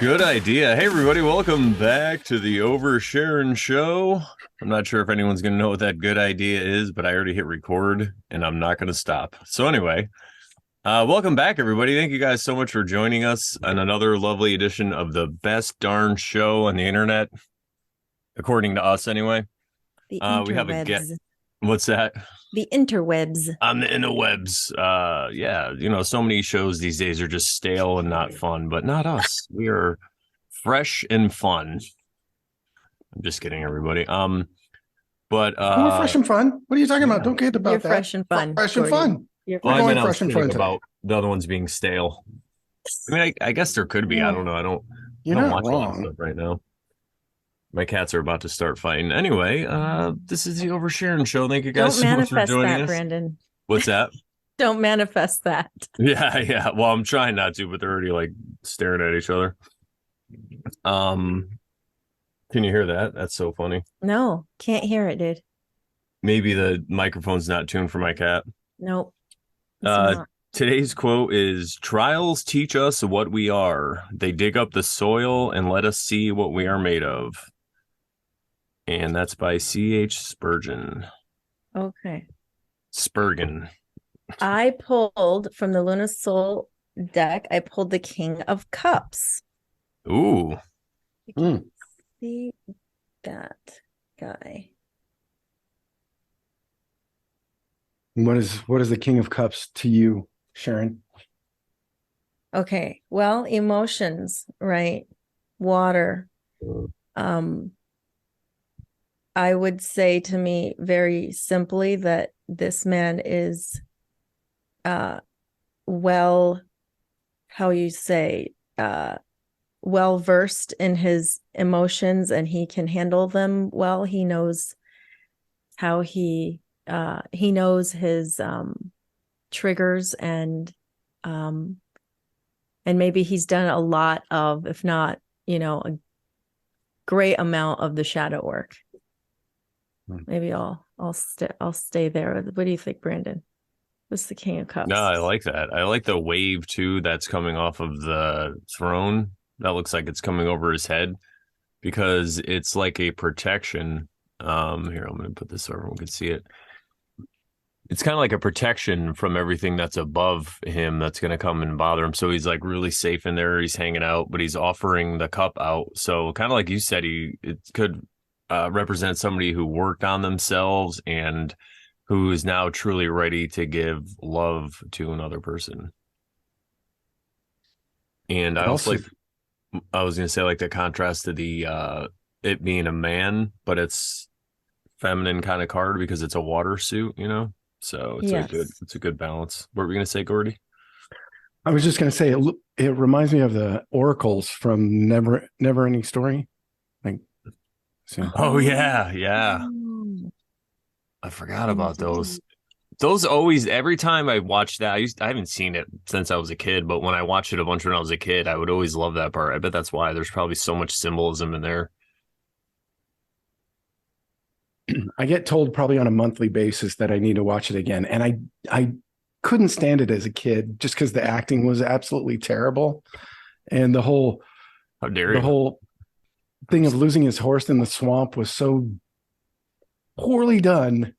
Good idea. Hey, everybody, welcome back to the Sharon show. I'm not sure if anyone's going to know what that good idea is, but I already hit record and I'm not going to stop. So anyway, welcome back, everybody. Thank you guys so much for joining us on another lovely edition of the best darn show on the internet, according to us anyway. The We have a interwebs. What's that? The interwebs. On the interwebs. Yeah, you know, so many shows these days are just stale and not fun, but not us. We are fresh and fun. I'm just kidding, everybody. But we're fresh and fun. What are you talking about? Don't get about You're that. Fresh and fun. Fresh and fun. You're well, going I fresh and fun about the other ones being stale. I mean, I guess there could be. I don't know. You're don't not watch wrong. stuff right now. My cats are about to start fighting. Anyway, this is the Sharon show. Thank you guys so much for joining us. Brandon. What's that? Don't manifest that. Yeah. Well, I'm trying not to, but they're already like staring at each other. Can you hear that? That's so funny. No, can't hear it, dude. Maybe the microphone's not tuned for my cat. Nope. Today's quote is, "Trials teach us what we are. They dig up the soil and let us see what we are made of." And that's by C.H. Spurgeon. Okay. Spurgeon. I pulled from the Luna Soul deck. I pulled the King of Cups. Ooh. See that guy. What is the King of Cups to you, Sharon? Okay. Well, emotions, right? Water. I would say to me very simply that this man is well versed in his emotions, and he can handle them well. He knows how he knows his triggers, and maybe he's done a lot of, if not, a great amount of the shadow work. Maybe I'll stay there. What do you think, Brandon? What's the King of Cups? No, I like that. I like the wave too that's coming off of the throne. That looks like it's coming over his head because it's like a protection. Here, I'm going to put this so everyone can see it. It's kind of like a protection from everything that's above him that's going to come and bother him. So he's like really safe in there. He's hanging out, but he's offering the cup out. So kind of like you said, it could represent somebody who worked on themselves and who is now truly ready to give love to another person. And I was going to say, like, the contrast to the it being a man, but it's feminine kind of card because it's a water suit, so it's a good balance. What were we going to say, Gordy? I was just going to say it reminds me of the oracles from Never Ending Story. Oh yeah. I forgot about those. Those always, every time I watch that, I haven't seen it since I was a kid, but when I watched it a bunch when I was a kid, I would always love that part. I bet that's why there's probably so much symbolism in there. I get told probably on a monthly basis that I need to watch it again. And I couldn't stand it as a kid just because the acting was absolutely terrible. And the whole thing of losing his horse in the swamp was so poorly done.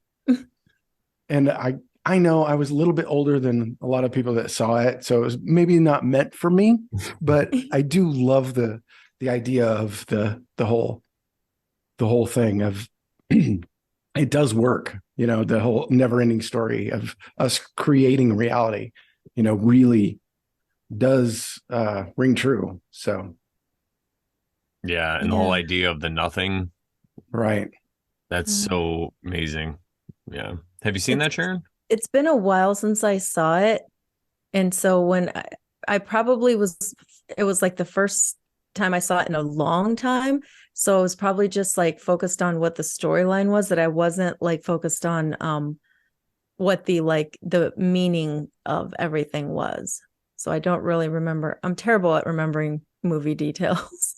And I know I was a little bit older than a lot of people that saw it, so it was maybe not meant for me, but I do love the idea of the whole thing of it does work, the whole never-ending story of us creating reality, really does ring true. So yeah, and the whole idea of the nothing, right? That's so amazing. Yeah. Have you seen that, Sharon? It's been a while since I saw it. And so when I probably it was like the first time I saw it in a long time. So I was probably just like focused on what the storyline was, that I wasn't like focused on what the meaning of everything was. So I don't really remember. I'm terrible at remembering movie details.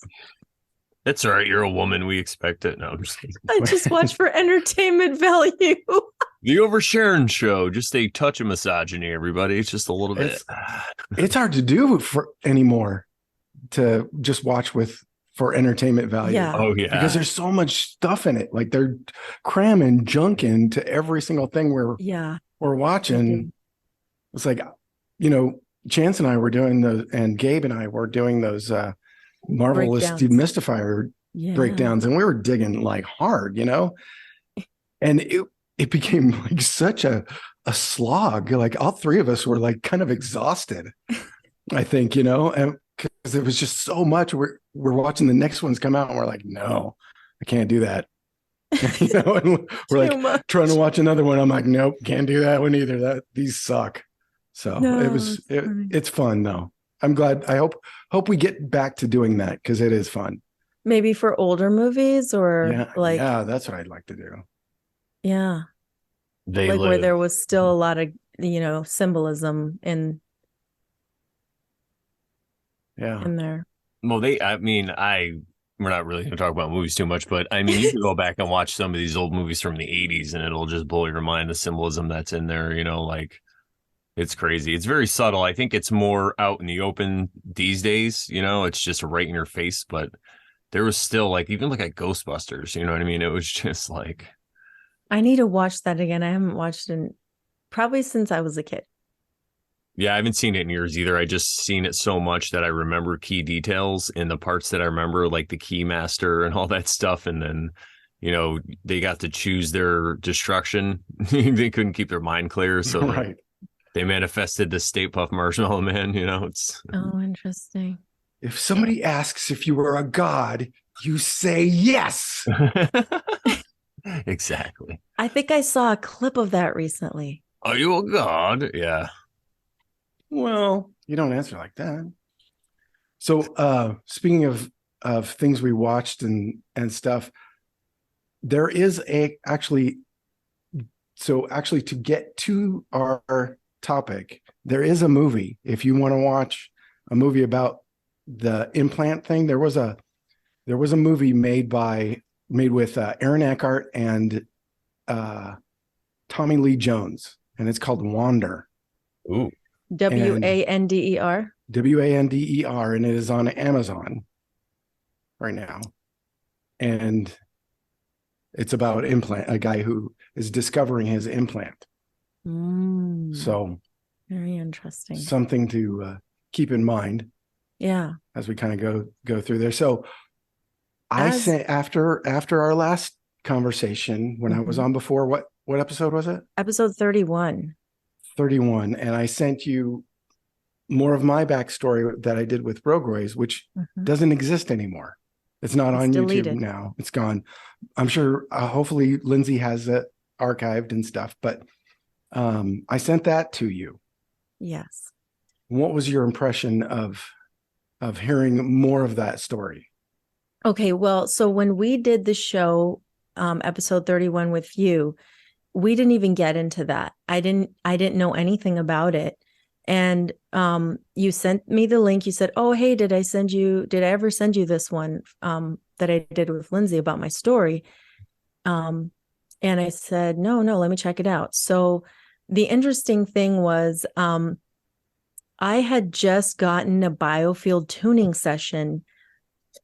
It's all right. You're a woman. We expect it. No, I'm just kidding. I just watch for entertainment value. The Sharon show, just a touch of misogyny, everybody. It's just a little bit. It's hard to do anymore. to just watch for entertainment value. Yeah. Oh yeah. Because there's so much stuff in it. Like they're cramming junk into every single thing we're watching. It's like, Chance and I were doing and Gabe and I were doing those Marvelous Demystifier breakdowns, and we were digging like hard, and it became like such a slog. Like all three of us were like kind of exhausted, I think, and because it was just so much. We're watching the next ones come out and we're like, no, I can't do that. And we're like trying to watch another one. I'm like, nope, can't do that one either. These suck. So it's fun though. I'm glad. I hope we get back to doing that because it is fun. Maybe for older movies or yeah, that's what I'd like to do. Yeah. Where there was still a lot of, symbolism in there. Well, we're not really going to talk about movies too much, but I mean, you can go back and watch some of these old movies from the 80s and it'll just blow your mind, the symbolism that's in there, like it's crazy. It's very subtle. I think it's more out in the open these days, it's just right in your face, but there was still like, even like at Ghostbusters, you know what I mean? It was just like. I need to watch that again. I haven't watched it probably since I was a kid. Yeah, I haven't seen it in years either. I just seen it so much that I remember key details and the parts that I remember, like the Keymaster and all that stuff. And then, they got to choose their destruction. They couldn't keep their mind clear. So they manifested the Stay Puft Marshmallow Man, it's. Oh, interesting. If somebody asks if you were a god, you say yes. Exactly. I think I saw a clip of that recently. Are you a god? Yeah. Well, you don't answer like that. So speaking of things we watched and stuff, there is actually to get to our topic, there is a movie. If you want to watch a movie about the implant thing, there was a movie made with Aaron Eckhart and Tommy Lee Jones, and it's called Wander. Ooh. Wander. Wander, and it is on Amazon right now. And it's about a guy who is discovering his implant. So very interesting. Something to keep in mind. Yeah. As we kind of go through there. So I say after our last conversation, when I was on before, what episode was it? Episode 31. 31. And I sent you more of my backstory that I did with Rogroys, which doesn't exist anymore. It's not on deleted. YouTube now. It's gone. I'm sure, hopefully Lindsay has it archived and stuff, but I sent that to you. Yes. What was your impression of hearing more of that story? Okay, well, so when we did the show, episode 31 with you, we didn't even get into that. I didn't know anything about it. And you sent me the link. You said, oh, hey, did I ever send you this one that I did with Lindsay about my story? And I said, no, let me check it out. So the interesting thing was I had just gotten a biofield tuning session.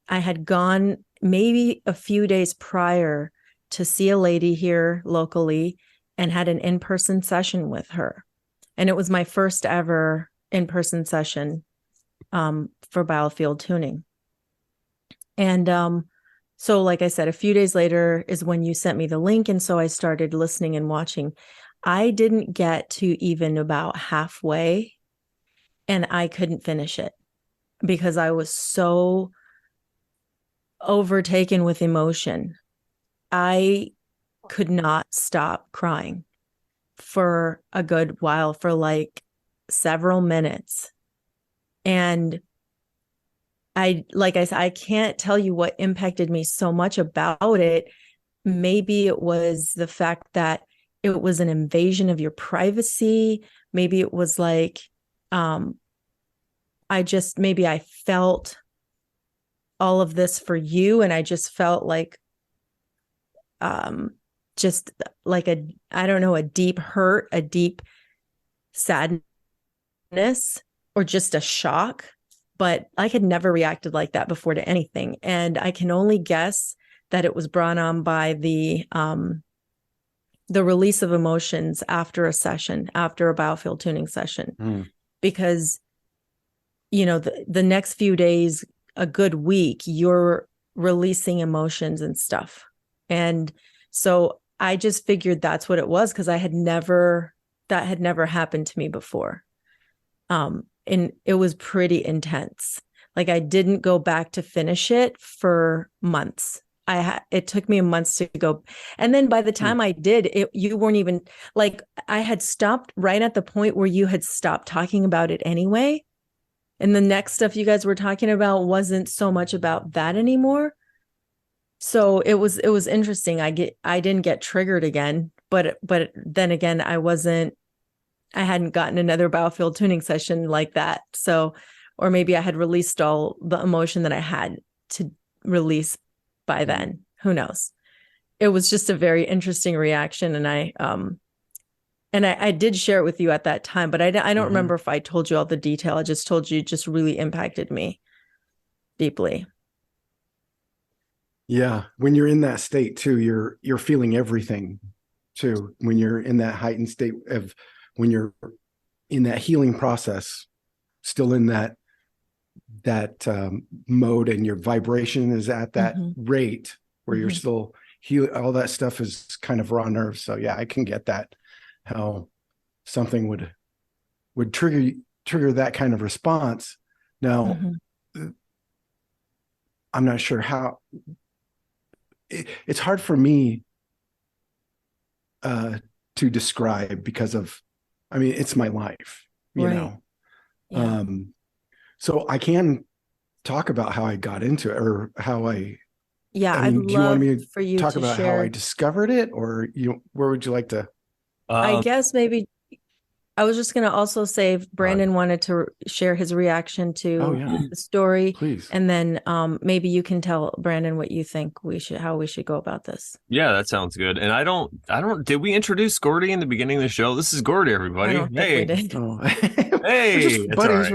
I had gone maybe a few days prior to see a lady here locally and had an in-person session with her. And it was my first ever in-person session for biofield tuning. And so like I said, a few days later is when you sent me the link. And so I started listening and watching. I didn't get to even about halfway and I couldn't finish it because I was so overtaken with emotion. I could not stop crying for a good while, for like several minutes. And like I said, I can't tell you what impacted me so much about it. Maybe it was the fact that it was an invasion of your privacy. Maybe it was like, I felt all of this for you. And I just felt like, just like a deep hurt, a deep sadness, or just a shock but I had never reacted like that before to anything. And I can only guess that it was brought on by the release of emotions after a session, after a biofield tuning session, because, you know, the next few days, a good week, you're releasing emotions and stuff. And so I just figured that's what it was, because that had never happened to me before. And it was pretty intense. Like, I didn't go back to finish it for months. It took me months to go. And then by the time I did it, you weren't even like, I had stopped right at the point where you had stopped talking about it anyway. And the next stuff you guys were talking about wasn't so much about that anymore. So it was interesting. I didn't get triggered again, but then again, I hadn't gotten another biofield tuning session like that. So, or maybe I had released all the emotion that I had to release by then. Who knows? It was just a very interesting reaction. And I did share it with you at that time, but I don't remember if I told you all the detail. I just told you it just really impacted me deeply. Yeah. When you're in that state too, you're feeling everything too. When you're in that heightened state of, when you're in that healing process, still in that mode, and your vibration is at that rate where you're still healing, all that stuff is kind of raw nerves. So yeah, I can get that, how something would trigger that kind of response. Now, I'm not sure how. It's hard for me to describe, because of, I mean, it's my life, you know. Yeah. So I can talk about how I got into it, or how I mean, do you want me to talk about how I discovered it, or where would you like to? I guess maybe I was just going to also say, if Brandon wanted to share his reaction to the story, please. And then maybe you can tell Brandon what you think how we should go about this. Yeah, that sounds good. And I don't, did we introduce Gordy in the beginning of the show? This is Gordy, everybody. I don't think we did. Oh. Hey, we're just buddies. Right.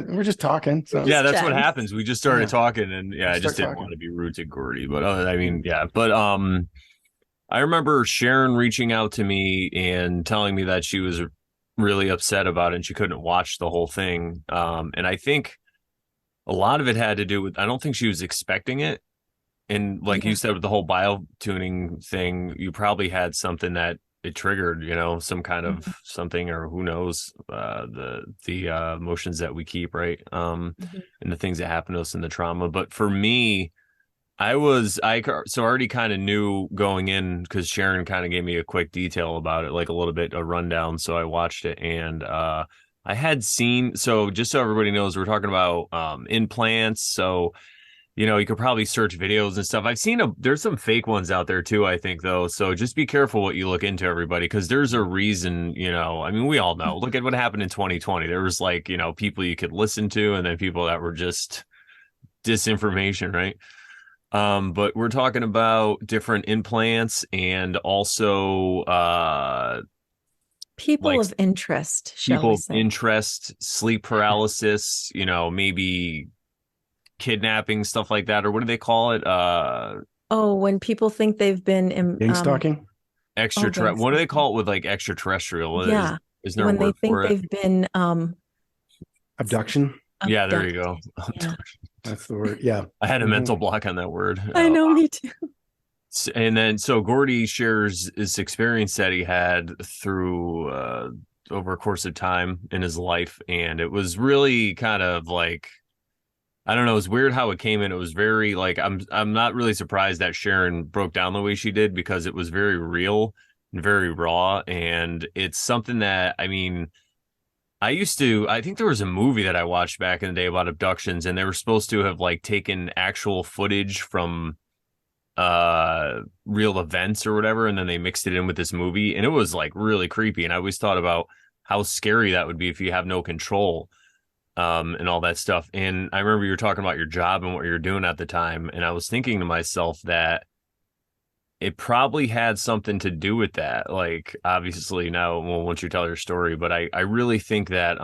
We're just talking. So. Yeah, that's what happens. We just started talking, and I just didn't want to be rude to Gordy, but I mean, yeah, but I remember Sharon reaching out to me and telling me that she was really upset about it and she couldn't watch the whole thing. And I think a lot of it had to do with, I don't think she was expecting it. And like you said, with the whole bio-tuning thing, you probably had something that it triggered, some kind of something, or who knows, the emotions that we keep, right? And the things that happen to us in the trauma. But for me, I already kind of knew going in, because Sharon kind of gave me a quick detail about it, like a little bit, a rundown. So I watched it, and I had seen, so just so everybody knows, we're talking about implants. So, you could probably search videos and stuff. I've seen there's some fake ones out there too, I think, though. So just be careful what you look into, everybody, because there's a reason, I mean, we all know, look at what happened in 2020. There was like, people you could listen to, and then people that were just disinformation, right? But we're talking about different implants, and also people of interest, sleep paralysis, maybe kidnapping, stuff like that, or what do they call it? When people think they've been gang stalking, what do they call it with like extraterrestrial? Yeah, is there when a word they think for it? They've been abduction. Yeah, there you go. Yeah. That's the word. Yeah. I had a mental block on that word. I know, me too. And then, so Gordy shares this experience that he had through over a course of time in his life. And it was really kind of like, I don't know, it was weird how it came in. It was very like, I'm not really surprised that Sharon broke down the way she did, because it was very real and very raw. And it's something that, I mean, I think there was a movie that I watched back in the day about abductions, and they were supposed to have like taken actual footage from real events or whatever, and then they mixed it in with this movie, and it was like really creepy. And I always thought about how scary that would be if you have no control, and all that stuff. And I remember you were talking about your job and what you were doing at the time, and I was thinking to myself that it probably had something to do with that. Like, obviously now, well, once you tell your story, but I really think that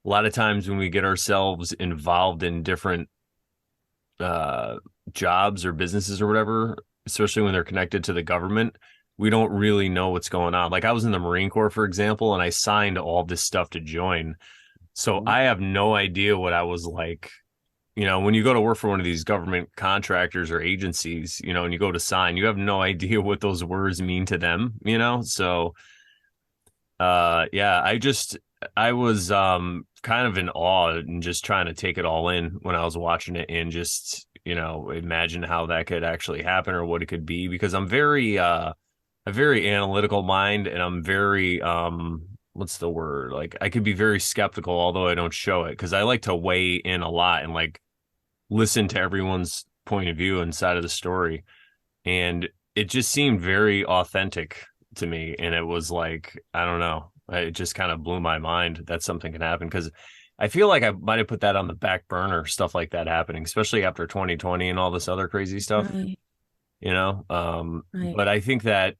a lot of times when we get ourselves involved in different jobs or businesses or whatever, especially when they're connected to the government, we don't really know what's going on. Like I was in the Marine Corps, for example, and I signed all this stuff to join. So I have no idea what I was like. You know, when you go to work for one of these government contractors or agencies, you know, and you go to sign, you have no idea what those words mean to them, you know? So, yeah, I was, kind of in awe and just trying to take it all in when I was watching it and just, you know, imagine how that could actually happen or what it could be, because I'm a very analytical mind, and I'm very, what's the word? Like I could be very skeptical, although I don't show it, because I like to weigh in a lot and like listen to everyone's point of view inside of the story. And it just seemed very authentic to me. And it was like, I don't know, it just kind of blew my mind that something can happen, because I feel like I might have put that on the back burner, stuff like that happening, especially after 2020 and all this other crazy stuff, Right. you know? Right. But I think that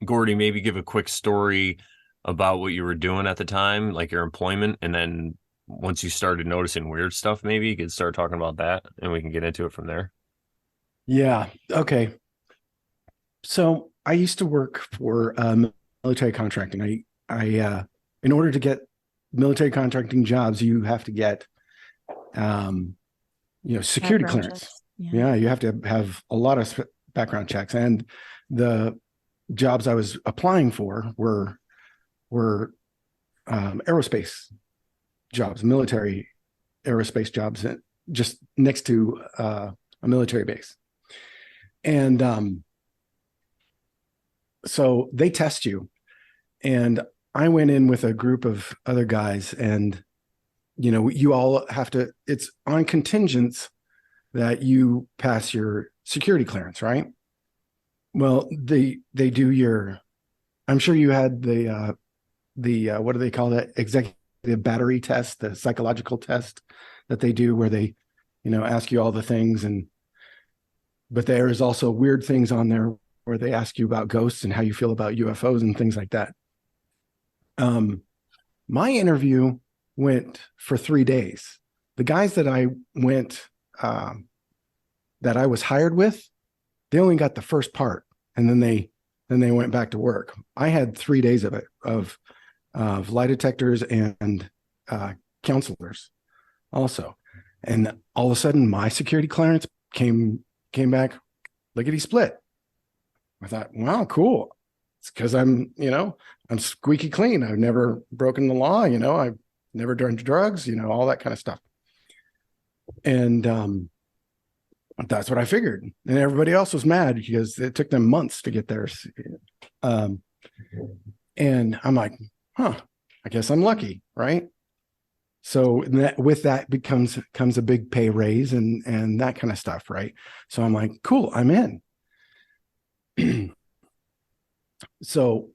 Gordy, maybe give a quick story about what you were doing at the time, like your employment, and then once you started noticing weird stuff, maybe you could start talking about that and we can get into it from there. Yeah. Okay. So I used to work for military contracting. In order to get military contracting jobs, you have to get, security Background clearance. checks. Yeah, you have to have a lot of background checks, and the jobs I was applying for were aerospace jobs, military aerospace jobs, just next to a military base. And so they test you. And I went in with a group of other guys, and you all have to, it's on contingents that you pass your security clearance, right? Well, they do your, I'm sure you had the what do they call that? Executive battery test, the psychological test that they do where they, ask you all the things. But there is also weird things on there where they ask you about ghosts and how you feel about UFOs and things like that. My interview went for 3 days. The guys that I was hired with, they only got the first part, and then they went back to work. I had 3 days of it, of lie detectors and counselors also. And all of a sudden my security clearance came back lickety split. I thought, wow, cool. It's because I'm squeaky clean. I've never broken the law. I've never done drugs, all that kind of stuff. And that's what I figured. And everybody else was mad because it took them months to get theirs. And I'm like, I guess I'm lucky, right? So with that comes a big pay raise and that kind of stuff, right? So I'm like, cool, I'm in. So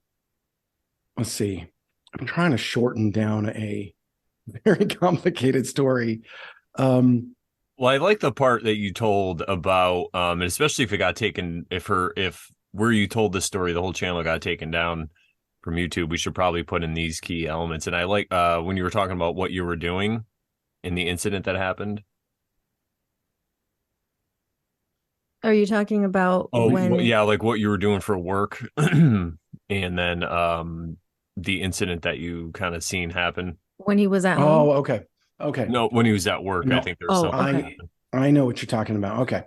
let's see. I'm trying to shorten down a very complicated story. Well, I like the part that you told about, and especially if it got taken, if where you told this story, the whole channel got taken down from YouTube, we should probably put in these key elements. And I like when you were talking about what you were doing in the incident that happened. Are you talking about yeah, like what you were doing for work, and then the incident that you kind of seen happen when he was at Oh, home? okay. No, when he was at work. No. I think there was something. Okay. I know what you're talking about. Okay.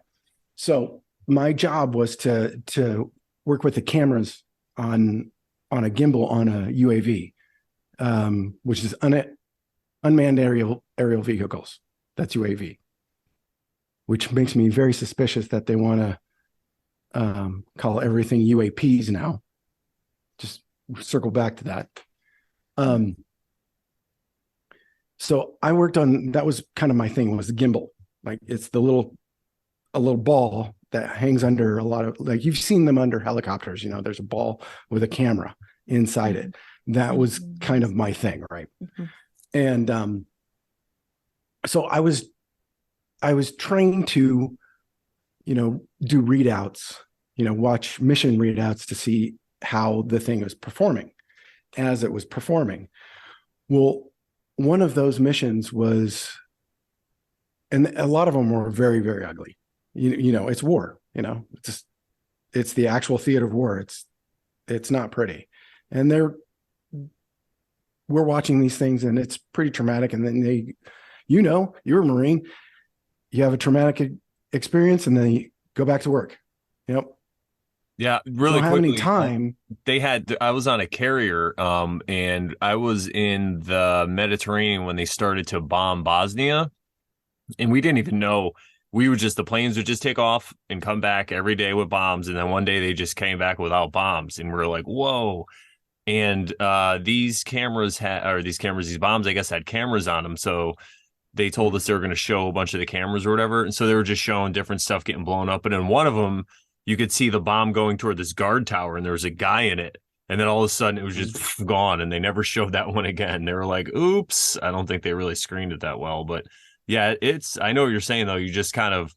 So my job was to work with the cameras on a gimbal on a UAV, which is unmanned aerial vehicles. That's UAV, which makes me very suspicious that they want to call everything UAPs now. Just circle back to that. So I worked on, that was kind of my thing, was the gimbal. Like it's a little ball that hangs under a lot of, like you've seen them under helicopters, there's a ball with a camera inside it. That was kind of my thing, right? Mm-hmm. And so I was trained to, do readouts, watch mission readouts to see how the thing was performing as it was performing. Well, one of those missions was, and a lot of them were very, very ugly. You know, it's war, you know, it's the actual theater of war. It's not pretty. And we're watching these things and it's pretty traumatic. And then you know, you're a Marine, you have a traumatic experience and then you go back to work. Yep. Yeah, You really don't have any quickly. time. I was on a carrier, and I was in the Mediterranean when they started to bomb Bosnia, and we didn't even know. The planes would just take off and come back every day with bombs, and then one day they just came back without bombs, and we're like, whoa. And these bombs, I guess, had cameras on them, so they told us they were going to show a bunch of the cameras or whatever. And so they were just showing different stuff getting blown up. And in one of them, you could see the bomb going toward this guard tower and there was a guy in it. And then all of a sudden it was just gone and they never showed that one again. They were like, oops. I don't think they really screened it that well. But yeah, I know what you're saying though. You just kind of,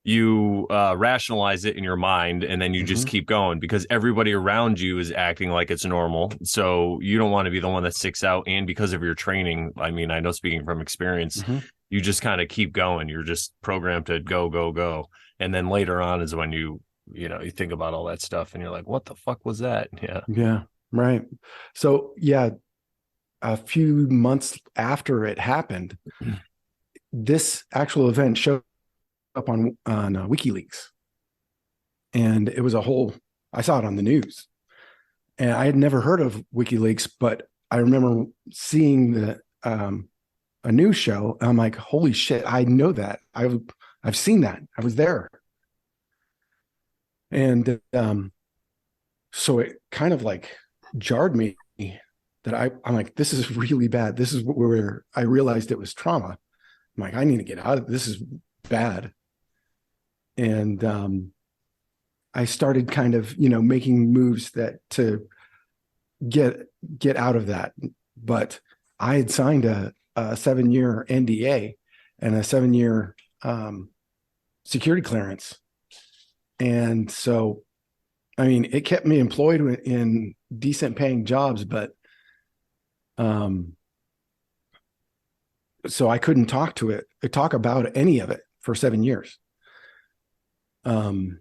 rationalize it in your mind and then you just keep going because everybody around you is acting like it's normal. So you don't want to be the one that sticks out. And because of your training, I mean, I know speaking from experience, you just kind of keep going. You're just programmed to go, go, go. And then later on is when you think about all that stuff and you're like, what the fuck was that? Yeah. Yeah. Right. So yeah, a few months after it happened, this actual event showed up on WikiLeaks, and it was I saw it on the news, and I had never heard of WikiLeaks, but I remember seeing a news show. And I'm like, holy shit, I know that. I've seen that. I was there, and so it kind of like jarred me that I'm like, this is really bad. This is where I realized it was trauma. I'm like, I need to get out of this. Is bad. And I started kind of, making moves to get out of that. But I had signed a 7-year NDA and a 7-year security clearance. And so, I mean, it kept me employed in decent paying jobs, but so I couldn't talk about any of it for 7 years. And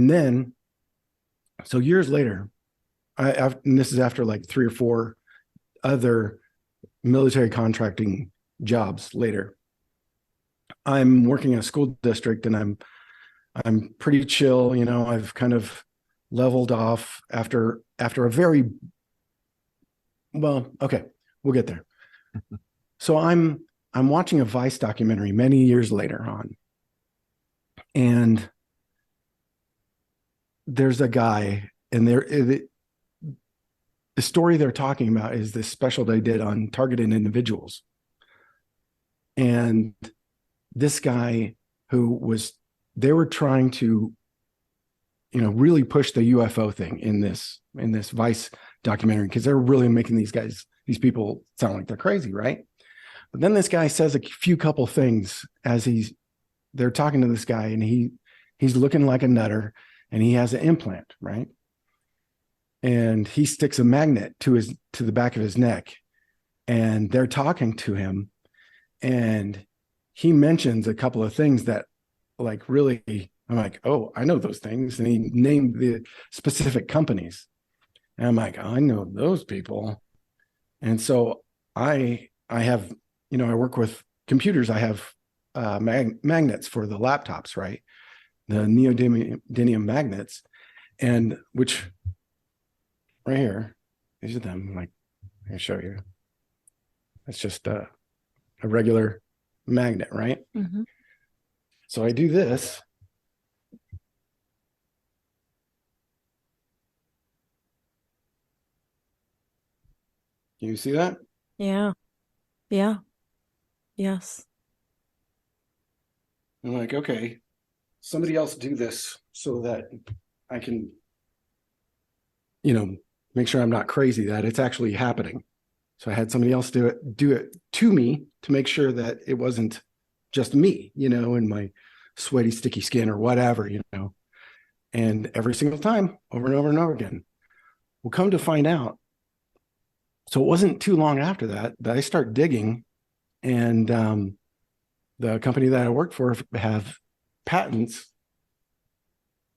then, so years later, and this is after like 3 or 4 other military contracting jobs later, I'm working in a school district and I'm pretty chill. I've kind of leveled off after a very, well, okay, we'll get there. So I'm watching a Vice documentary many years later on. And there's a guy, and the story they're talking about is this special they did on targeted individuals. And this guy they were trying to, really push the UFO thing in this Vice documentary, because they're really making these people sound like they're crazy, right? But then this guy says a couple things as they're talking to this guy, and he's looking like a nutter, and he has an implant, right? And he sticks a magnet to the back of his neck, and they're talking to him, and he mentions a couple of things that, like, really, I'm like, oh, I know those things, and he named the specific companies, and I'm like, oh, I know those people. And so I have, I work with computers. I have magnets for the laptops, right? The neodymium magnets, and which right here, these are them. Like, I can show you. It's just a regular magnet, right? Mm-hmm. So I do this. Can you see that? Yeah. Yeah. Yes. I'm like, okay, somebody else do this so that I can, make sure I'm not crazy, that it's actually happening. So I had somebody else do it to me to make sure that it wasn't just me, in my sweaty, sticky skin or whatever, and every single time, over and over and over again. We'll come to find out So it wasn't too long after that I start digging, and the company that I worked for have patents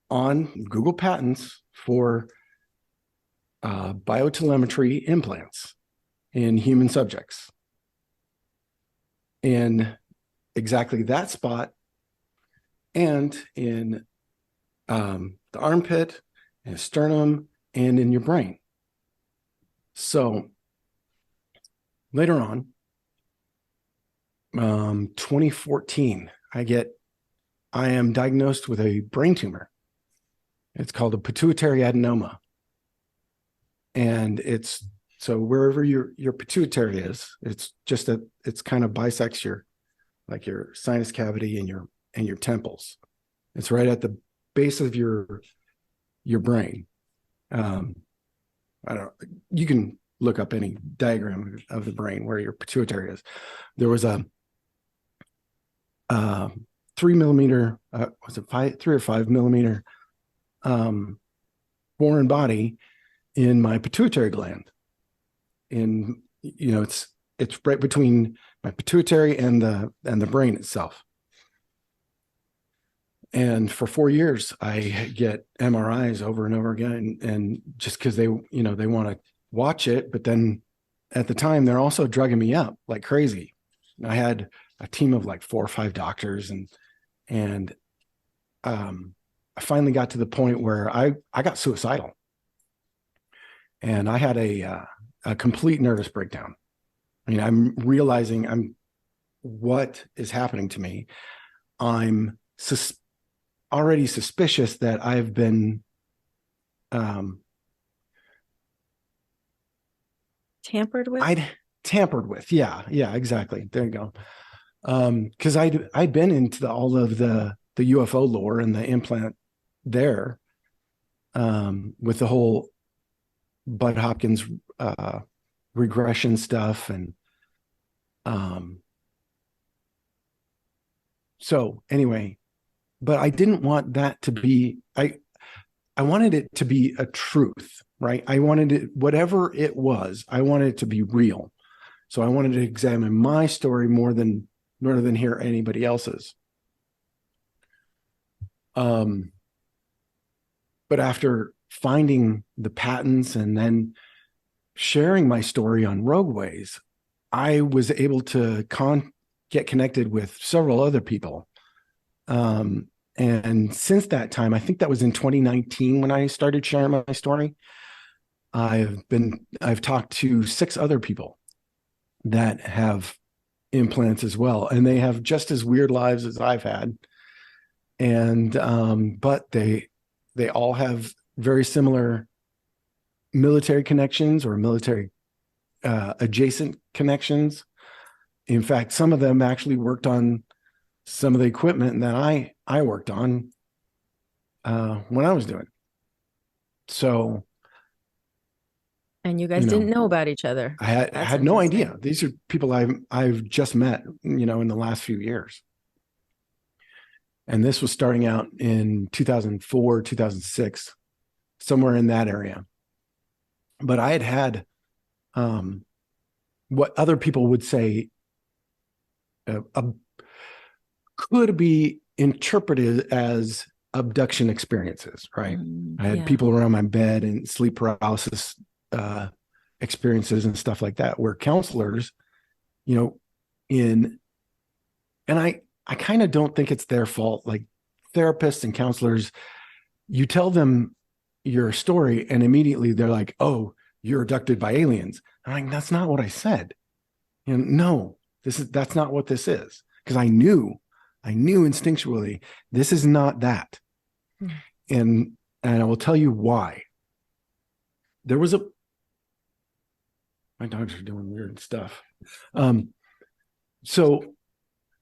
on Google Patents for bio-telemetry implants in human subjects. In exactly that spot, and in the armpit and sternum and in your brain. So later on, 2014, I am diagnosed with a brain tumor. It's called a pituitary adenoma. And it's, so wherever your pituitary is, it's kind of bisects your sinus cavity and your temples. It's right at the base of your brain. You can look up any diagram of the brain where your pituitary is. There was a 3 millimeter, was it 3 or 5 millimeter foreign body in my pituitary gland. In, it's right between my pituitary and the brain itself. And for 4 years, I get MRIs over and over again, and just because they want to watch it, but then at the time they're also drugging me up like crazy. I had a team of like 4 or 5 doctors, and I finally got to the point where I got suicidal, and I had a complete nervous breakdown. I mean, I'm realizing what is happening to me. I'm already suspicious that I've been tampered with. Tampered with. Yeah, exactly. There you go. Because I'd been into all of the UFO lore and the implant there, with the whole Bud Hopkins regression stuff, and so anyway, but I didn't want that to be, I wanted it to be a truth, right? I wanted it, whatever it was, I wanted it to be real. So I wanted to examine my story more than hear anybody else's. But after finding the patents and then sharing my story on Rogueways, I was able to get connected with several other people. And since that time, I think that was in 2019 when I started sharing my story, I've talked to 6 other people that have implants as well, and they have just as weird lives as I've had. And but they all have very similar military connections or military adjacent connections. In fact, some of them actually worked on some of the equipment that I worked on when I was doing. So, and you guys didn't know about each other. I had no idea. These are people I've just met, in the last few years. And this was starting out in 2004, 2006, somewhere in that area. But I had what other people would say could be interpreted as abduction experiences, right? I had people around my bed and sleep paralysis experiences and stuff like that, where counselors, and I kind of don't think it's their fault. Like therapists and counselors, you tell them your story and immediately they're like, "Oh, you're abducted by aliens." I'm like, "That's not what I said." No, that's not what this is. Because I knew instinctually this is not that. And I will tell you why. There was my dogs are doing weird stuff. So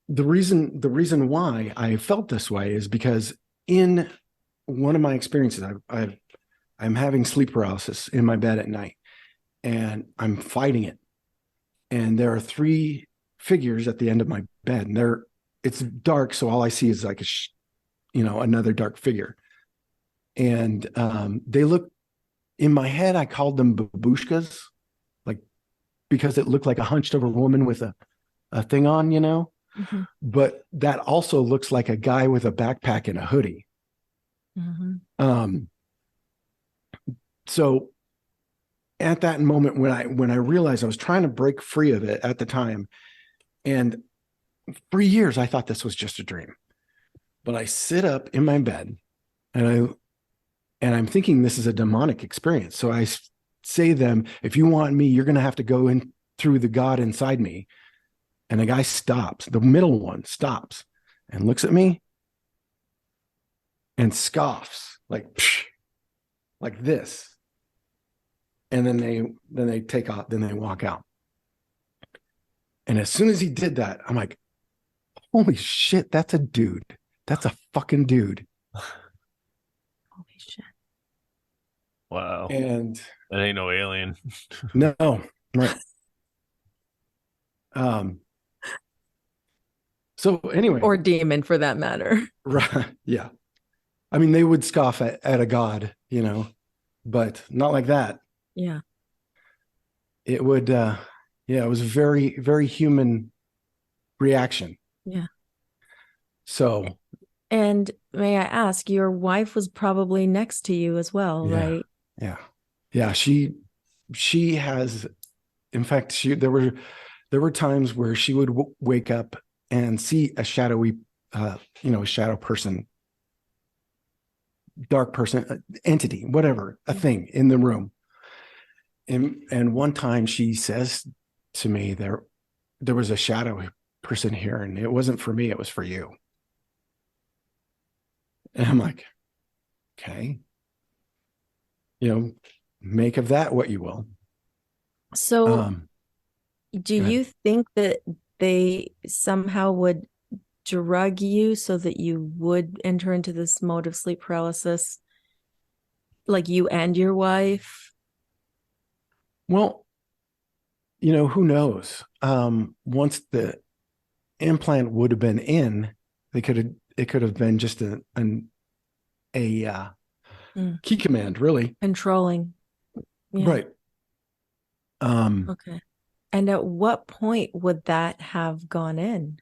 the reason why I felt this way is because in one of my experiences, I'm having sleep paralysis in my bed at night, and I'm fighting it. And there are 3 figures at the end of my bed, and it's dark, so all I see is like another dark figure. And they look, in my head, I called them babushkas, like because it looked like a hunched over woman with a thing on, you know, but that also looks like a guy with a backpack and a hoodie. So at that moment, when I realized I was trying to break free of it at the time, and for years I thought this was just a dream, but I sit up in my bed and I'm thinking this is a demonic experience. So I say to them, if you want me, you're going to have to go in through the God inside me. And the guy stops, the middle one stops and looks at me and scoffs like, psh, like this. And then they take off, then they walk out. And as soon as he did that, I'm like, holy shit, that's a dude. That's a fucking dude. Holy shit. Wow. And that ain't no alien. no, right. So anyway. Or demon for that matter. Right. Yeah. I mean, they would scoff at a god, you know, but not like that. Yeah. It would, yeah, it was a very, very human reaction. Yeah. So. And may I ask, your wife was probably next to you as well, yeah, right? Yeah. Yeah. She has, in fact, there were times where she would wake up and see a shadowy, a shadow person, dark person, entity, whatever, a thing in the room. And one time she says to me, there was a shadow person here, and it wasn't for me, it was for you. And I'm like, okay, make of that what you will. So do you think that they somehow would drug you so that you would enter into this mode of sleep paralysis, like you and your wife? Well, who knows? Once the implant would have been in, it could have been just a key command, really. Controlling. Yeah. Right. Okay. And at what point would that have gone in?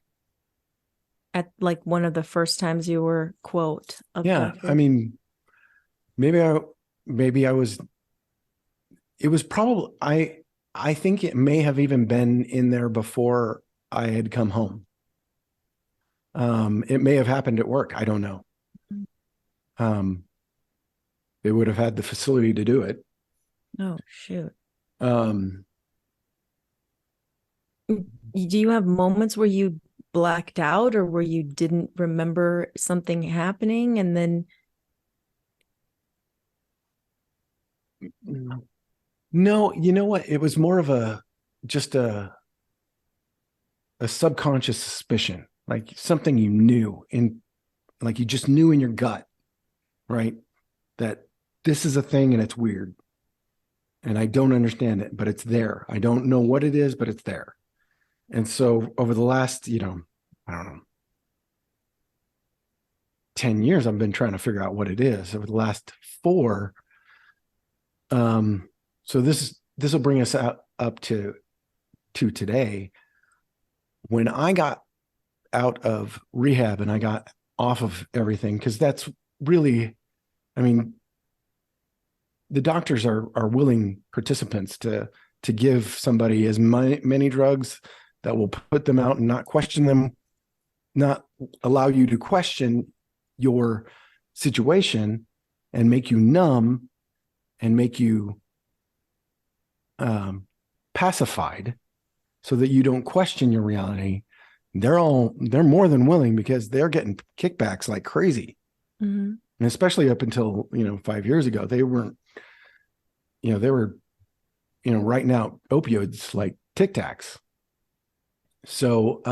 At like one of the first times you were, quote, abducted? Yeah, I mean, maybe I was, it was probably, I think it may have even been in there before I had come home. It may have happened at work. I don't know. They would have had the facility to do it. Oh, shoot. Do you have moments where you blacked out or where you didn't remember something happening and then? No, you know what? It was more of just a subconscious suspicion, like something you knew like you just knew in your gut, right? That this is a thing and it's weird. And I don't understand it, but it's there. I don't know what it is, but it's there. And so over the last, I don't know, 10 years, I've been trying to figure out what it is. Over the last 4, so this will bring us up to today. When I got out of rehab and I got off of everything, because that's really, I mean, the doctors are willing participants to give somebody as many drugs that will put them out and not question them, not allow you to question your situation and make you numb and make you pacified so that you don't question your reality. They're more than willing because they're getting kickbacks like crazy. And especially up until, 5 years ago, they weren't, they were, writing out opioids like Tic Tacs. So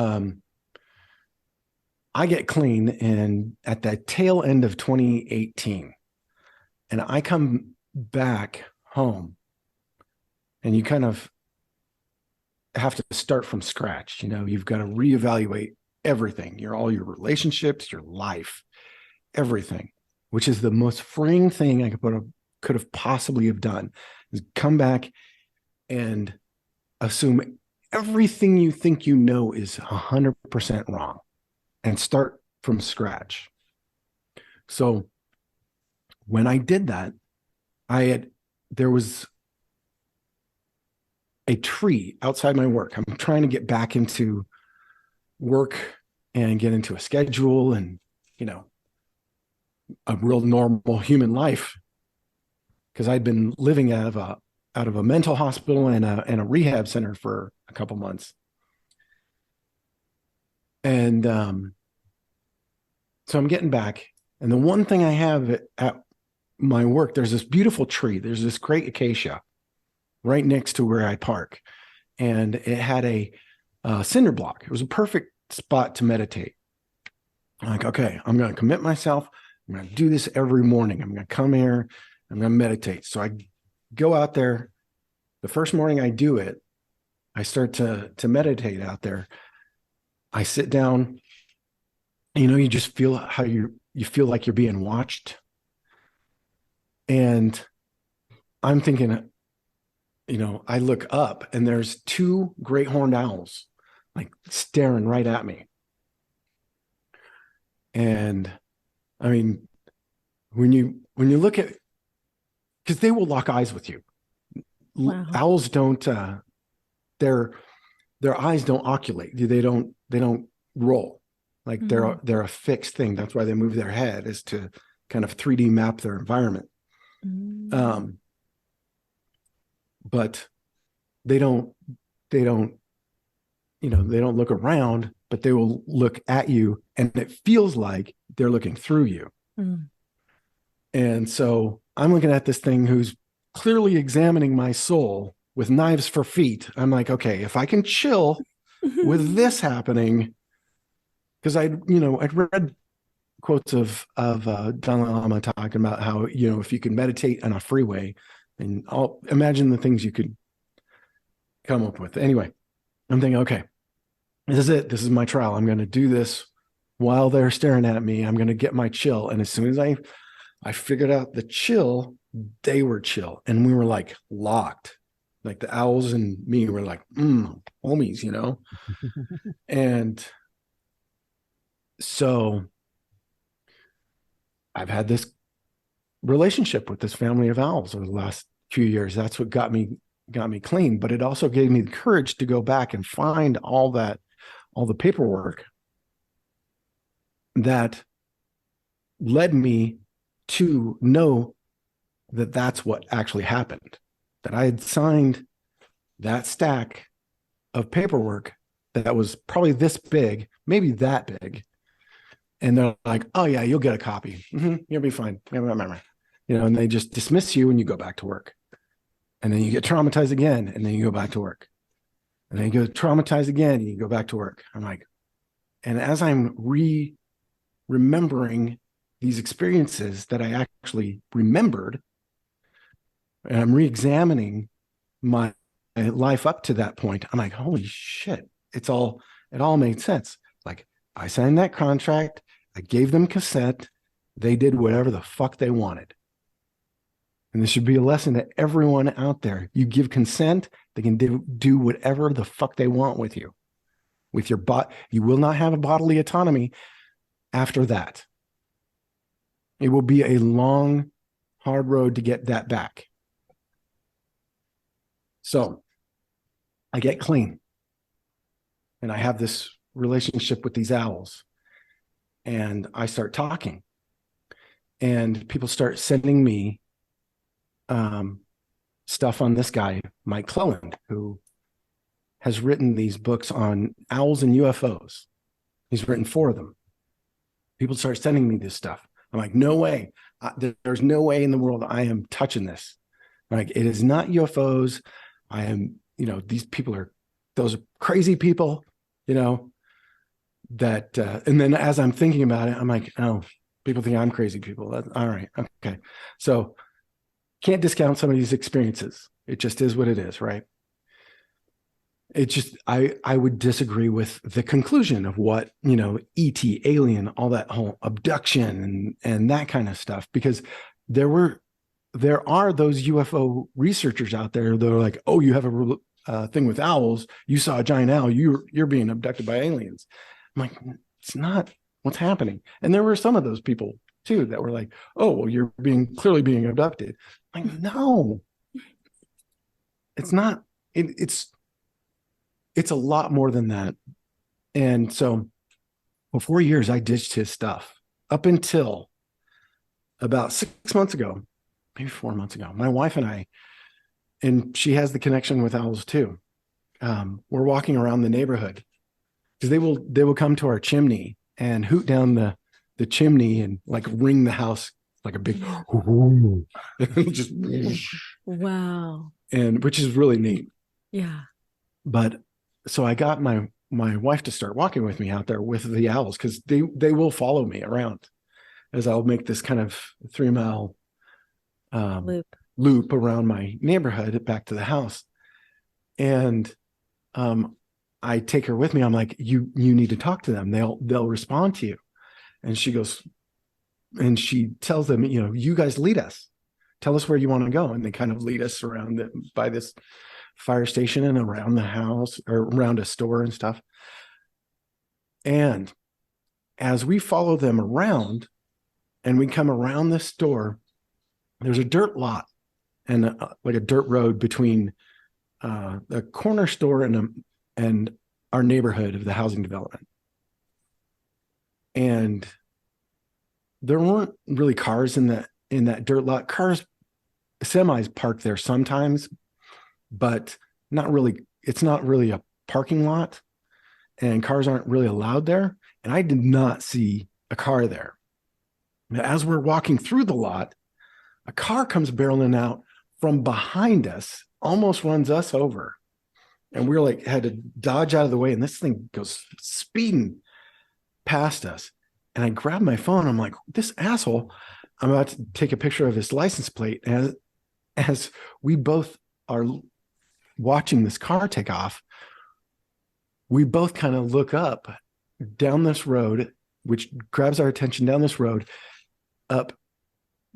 I get clean and at the tail end of 2018, and I come back home, and you kind of have to start from scratch. You've got to reevaluate everything, all your relationships, your life, everything, which is the most freeing thing I could have possibly have done, is come back and assume everything you think you know is 100% wrong and start from scratch. So when I did that, there was a tree outside my work. I'm trying to get back into work and get into a schedule and, a real normal human life, because I'd been living out of a mental hospital and a rehab center for a couple months. And so I'm getting back. And the one thing I have at my work, there's this beautiful tree. There's this great acacia right next to where I park. And it had a cinder block. It was a perfect spot to meditate. I'm like, okay, I'm going to commit myself. I'm going to do this every morning. I'm going to come here. I'm going to meditate. So I go out there. The first morning I do it, I start to meditate out there. I sit down. You just feel how you feel like you're being watched. And I'm thinking, I look up and there's two great horned owls like staring right at me. And I mean, when you look at, because they will lock eyes with you. Wow. Owls don't, their eyes don't oculate. They don't roll. Like they're a fixed thing. That's why they move their head, is to kind of 3D map their environment. But they don't look around, but they will look at you, and it feels like they're looking through you. And so I'm looking at this thing who's clearly examining my soul with knives for feet. I'm like, okay, if I can chill with this happening, because I'd read quotes of Dalai Lama talking about how, if you can meditate on a freeway, and I'll imagine the things you could come up with. Anyway, I'm thinking, okay, this is it. This is my trial. I'm going to do this while they're staring at me. I'm going to get my chill. And as soon as I figured out the chill, they were chill. And we were like locked. Like the owls and me were like, homies, And so I've had this relationship with this family of owls over the last few years. That's what got me clean. But it also gave me the courage to go back and find all the paperwork that led me to know that that's what actually happened, that I had signed that stack of paperwork that was probably this big, maybe that big. And they're like, oh yeah, you'll get a copy. You'll be fine. And they just dismiss you and you go back to work. And then you get traumatized again, and then you go back to work. And then you go traumatized again, and you go back to work. I'm like, and as I'm remembering these experiences that I actually remembered, and I'm re-examining my life up to that point, I'm like, holy shit, it all made sense. Like, I signed that contract, I gave them consent, they did whatever the fuck they wanted. And this should be a lesson to everyone out there. You give consent, they can do whatever the fuck they want with you. With your you will not have a bodily autonomy after that. It will be a long, hard road to get that back. So I get clean. And I have this relationship with these owls. And I start talking. And people start sending me stuff on this guy, Mike Cleland, who has written these books on owls and UFOs. He's written 4 of them. People start sending me this stuff. I'm like, no way. There's no way in the world I am touching this. Like, it is not UFOs. I am, these people those are crazy people, that, and then as I'm thinking about it, I'm like, oh, people think I'm crazy people. All right. Okay. So can't discount some of these experiences. It just is what it is, right? It just, I would disagree with the conclusion of what, ET, alien, all that whole abduction and that kind of stuff, because there are those UFO researchers out there that are like, oh, you have thing with owls. You saw a giant owl. You're being abducted by aliens. I'm like, it's not what's happening. And there were some of those people too that were like, oh, well, you're clearly being abducted. I'm like, no, it's not. It's a lot more than that. And so for 4 years, I ditched his stuff up until about 6 months ago, maybe 4 months ago. My wife and I, and she has the connection with owls too. We're walking around the neighborhood because they will come to our chimney and hoot down the chimney and like ring the house like a big just Wow. and which is really neat. Yeah. But so I got my wife to start walking with me out there with the owls because they will follow me around as I'll make this kind of 3 mile loop around my neighborhood back to the house. And I take her with me. I'm like, you need to talk to them. They'll respond to you. And she goes, and she tells them, you guys lead us. Tell us where you want to go. And they kind of lead us around by this fire station and around the house or around a store and stuff. And as we follow them around and we come around the store, there's a dirt lot and like a dirt road between the corner store and our neighborhood of the housing development. And there weren't really cars in that dirt lot. Semis parked there sometimes, but not really. It's not really a parking lot, and cars aren't really allowed there. And I did not see a car there. As we're walking through the lot, a car comes barreling out from behind us, almost runs us over. And we're like, had to dodge out of the way. And this thing goes speeding past us. And I grabbed my phone. I'm like, this asshole, I'm about to take a picture of his license plate. As we both are watching this car take off, we both kind of look up down this road, which grabs our attention down this road, up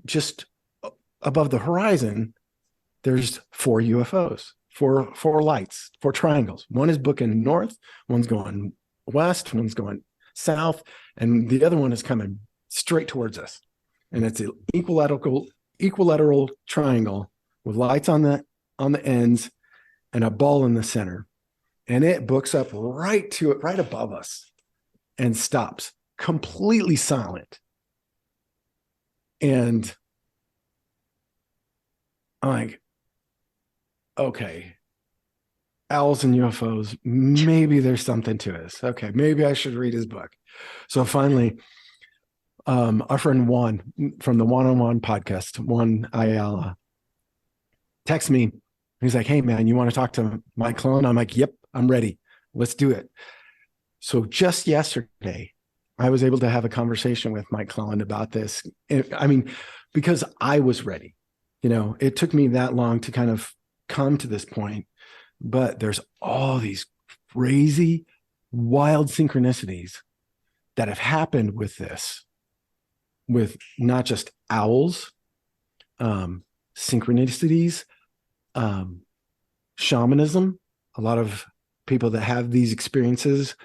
just above the horizon. There's 4 UFOs, four lights, 4 triangles. One is booking north, one's going west, one's going south, and the other one is coming straight towards us. And it's an equilateral triangle with lights on the ends and a ball in the center. And it books up right above us and stops, completely silent. And I'm like, okay, owls and UFOs, maybe there's something to this. Okay, maybe I should read his book. So finally, our friend Juan from the One-on-One podcast, Juan Ayala, texts me. He's like, hey, man, you want to talk to Mike Clone? I'm like, yep, I'm ready. Let's do it. So just yesterday, I was able to have a conversation with Mike Clone about this. I mean, because I was ready. It took me that long to kind of come to this point, but there's all these crazy, wild synchronicities that have happened with this, with not just owls, synchronicities, shamanism. A lot of people that have these experiences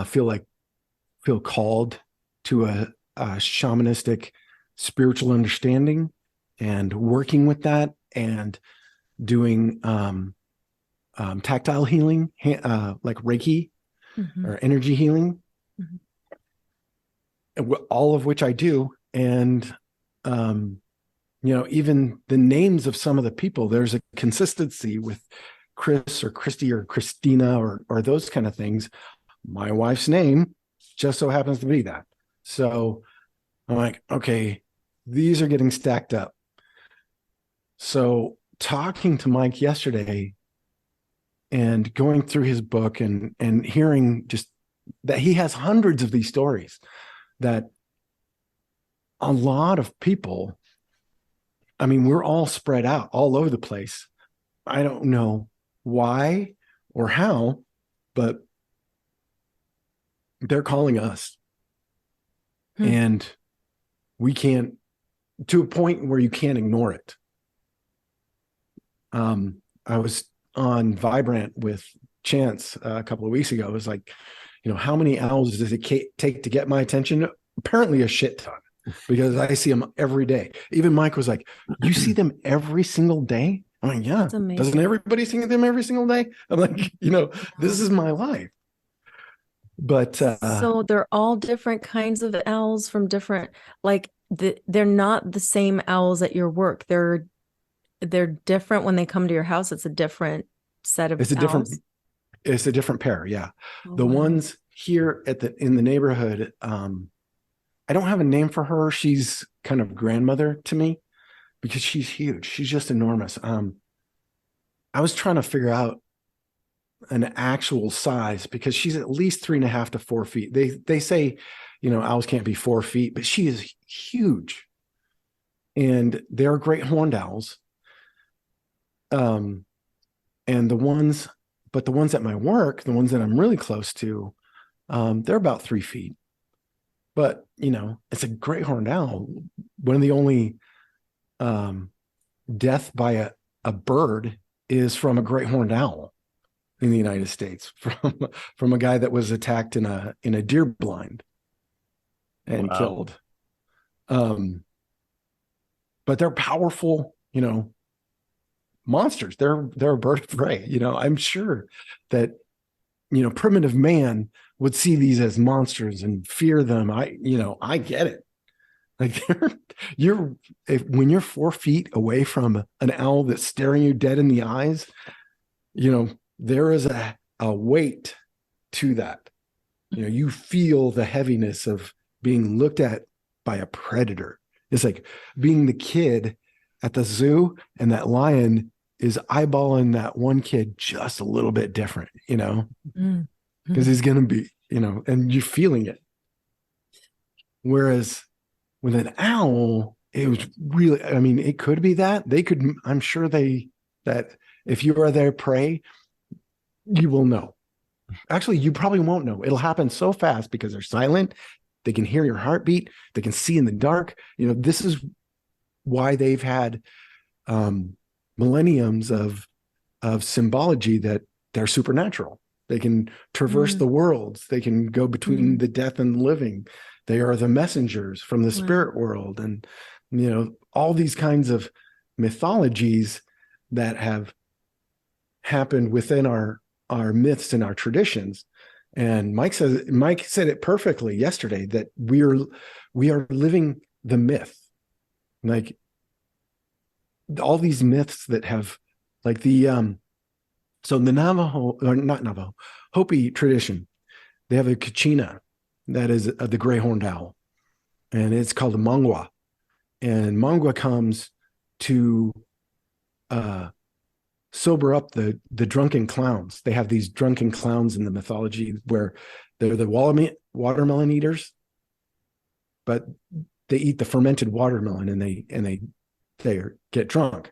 feel called to a shamanistic spiritual understanding and working with that and doing tactile healing, like Reiki or energy healing, all of which I do. And, even the names of some of the people, there's a consistency with Chris or Christy or Christina or those kind of things. My wife's name just so happens to be that. So I'm like, okay, these are getting stacked up. So talking to Mike yesterday and going through his book and hearing just that he has hundreds of these stories that a lot of people, I mean, we're all spread out all over the place. I don't know why or how, but they're calling us. And we can't, to a point where you can't ignore it. I was on Vibrant with Chance a couple of weeks ago. It was like, how many owls does it take to get my attention? Apparently a shit ton, because I see them every day. Even Mike was like, you see them every single day? I'm like, yeah. That's amazing. Doesn't everybody see them every single day? I'm like, this is my life. But so they're all different kinds of owls from different, like they're not the same owls at your work. They're different when they come to your house. It's a different set of it's a different owls. it's a different pair. Yeah. Oh, The wow. ones here in the neighborhood, I don't have a name for her. She's kind of grandmother to me because she's huge. She's just enormous. I was trying to figure out an actual size because she's at least 3.5 to 4 feet. They say, owls can't be 4 feet, but she is huge. And they're great horned owls. And the ones at my work, the ones that I'm really close to, they're about 3 feet. But it's a great horned owl. One of the only death by a bird is from a great horned owl in the United States, from a guy that was attacked in a deer blind and Wow. killed. But they're powerful, monsters. They're a bird of prey. I'm sure that primitive man would see these as monsters and fear them. I get it. Like when you're 4 feet away from an owl that's staring you dead in the eyes, there is a weight to that. You feel the heaviness of being looked at by a predator. It's like being the kid at the zoo and that lion is eyeballing that one kid just a little bit different, because he's going to be, and you're feeling it. Whereas with an owl, it was really, it could be that I'm sure that if you are their prey, you will know. Actually, you probably won't know. It'll happen so fast because they're silent. They can hear your heartbeat. They can see in the dark. This is why they've had millenniums of symbology that they're supernatural. They can traverse the worlds. They can go between the death and the living. They are the messengers from the spirit world. And, all these kinds of mythologies that have happened within our myths and our traditions. And Mike said it perfectly yesterday, that we are living the myth. Like all these myths that have, like so the Navajo, or not Navajo, Hopi tradition, they have a kachina that is the gray horned owl, and it's called a mangwa. And mangwa comes to sober up the drunken clowns. They have these drunken clowns in the mythology where they're the watermelon eaters, but they eat the fermented watermelon and they get drunk.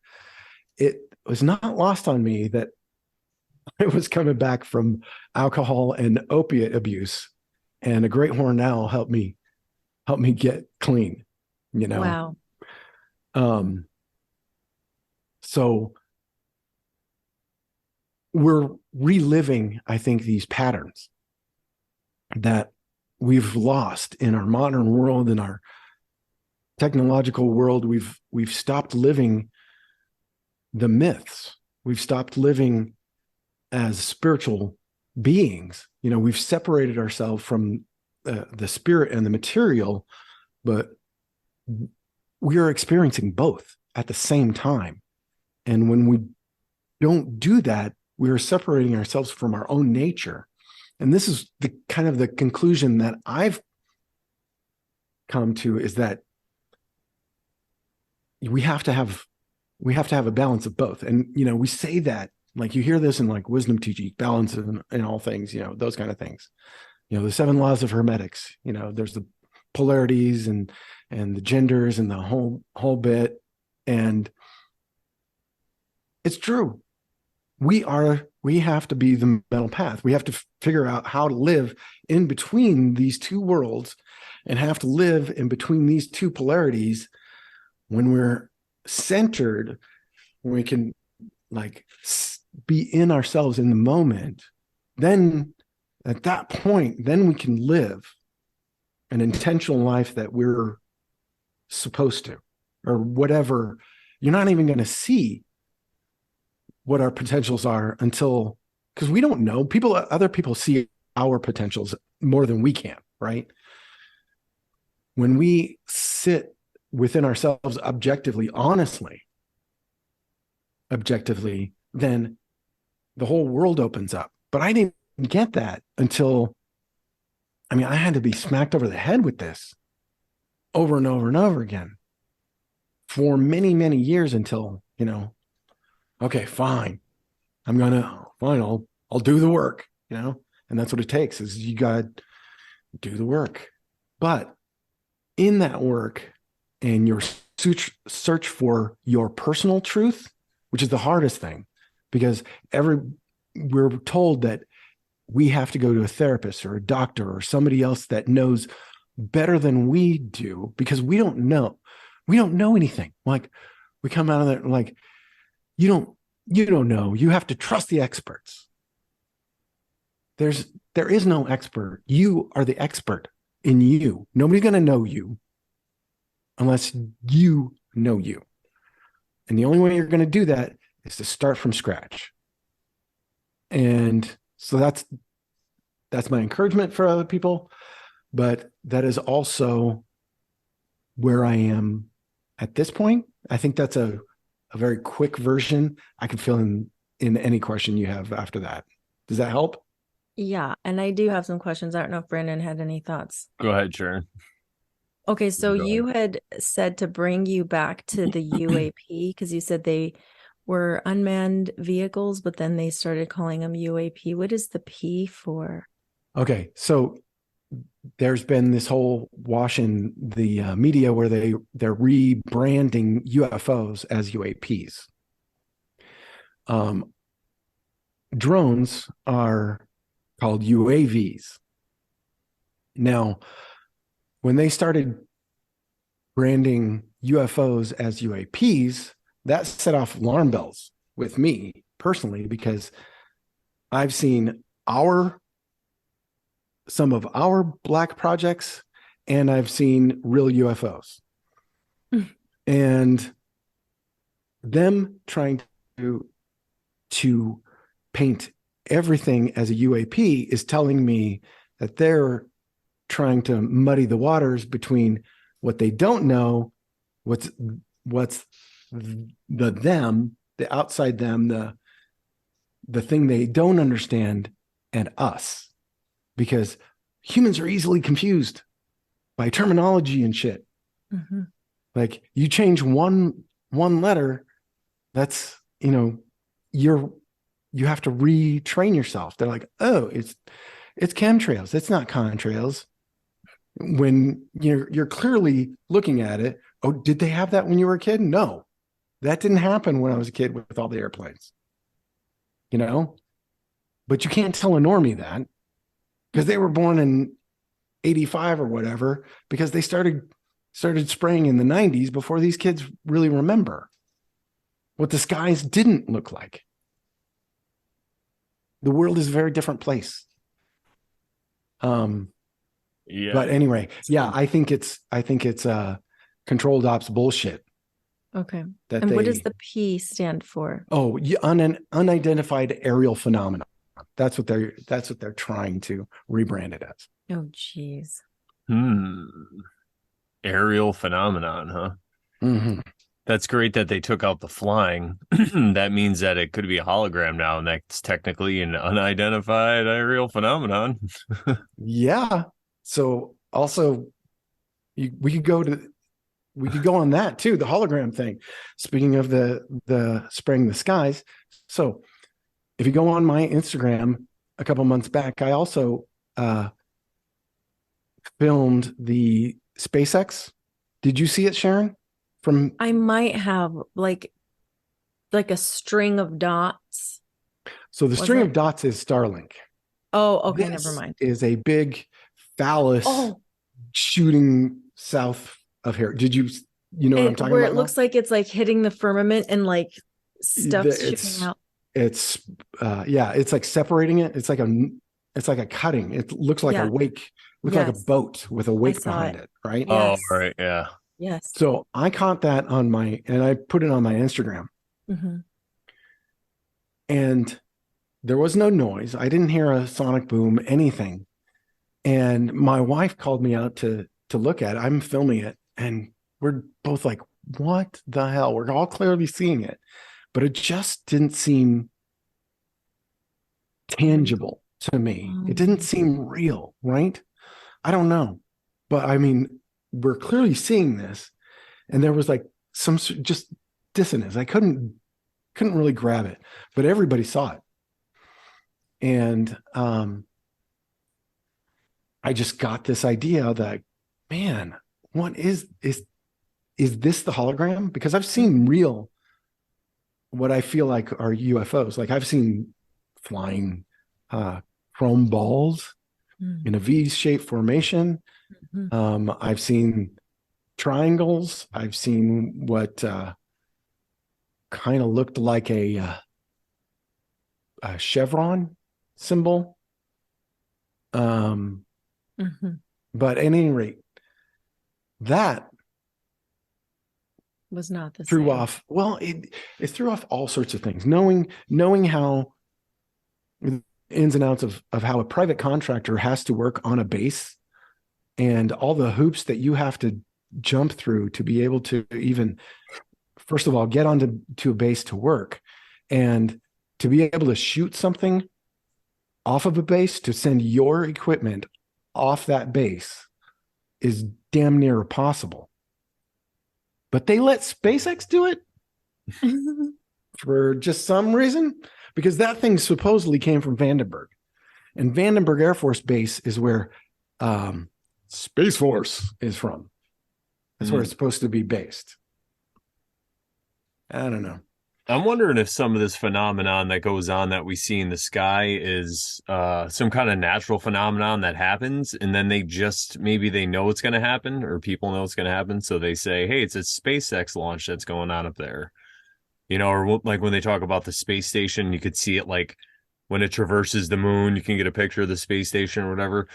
It was not lost on me that I was coming back from alcohol and opiate abuse, and a great horned owl helped me get clean, Wow. So we're reliving, I think, these patterns that we've lost in our modern world, in our technological world. We've stopped living the myths. We've stopped living as spiritual beings. We've separated ourselves from the spirit and the material, but we are experiencing both at the same time. And when we don't do that, we are separating ourselves from our own nature. And this is the kind of the conclusion that I've come to, is that we have to have a balance of both. And, we say that, like, you hear this in like wisdom teaching, balance in all things, those kind of things, the 7 laws of hermetics, there's the polarities and the genders and the whole bit. And it's true. We have to be the middle path. We have to figure out how to live in between these two worlds, and have to live in between these two polarities. When we're centered, when we can be in ourselves in the moment, then at that point, then we can live an intentional life that we're supposed to, or whatever. You're not even going to see what our potentials are until, because we don't know. Other people see our potentials more than we can, right? When we sit within ourselves objectively, honestly, then the whole world opens up. But I didn't get that until, I had to be smacked over the head with this over and over and over again for many, many years until, okay, fine. I'll do the work, and that's what it takes, is you got to do the work. But in that work and your search for your personal truth, which is the hardest thing, because we're told that we have to go to a therapist or a doctor or somebody else that knows better than we do, because we don't know anything. Like, we come out of there like, you don't know. You have to trust the experts. There is no expert. You are the expert in you. Nobody's going to know you unless you know you. And the only way you're going to do that is to start from scratch. And so that's my encouragement for other people. But that is also where I am at this point. I think that's a very quick version. I can fill in any question you have after that. Does that help? Yeah. And I do have some questions. I don't know if Brandon had any thoughts. Go ahead, Sharon. Okay. So you had said to bring you back to the UAP, because you said they were unmanned vehicles, but then they started calling them UAP. What is the P for? Okay. So there's been this whole wash in the media where they're rebranding UFOs as UAPs. Drones are called UAVs. Now, when they started branding UFOs as UAPs, that set off alarm bells with me personally, because I've seen some of our black projects, and I've seen real UFOs. And them trying to paint everything as a UAP is telling me that they're trying to muddy the waters between what they don't know, what's the outside them, the thing they don't understand, and us. Because humans are easily confused by terminology and shit. Mm-hmm. Like, you change one letter, that's, you have to retrain yourself. They're like, oh, it's chemtrails. It's not contrails. When you're clearly looking at it. Oh, did they have that when you were a kid? No, that didn't happen when I was a kid with all the airplanes, but you can't tell a normie that, because they were born in 85 or whatever, because they started spraying in the 90s before these kids really remember what the skies didn't look like. The world is a very different place. Yeah. But anyway, yeah, I think it's controlled ops bullshit. Okay. And what does the P stand for? Oh, unidentified aerial phenomena. That's what they're trying to rebrand it as. Oh, geez. Aerial phenomenon, huh? Mm-hmm. That's great that they took out the flying. That means that it could be a hologram now, and that's technically an unidentified aerial phenomenon. Yeah. So also, we could go on that too, the hologram thing. Speaking of the spraying the skies. So if you go on my Instagram a couple months back, I also filmed the SpaceX. Did you see it, Sharon? I might have like a string of dots. So the string of dots is Starlink. Oh, okay. Never mind. Is a big phallus shooting south of here. Did you know what I'm talking about? Where it looks like it's like hitting the firmament and like stuff shooting out. it's it's like separating it. It's like a cutting. It looks like a Yeah. wake, looks like a Yes. boat with a I wake saw behind it. it, right? Oh, Yes. right. Yeah. Yes. So I caught that and I put it on my Instagram, Mm-hmm. and there was no noise. I didn't hear a sonic boom, anything. And my wife called me out to look at it. I'm filming it, and we're both like, what the hell? We're all clearly seeing it, but it just didn't seem tangible to me. It didn't seem real, right? I don't know. But I mean, we're clearly seeing this, and there was like some just dissonance. I couldn't really grab it, but everybody saw it. And I just got this idea that, man, what is this the hologram? Because I've seen real, what I feel like are UFOs. Like I've seen flying chrome balls in a V-shaped formation. I've seen triangles. I've seen what kind of looked like a chevron symbol. But at any rate, that Was not the threw same. off. Well, it threw off all sorts of things. Knowing how ins and outs of how a private contractor has to work on a base, and all the hoops that you have to jump through to be able to even, first of all, get onto a base to work, and to be able to shoot something off of a base to send your equipment off that base is damn near impossible. But they let SpaceX do it for just some reason, because that thing supposedly came from Vandenberg, and Vandenberg Air Force Base is where Space Force is from. That's where it's supposed to be based. I don't know. I'm wondering if some of this phenomenon that goes on that we see in the sky is some kind of natural phenomenon that happens, and then maybe they know it's going to happen, or people know it's going to happen, so they say, hey, it's a SpaceX launch that's going on up there. Or like when they talk about the space station, you could see it like when it traverses the moon, you can get a picture of the space station or whatever.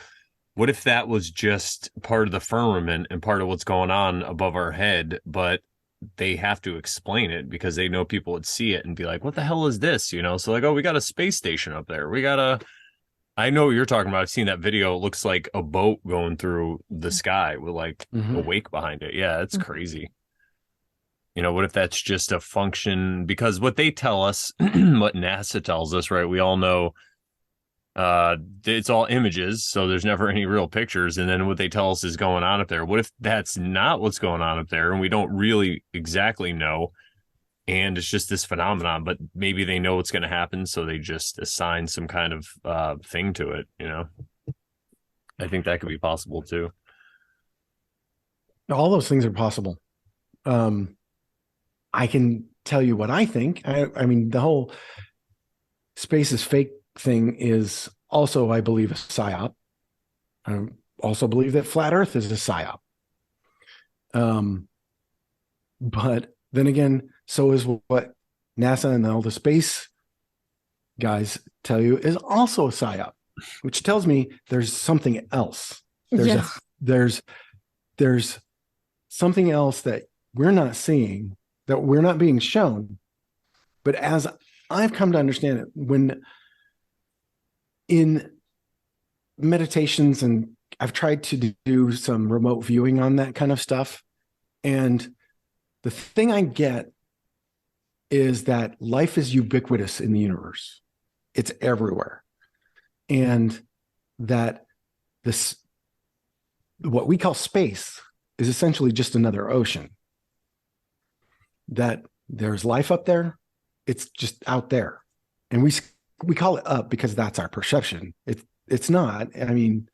What if that was just part of the firmament and part of what's going on above our head, but they have to explain it because they know people would see it and be like, what the hell is this? So like, oh, we got a space station up there. I know what you're talking about. I've seen that video. It looks like a boat going through the sky with like a wake behind it. Yeah, it's crazy. What if that's just a function? Because what they tell us, what NASA tells us, right? We all know it's all images, so there's never any real pictures. And then what they tell us is going on up there. What if that's not what's going on up there, and we don't really exactly know, and it's just this phenomenon, but maybe they know what's going to happen, so they just assign some kind of thing to it. I think that could be possible too. All those things are possible. I can tell you what I think. I mean, the whole space is fake thing is also, I believe, a psyop. I also believe that flat Earth is a psyop. But then again, so is what NASA and all the space guys tell you is also a psyop, which tells me there's something else. There's something else that we're not seeing, that we're not being shown. But as I've come to understand it, when in meditations, and I've tried to do some remote viewing on that kind of stuff, and the thing I get is that life is ubiquitous in the universe. It's everywhere. And that what we call space is essentially just another ocean. That there's life up there. It's just out there. And we call it up because that's our perception. It's not. I mean,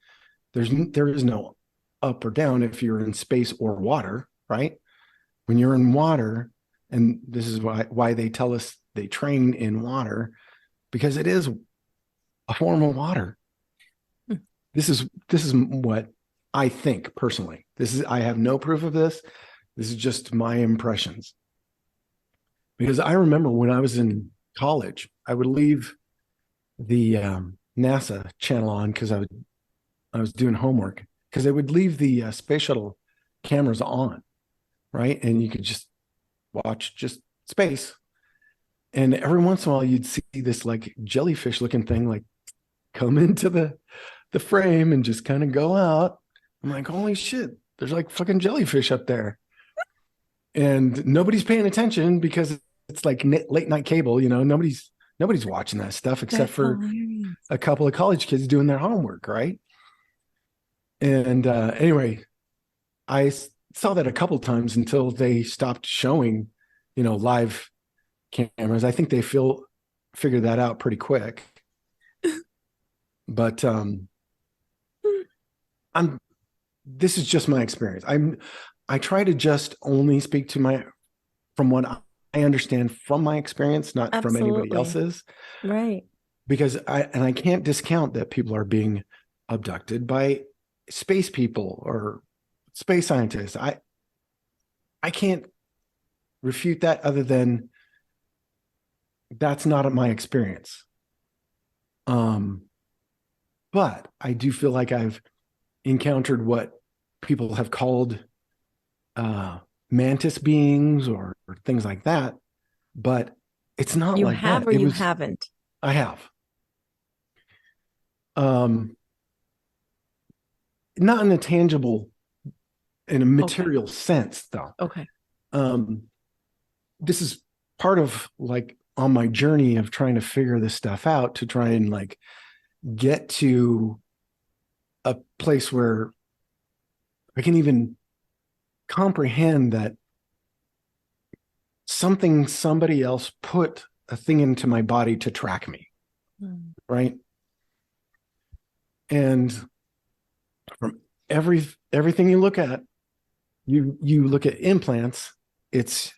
there is no up or down if you're in space or water, right? When you're in water, and this is why they tell us they train in water, because it is a form of water. This is what I think personally. I have no proof of this. This is just my impressions. Because I remember when I was in college, I would leave the NASA channel on because I was doing homework, because they would leave the space shuttle cameras on, right? And you could just watch just space. And every once in a while you'd see this like jellyfish looking thing like come into the frame and just kind of go out. I'm like, holy shit, there's like fucking jellyfish up there. And nobody's paying attention because it's like late night cable, nobody's watching that stuff except That's for hilarious. a couple of college kids doing their homework, right? And anyway, I saw that a couple times until they stopped showing, live cameras. I think they figured that out pretty quick. But this is just my experience. I try to just only speak to from what I understand from my experience, not from anybody Absolutely. else's. Right. Because I can't discount that people are being abducted by space people or space scientists. I can't refute that other than that's not my experience. But I do feel like I've encountered what people have called mantis beings or things like that, but it's not You like have that. or you haven't? I have. Not in a tangible, in a material sense, though. Okay. This is part of like on my journey of trying to figure this stuff out to try and like get to a place where I can even comprehend that somebody else put a thing into my body to track me, right? And from everything you look at, you look at implants, it's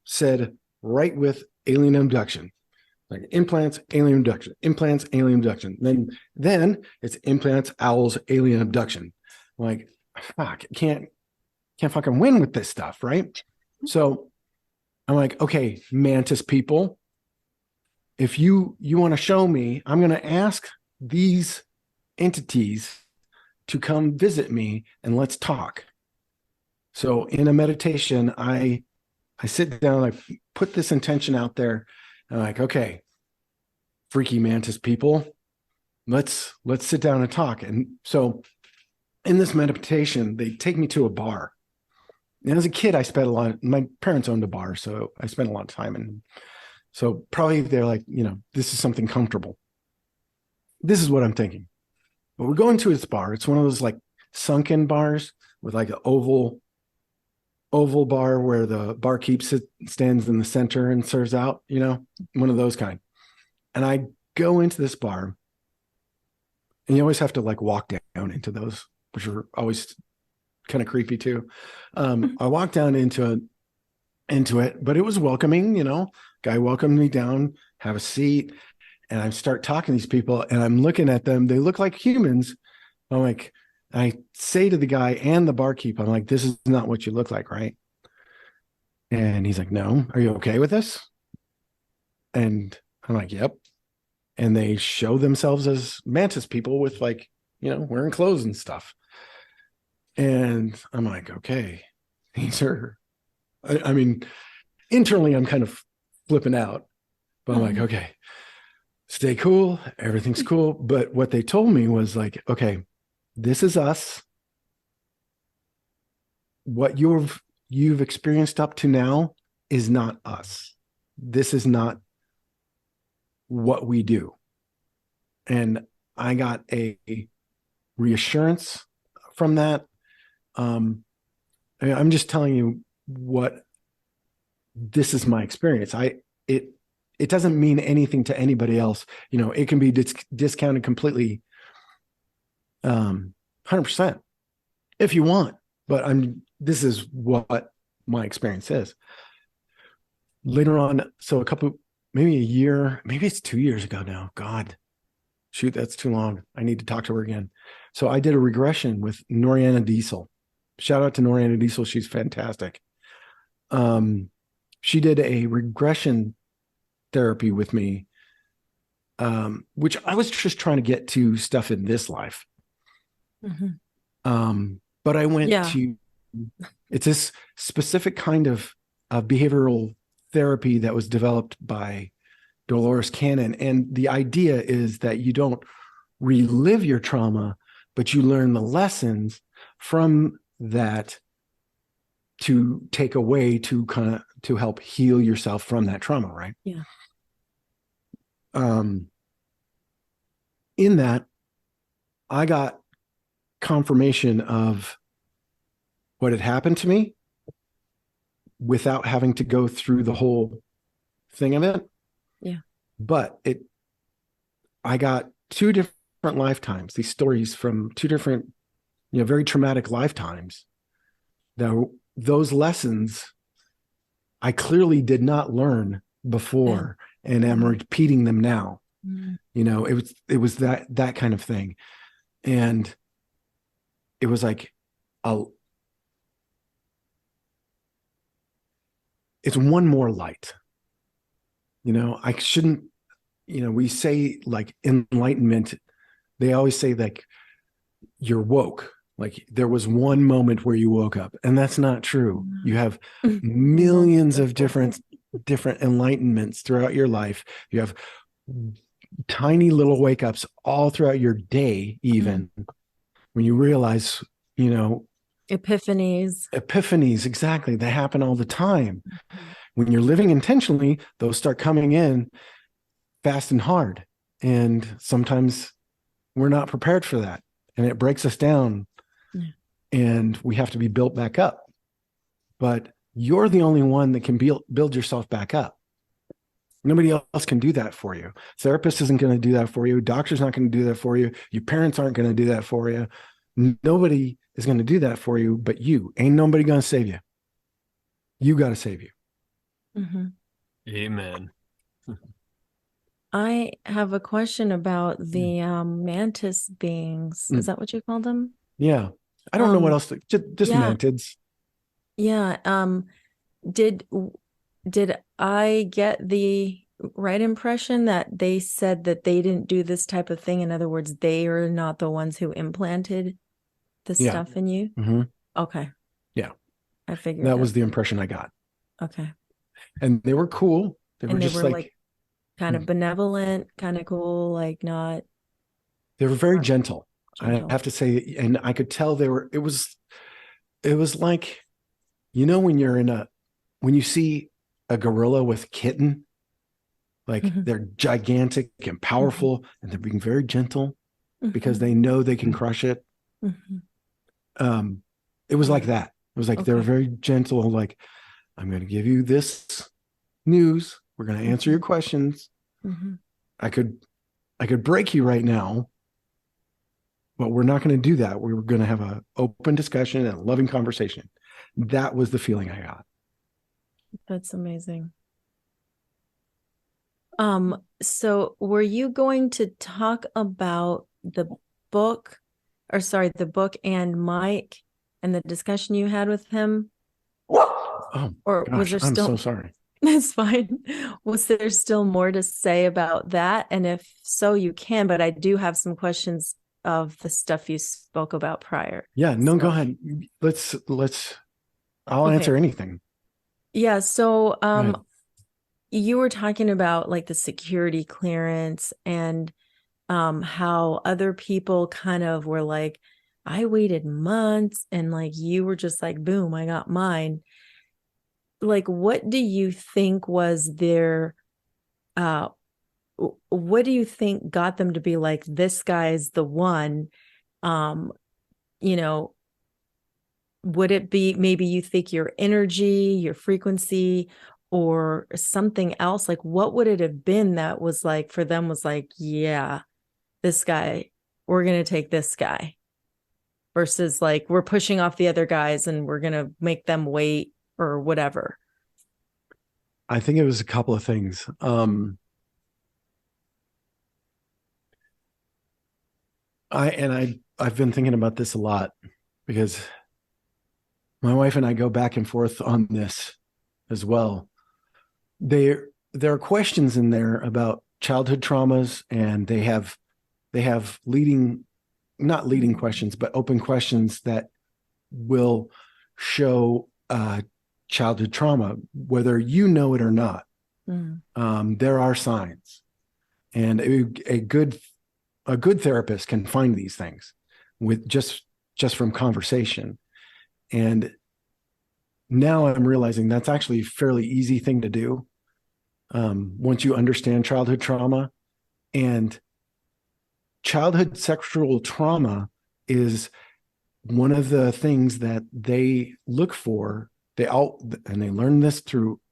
said right with alien abduction, like implants, alien abduction, implants, alien abduction. Then it's implants, owls, alien abduction. Like, fuck, can't fucking win with this stuff, right? So I'm like, okay, mantis people, if you want to show me, I'm going to ask these entities to come visit me and let's talk. So in a meditation, I sit down, I put this intention out there, and I'm like, okay, freaky mantis people, let's sit down and talk. And so in this meditation, they take me to a bar. And as a kid, my parents owned a bar, so I spent a lot of time in. So probably they're like, this is something comfortable. This is what I'm thinking. But we're going to this bar. It's one of those like sunken bars with like an oval bar where the barkeep stands in the center and serves out, one of those kind. And I go into this bar, and you always have to like walk down into those, which are always kind of creepy too. I walked down into it, but it was welcoming, guy welcomed me down, have a seat. And I start talking to these people and I'm looking at them. They look like humans. I'm like, I say to the guy and the barkeep, I'm like, this is not what you look like, right? And he's like, no, are you okay with this? And I'm like, yep. And they show themselves as mantis people with like, wearing clothes and stuff. And I'm like, okay, these are, I mean, internally, I'm kind of flipping out, but I'm like, okay, stay cool. Everything's cool. But what they told me was like, okay, this is us. What you've experienced up to now is not us. This is not what we do. And I got a reassurance from that. I'm just telling you what this is my experience. It doesn't mean anything to anybody else. It can be discounted completely, 100% if you want. But this is what my experience is. Later on, so maybe a year, maybe it's 2 years ago now. God, shoot, that's too long. I need to talk to her again. So I did a regression with Noriana Diesel. Shout out to Noriana Diesel. She's fantastic. She did a regression therapy with me, which I was just trying to get to stuff in this life. But I went to, it's this specific kind of behavioral therapy that was developed by Dolores Cannon. And the idea is that you don't relive your trauma, but you learn the lessons from that to take away to help heal yourself from that trauma, right? Yeah. In that, I got confirmation of what had happened to me without having to go through the whole thing of it. Yeah. But I got two different lifetimes, these stories from two different, very traumatic lifetimes. Those lessons I clearly did not learn before, and am repeating them now. It was that kind of thing. And it was like it's one more light. I shouldn't, we say like enlightenment, they always say like you're woke. Like there was one moment where you woke up, and that's not true. You have millions of different enlightenments throughout your life. You have tiny little wake ups all throughout your day, even when you realize, epiphanies, exactly. They happen all the time. When you're living intentionally, those start coming in fast and hard. And sometimes we're not prepared for that. And it breaks us down. And we have to be built back up. But you're the only one that can build yourself back up. Nobody else can do that for you. Therapist isn't going to do that for you. Doctor's not going to do that for you. Your parents aren't going to do that for you. Nobody is going to do that for you but you. Ain't nobody going to save you. You got to save you. Amen. I have a question about the mantis beings. Is that what you call them? Yeah. I don't know what else just mantids. Yeah. Did I get the right impression that they said that they didn't do this type of thing? In other words, they are not the ones who implanted the stuff in you? Okay. Yeah. I figured that was the impression I got. Okay. And they were cool. They were just like kind of benevolent, kind of cool, like not. They were very gentle. I have to say, and I could tell it was like, when you see a gorilla with a kitten, like they're gigantic and powerful and they're being very gentle because they know they can crush it. It was like that. It was like, they were very gentle. Like, I'm going to give you this news. We're going to answer your questions. I could break you right now, but we're not going to do that. We were going to have an open discussion and a loving conversation. That was the feeling I got. That's amazing. So were you going to talk about the book and Mike and the discussion you had with him? Oh, or gosh, was there still? I'm so sorry. It's fine. Was there still more to say about that? And if so, you can, but I do have some questions of the stuff you spoke about prior. Yeah, no, go ahead. I'll answer anything. Yeah. So, you were talking about like the security clearance and, how other people kind of were like, I waited months, and like, you were just like, boom, I got mine. Like, what do you think was their, what do you think got them to be like, this guy's the one? Would it be maybe you think your energy, your frequency, or something else? Like, what would it have been that was like, for them was like, yeah, this guy, we're going to take this guy, versus like, we're pushing off the other guys and we're going to make them wait or whatever? I think it was a couple of things. I've been thinking about this a lot because my wife and I go back and forth on this as well. there are questions in there about childhood traumas, and they have not leading questions, but open questions that will show childhood trauma, whether you know it or not. There are signs, and a good therapist can find these things with just from conversation. And now I'm realizing that's actually a fairly easy thing to do once you understand childhood trauma. And childhood sexual trauma is one of the things that they look for. And they learn this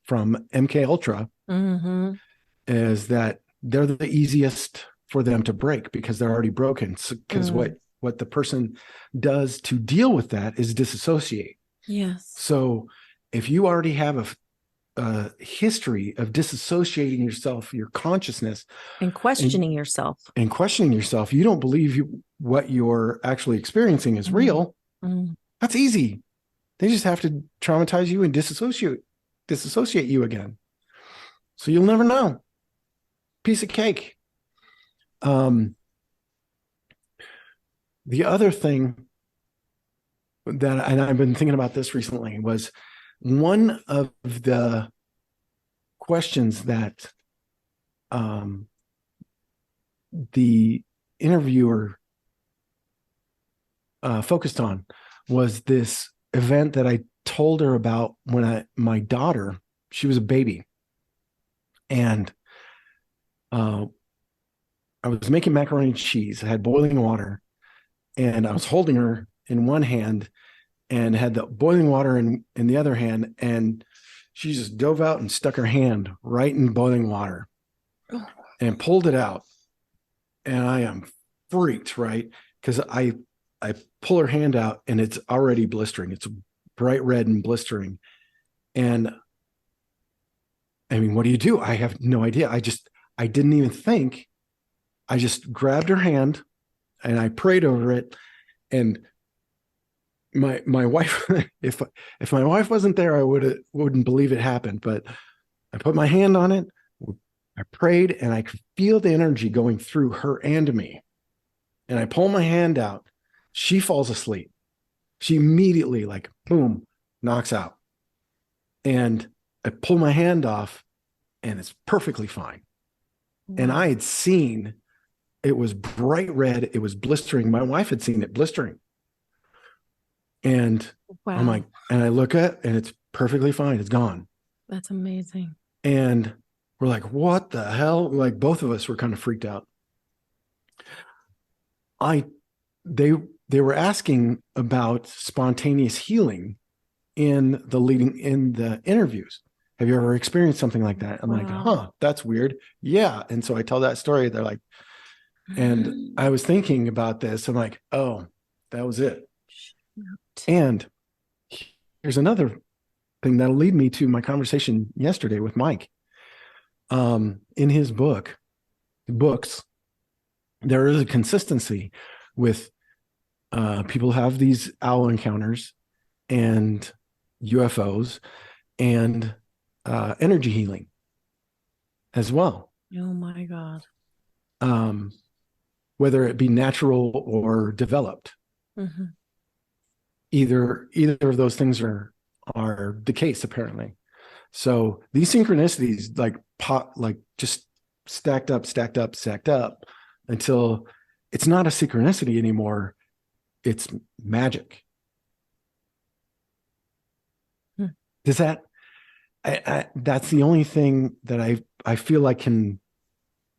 from MK Ultra, is that they're the easiest for them to break because they're already broken. Because what the person does to deal with that is disassociate. Yes. So if you already have a history of disassociating yourself, your consciousness, and questioning yourself, you don't believe what you're actually experiencing is real. That's easy. They just have to traumatize you and disassociate you again. So you'll never know. Piece of cake. The other thing that, and I've been thinking about this recently, was one of the questions that the interviewer focused on was this event that I told her about when my daughter, she was a baby, and I was making macaroni and cheese. I had boiling water, and I was holding her in one hand and had the boiling water in the other hand, and she just dove out and stuck her hand right in boiling water and pulled it out. And I am freaked, right? Because I pull her hand out and it's already blistering. It's bright red and blistering. And I mean, what do? I have no idea. I didn't even think. I just grabbed her hand and I prayed over it. And my wife, if my wife wasn't there, I wouldn't believe it happened. But I put my hand on it, I prayed, and I could feel the energy going through her and me. And I pull my hand out. She falls asleep. She immediately, like, boom, knocks out. And I pull my hand off, and it's perfectly fine. Wow. And I had seen it was bright red. It was blistering. My wife had seen it blistering. And wow. I'm like, and I look at it, and it's perfectly fine. It's gone. That's amazing. And we're like, what the hell? Like, both of us were kind of freaked out. They were asking about spontaneous healing in the interviews. Have you ever experienced something like that? I'm like, huh, that's weird. Yeah. And so I tell that story. They're like, and I was thinking about this. I'm like, oh, that was it. And here's another thing that'll lead me to my conversation yesterday with Mike. In his books, there is a consistency with people have these owl encounters and UFOs and energy healing as well. Oh my God. Whether it be natural or developed. Mm-hmm. Either of those things are the case, apparently. So these synchronicities just stacked up until it's not a synchronicity anymore. It's magic. Does that? That's the only thing that I feel like can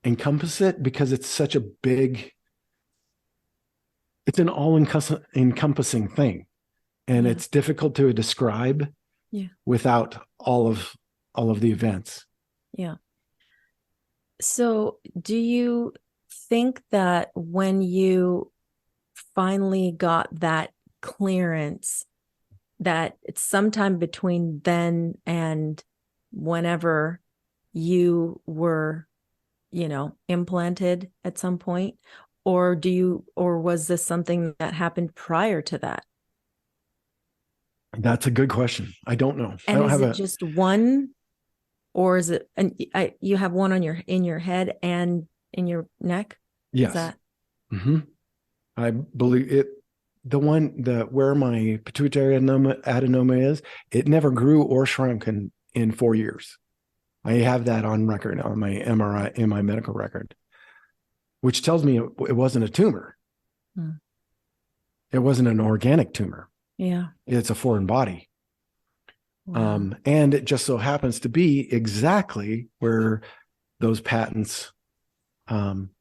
encompass it, because it's such a big. It's an all-encompassing thing, and it's difficult to describe without all of the events. Yeah. So do you think that when you finally got that clearance, that it's sometime between then and whenever you were, implanted at some point, or was this something that happened prior to that? That's a good question. I don't know. And I don't is it just one or is it, and you have one on in your head and in your neck? Yes. Is that? Mm-hmm. I believe it. The one, where my pituitary adenoma is, it never grew or shrunk in 4 years. I have that on record on my MRI, in my medical record, which tells me it wasn't a tumor. Hmm. It wasn't an organic tumor. Yeah. It's a foreign body. Wow. And it just so happens to be exactly where those patents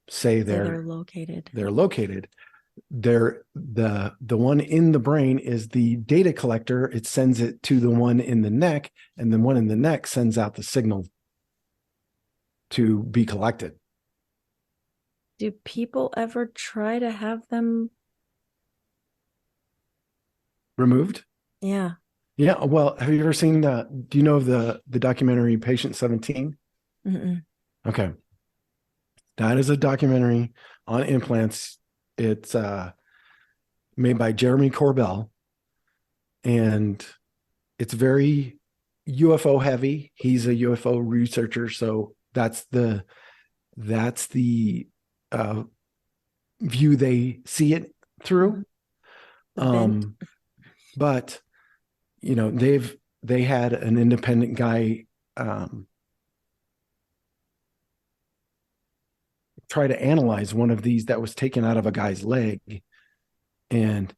say They're located. They're located. The one in the brain is the data collector. It sends it to the one in the neck, and the one in the neck sends out the signal to be collected. Do people ever try to have them Removed? Yeah. Yeah. Well, have you ever seen do you know of the documentary Patient 17? Mm-mm. Okay. That is a documentary on implants. It's made by Jeremy Corbell, and it's very UFO heavy. He's a UFO researcher, so that's the view they see it through. But you know, they had an independent guy try to analyze one of these that was taken out of a guy's leg, and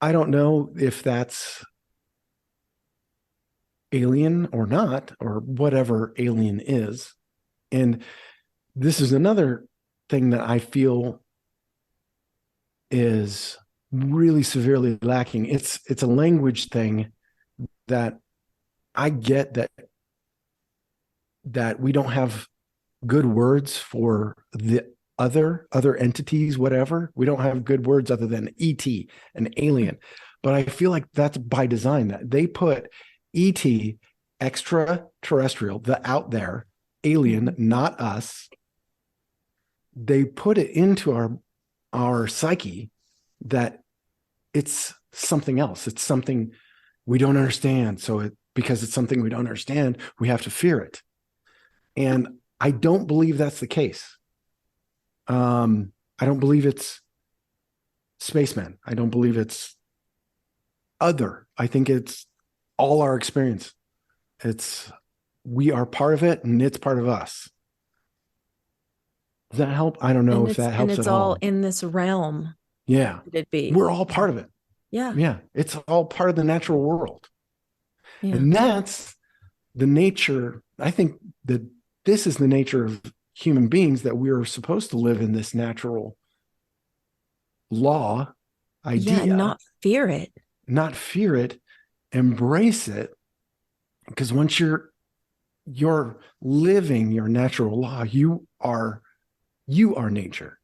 I don't know if that's alien or not, or whatever alien is. And this is another thing that I feel is really severely lacking. It's a language thing that I get, that we don't have good words for the other entities, whatever. We don't have good words other than ET, an alien. But I feel like that's by design, that they put ET, extraterrestrial, the out there, alien, not us. They put it into our psyche that it's something else. It's something we don't understand. So because it's something we don't understand, we have to fear it. And I don't believe that's the case. I don't believe it's spacemen. I don't believe it's other. I think it's all our experience. We are part of it, and it's part of us. Does that help? I don't know if that helps and it's at all. all in this realm. Yeah. It'd be. We're all part of it. Yeah. Yeah. It's all part of the natural world. Yeah. And that's the nature. I think that this is the nature of human beings, that we are supposed to live in this natural law idea. Yeah, and not fear it. Not fear it, embrace it. Because once you're living your natural law, you are nature.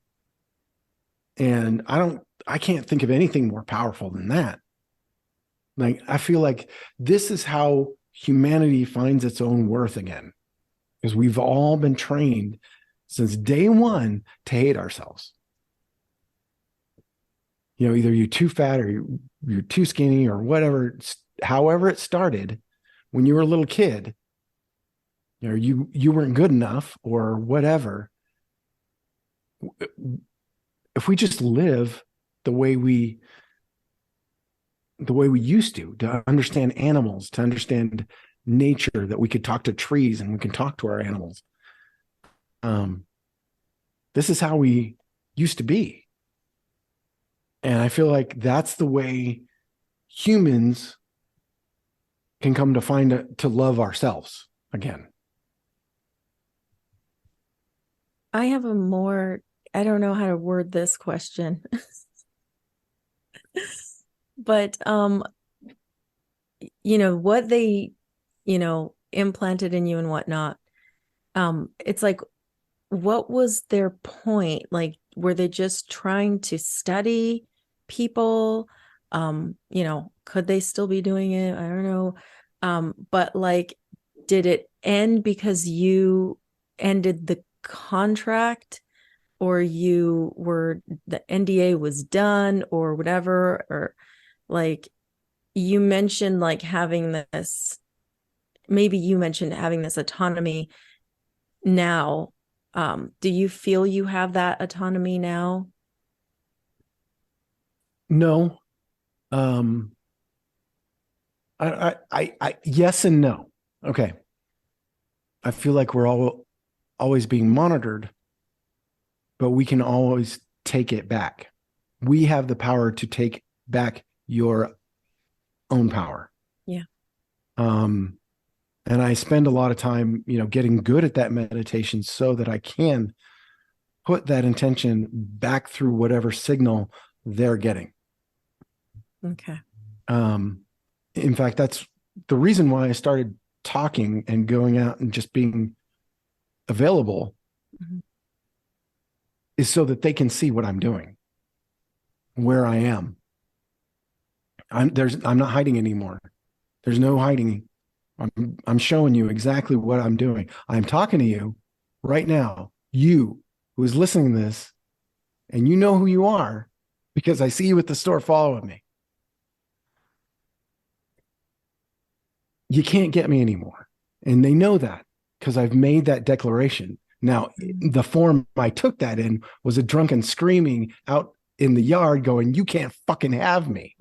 And I can't think of anything more powerful than that. Like, I feel like this is how humanity finds its own worth again, because we've all been trained since day one to hate ourselves. You know, either you're too fat or you're too skinny or whatever, however it started when you were a little kid, or you weren't good enough or whatever. If we just live the way we used to understand animals, to understand nature, that we could talk to trees and we can talk to our animals. This is how we used to be. And I feel like that's the way humans can come to love ourselves again. I have I don't know how to word this question. But you know, what they, implanted in you and whatnot, it's like, what was their point? Like, were they just trying to study people? Could they still be doing it? I don't know. But like, did it end because you ended the contract, or the NDA was done, or whatever? Or like, you mentioned like having this maybe you mentioned having this autonomy now. Do you feel you have that autonomy now? No. Yes and no. Okay. I feel like we're all always being monitored, but we can always take it back. We have the power to take back your own power. Yeah. And I spend a lot of time, getting good at that meditation so that I can put that intention back through whatever signal they're getting. Okay. In fact, that's the reason why I started talking and going out and just being available, is so that they can see what I'm doing, where I am. I'm not hiding anymore. There's no hiding. I'm showing you exactly what I'm doing. I'm talking to you right now, you who is listening to this, and you know who you are because I see you at the store following me. You can't get me anymore. And they know that because I've made that declaration. Now, the form I took that in was a drunken screaming out in the yard going, "You can't fucking have me."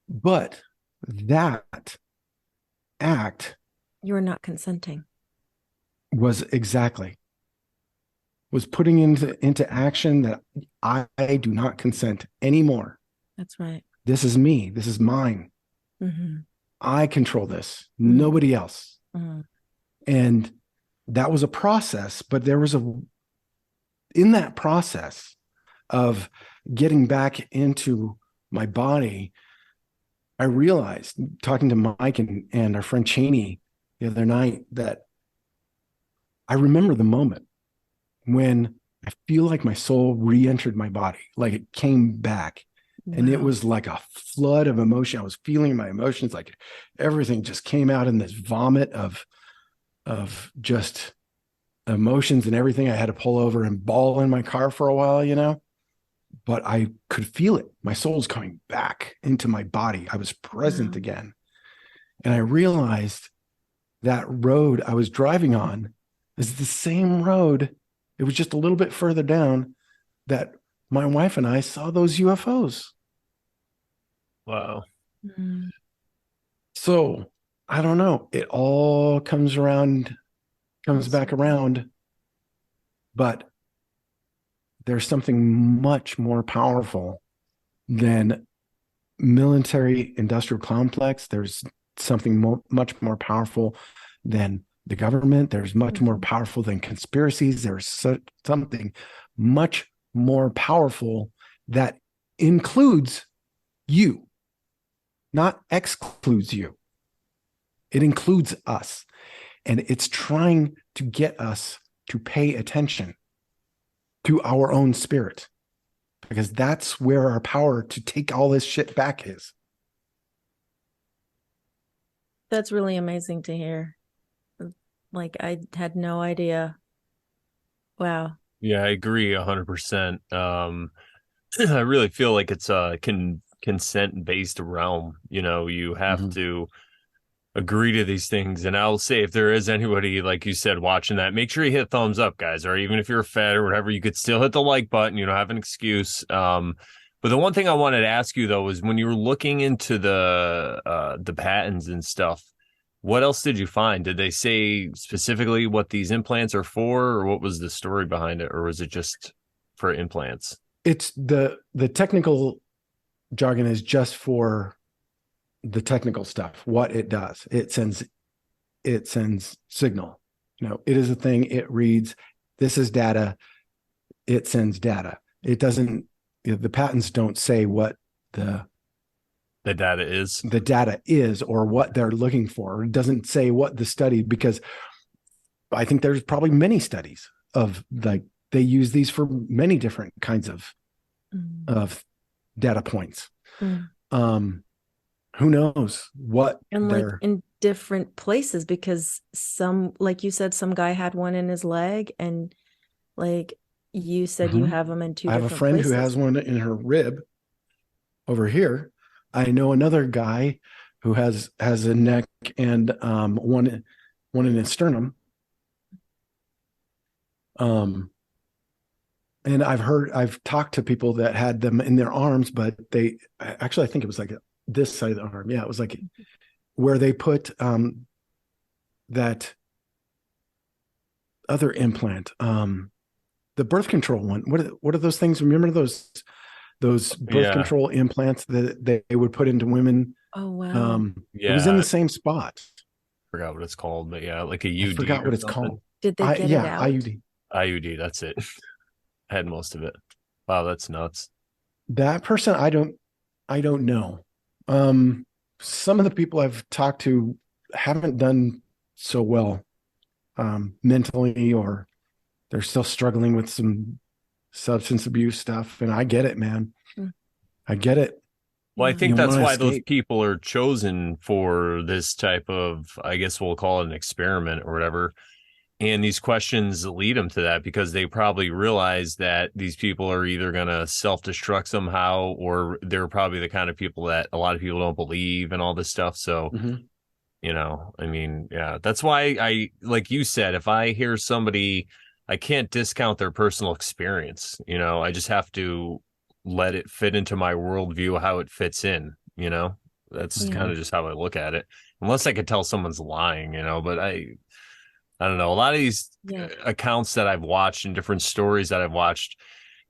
But that act, You were not consenting. was putting into action that I do not consent anymore. That's right. This is me. This is mine. Mm-hmm. I control this. Nobody else. Mm-hmm. And that was a process, but there was in that process of getting back into my body, I realized, talking to Mike and our friend Cheney the other night, that I remember the moment when I feel like my soul re-entered my body, like it came back. Wow. And it was like a flood of emotion. I was feeling my emotions, like everything just came out in this vomit of just emotions and everything. I had to pull over and bawl in my car for a while, but I could feel it. My soul's coming back into my body. I was present again. And I realized that road I was driving on is the same road. It was just a little bit further down that my wife and I saw those UFOs. Wow. Mm-hmm. So I don't know. It all comes back around. But there's something much more powerful than military industrial complex. There's something much more powerful than the government. There's much more powerful than conspiracies. There's something much more powerful that includes you, not excludes you. It includes us. And it's trying to get us to pay attention to our own spirit, because that's where our power to take all this shit back is. That's really amazing to hear. Like, I had no idea. Wow. Yeah, I agree 100%. I really feel like it's a consent-based realm. You have to agree to these things. And I'll say, if there is anybody, like you said, watching that, make sure you hit thumbs up, guys. Or even if you're a Fed or whatever, you could still hit the like button. You don't have an excuse. But the one thing I wanted to ask you, though, is when you were looking into the patents and stuff, what else did you find? Did they say specifically what these implants are for, or what was the story behind it? Or was it just for implants? It's the technical jargon is just for the technical stuff, what it does. It sends signal. It is a thing. It reads, this is data. It sends data. It doesn't, the patents don't say what the data is or what they're looking for. It doesn't say what the study, because I think there's probably many studies of, like, they use these for many different kinds of data points. Who knows what, and like in different places, because some, like you said, some guy had one in his leg, and like you said, you have them in two different places. I have a friend who has one in her rib over here. I know another guy who has a neck and one in his sternum. And I've talked to people that had them in their arms, but they actually, I think it was like this side of the arm. Yeah, it was like where they put that other implant, the birth control one. What are those things? Remember those birth control implants that they would put into women? Oh wow. It was in the same spot. Forgot what it's called, but yeah, like a I UD forgot what or it's something. called. Did they get it out? IUD. IUD, that's it. I had most of it. Wow, that's nuts. That person, I don't know. Some of the people I've talked to haven't done so well mentally, or they're still struggling with some substance abuse stuff. And I get it, man. I get it. Well, I think You that's wanna why those escape. people are chosen for this type of, I guess we'll call it an experiment or whatever. And these questions lead them to that because they probably realize that these people are either going to self-destruct somehow, or they're probably the kind of people that a lot of people don't believe and all this stuff. So, you know, I mean, yeah, that's why like you said, if I hear somebody, I can't discount their personal experience. You know, I just have to let it fit into my worldview, how it fits in, you know, that's kind of just how I look at it. Unless I could tell someone's lying, you know, but I don't know. A lot of these accounts that I've watched and different stories that I've watched,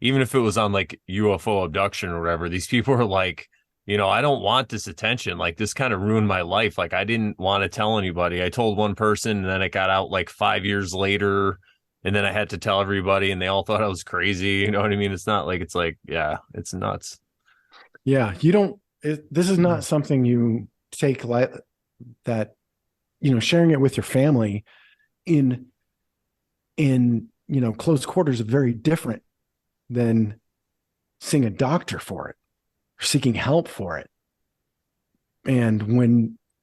even if it was on like UFO abduction or whatever, these people are like, you know, I don't want this attention. Like this kind of ruined my life. Like I didn't want to tell anybody. I told one person and then it got out like 5 years later. And then I had to tell everybody and they all thought I was crazy. You know what I mean? It's not like, it's like, yeah, it's nuts. Yeah. This is not something you take like that, you know, sharing it with your family in close quarters is very different than seeing a doctor for it or seeking help for it. And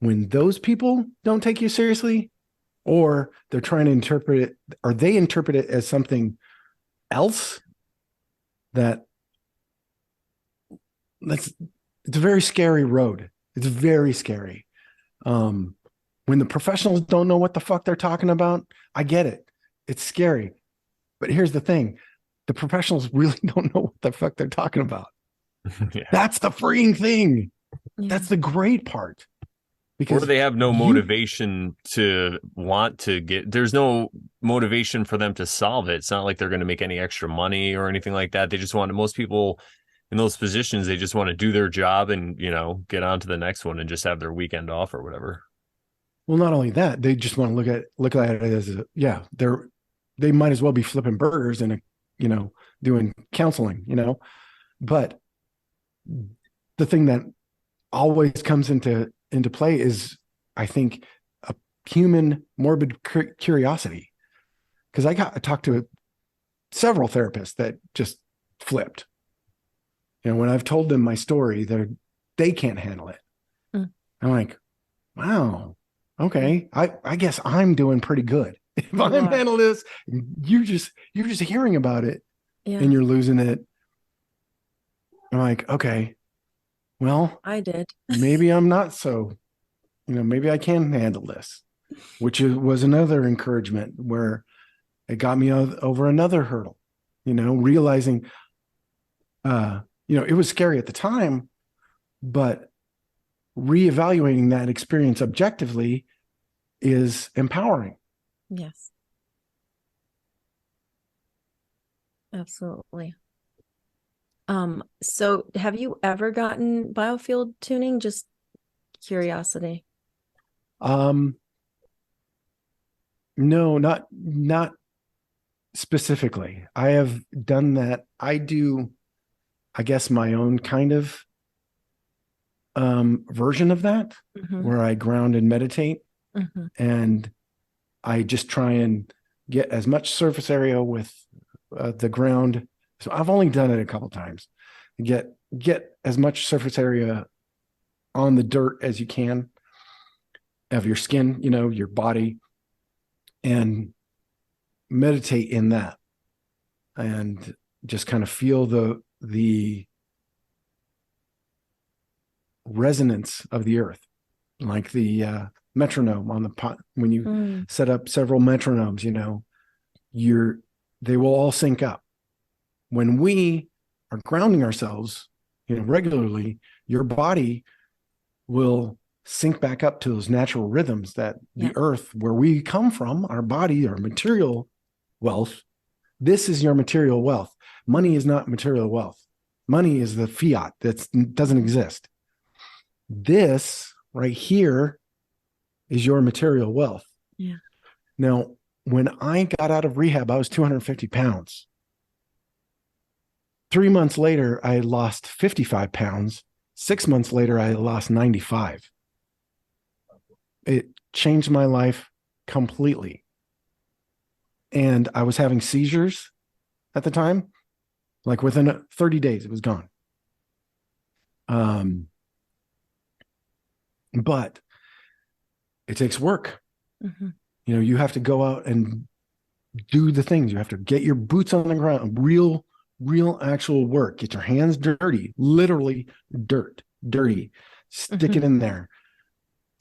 when those people don't take you seriously, or they're trying to interpret it, or they interpret it as something else, it's a very scary road. It's very scary. When the professionals don't know what the fuck they're talking about, I get it. It's scary. But here's the thing. The professionals really don't know what the fuck they're talking about. That's the freeing thing. That's the great part. Because or they have no motivation to want to there's no motivation for them to solve it. It's not like they're going to make any extra money or anything like that. They just most people in those positions, they just want to do their job and, you know, get on to the next one and just have their weekend off or whatever. Well, not only that, they just want to look at it as they might as well be flipping burgers and, you know, doing counseling, you know. But the thing that always comes into play is, I think, a human morbid curiosity. Because I talked to several therapists that just flipped. You know, when I've told them my story, they can't handle it. I'm like, wow, okay, I guess I'm doing pretty good. If I'm handling this, you're just hearing about it and you're losing it. I'm like, okay, well, I did. Maybe I'm not so, you know, maybe I can handle this, which was another encouragement where it got me over another hurdle, you know, realizing, you know, it was scary at the time, but reevaluating that experience objectively is empowering. Yes. Absolutely. So have you ever gotten biofield tuning? Just curiosity. No, not specifically. I have done that. I do, I guess, my own kind of version of that, where I ground and meditate, and I just try and get as much surface area with the ground. So I've only done it a couple times. Get as much surface area on the dirt as you can of your skin, you know, your body, and meditate in that, and just kind of feel the resonance of the earth. like the metronome on the pot. When you Mm. set up several metronomes, they will all sync up. When we are grounding ourselves, regularly, your body will sync back up to those natural rhythms that Yeah. the earth, where we come from, our body, our material wealth. This is your material wealth. Money is not material wealth. Money is the fiat that doesn't exist. This right here is your material wealth. Yeah. Now, when I got out of rehab, I was 250 pounds. 3 months later, I lost 55 pounds. 6 months later, I lost 95. It changed my life completely. And I was having seizures at the time. Like within 30 days, it was gone. But it takes work. Mm-hmm. You have to go out and do the things. You have to get your boots on the ground, real actual work. Get your hands dirty, literally dirty. Stick it in there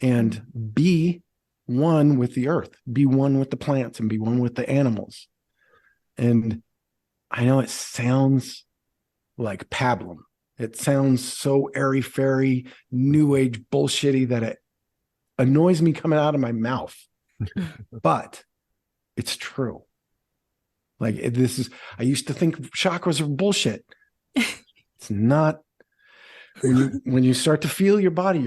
and be one with the earth, be one with the plants, and be one with the animals. And I know it sounds like pablum. It sounds so airy-fairy, new age bullshitty that it annoys me coming out of my mouth. But it's true. Like I used to think chakras are bullshit. It's not. When you start to feel your body,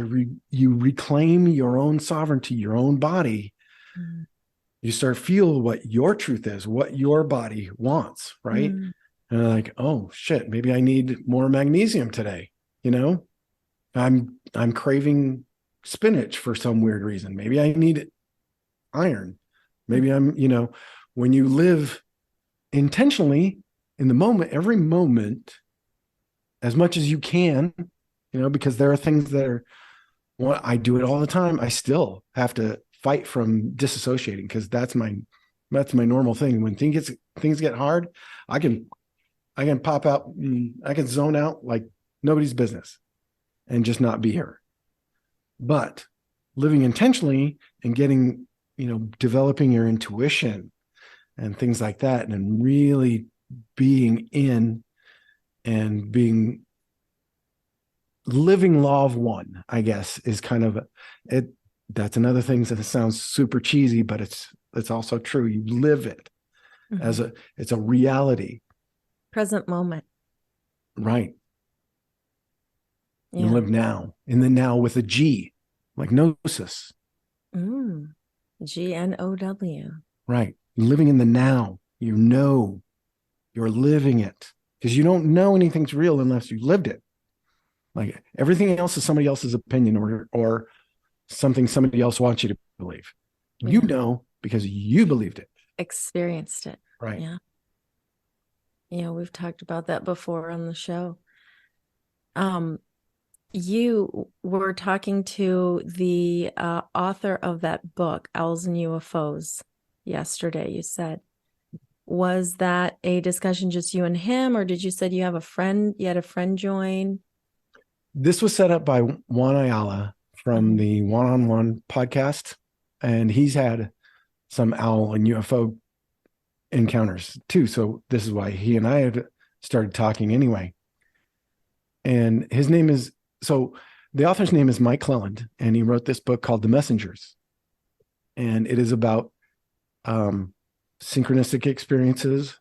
you reclaim your own sovereignty, your own body. Mm. You start feel what your truth is, what your body wants, right? Mm. And I'm like, oh shit, maybe I need more magnesium today. I'm craving spinach for some weird reason. Maybe I need iron. Maybe when you live intentionally in the moment, every moment, as much as you can, because there are things that are, I do it all the time. I still have to fight from disassociating because that's my normal thing. When things get hard, I can pop out, I can zone out like nobody's business and just not be here. But living intentionally and getting, developing your intuition and things like that, and really being in and living law of one, I guess, is kind of it. That's another thing that sounds super cheesy, but it's also true. You live it as it's a reality. Present moment. Right. Yeah. You live now, in the now with a G, like gnosis. GNOW. Right. Living in the now. You're living it, because you don't know anything's real unless you lived it. Like everything else is somebody else's opinion or something somebody else wants you to believe. Yeah. Because you believed it. Experienced it. Right. Yeah. Yeah, we've talked about that before on the show. You were talking to the author of that book, Owls and UFOs, yesterday, you said. Was that a discussion just you and him, or did you said you had a friend join? This was set up by Juan Ayala from the One-on-One podcast, and he's had some owl and UFO encounters too. So this is why he and I had started talking anyway. And the author's name is Mike Cleland, and he wrote this book called The Messengers. And it is about synchronistic experiences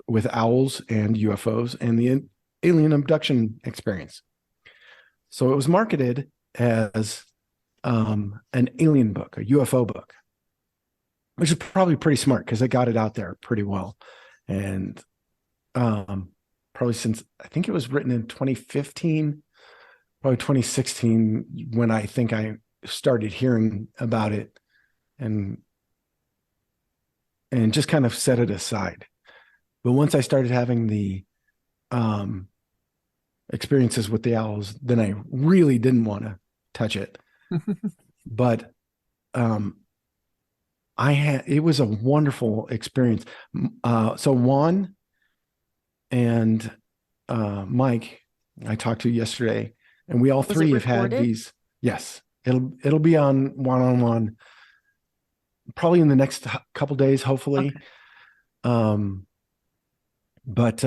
with owls and UFOs and the alien abduction experience. So it was marketed as an alien book, a UFO book, which is probably pretty smart because it got it out there pretty well. And probably since, I think it was written in 2015, probably 2016, when I think I started hearing about it and just kind of set it aside. But once I started having the experiences with the owls, then I really didn't want to touch it. But it was a wonderful experience. So Juan and Mike, I talked to yesterday, and we all three have had these. Yes, It'll be on one-on-one probably in the next couple days, hopefully. Okay. But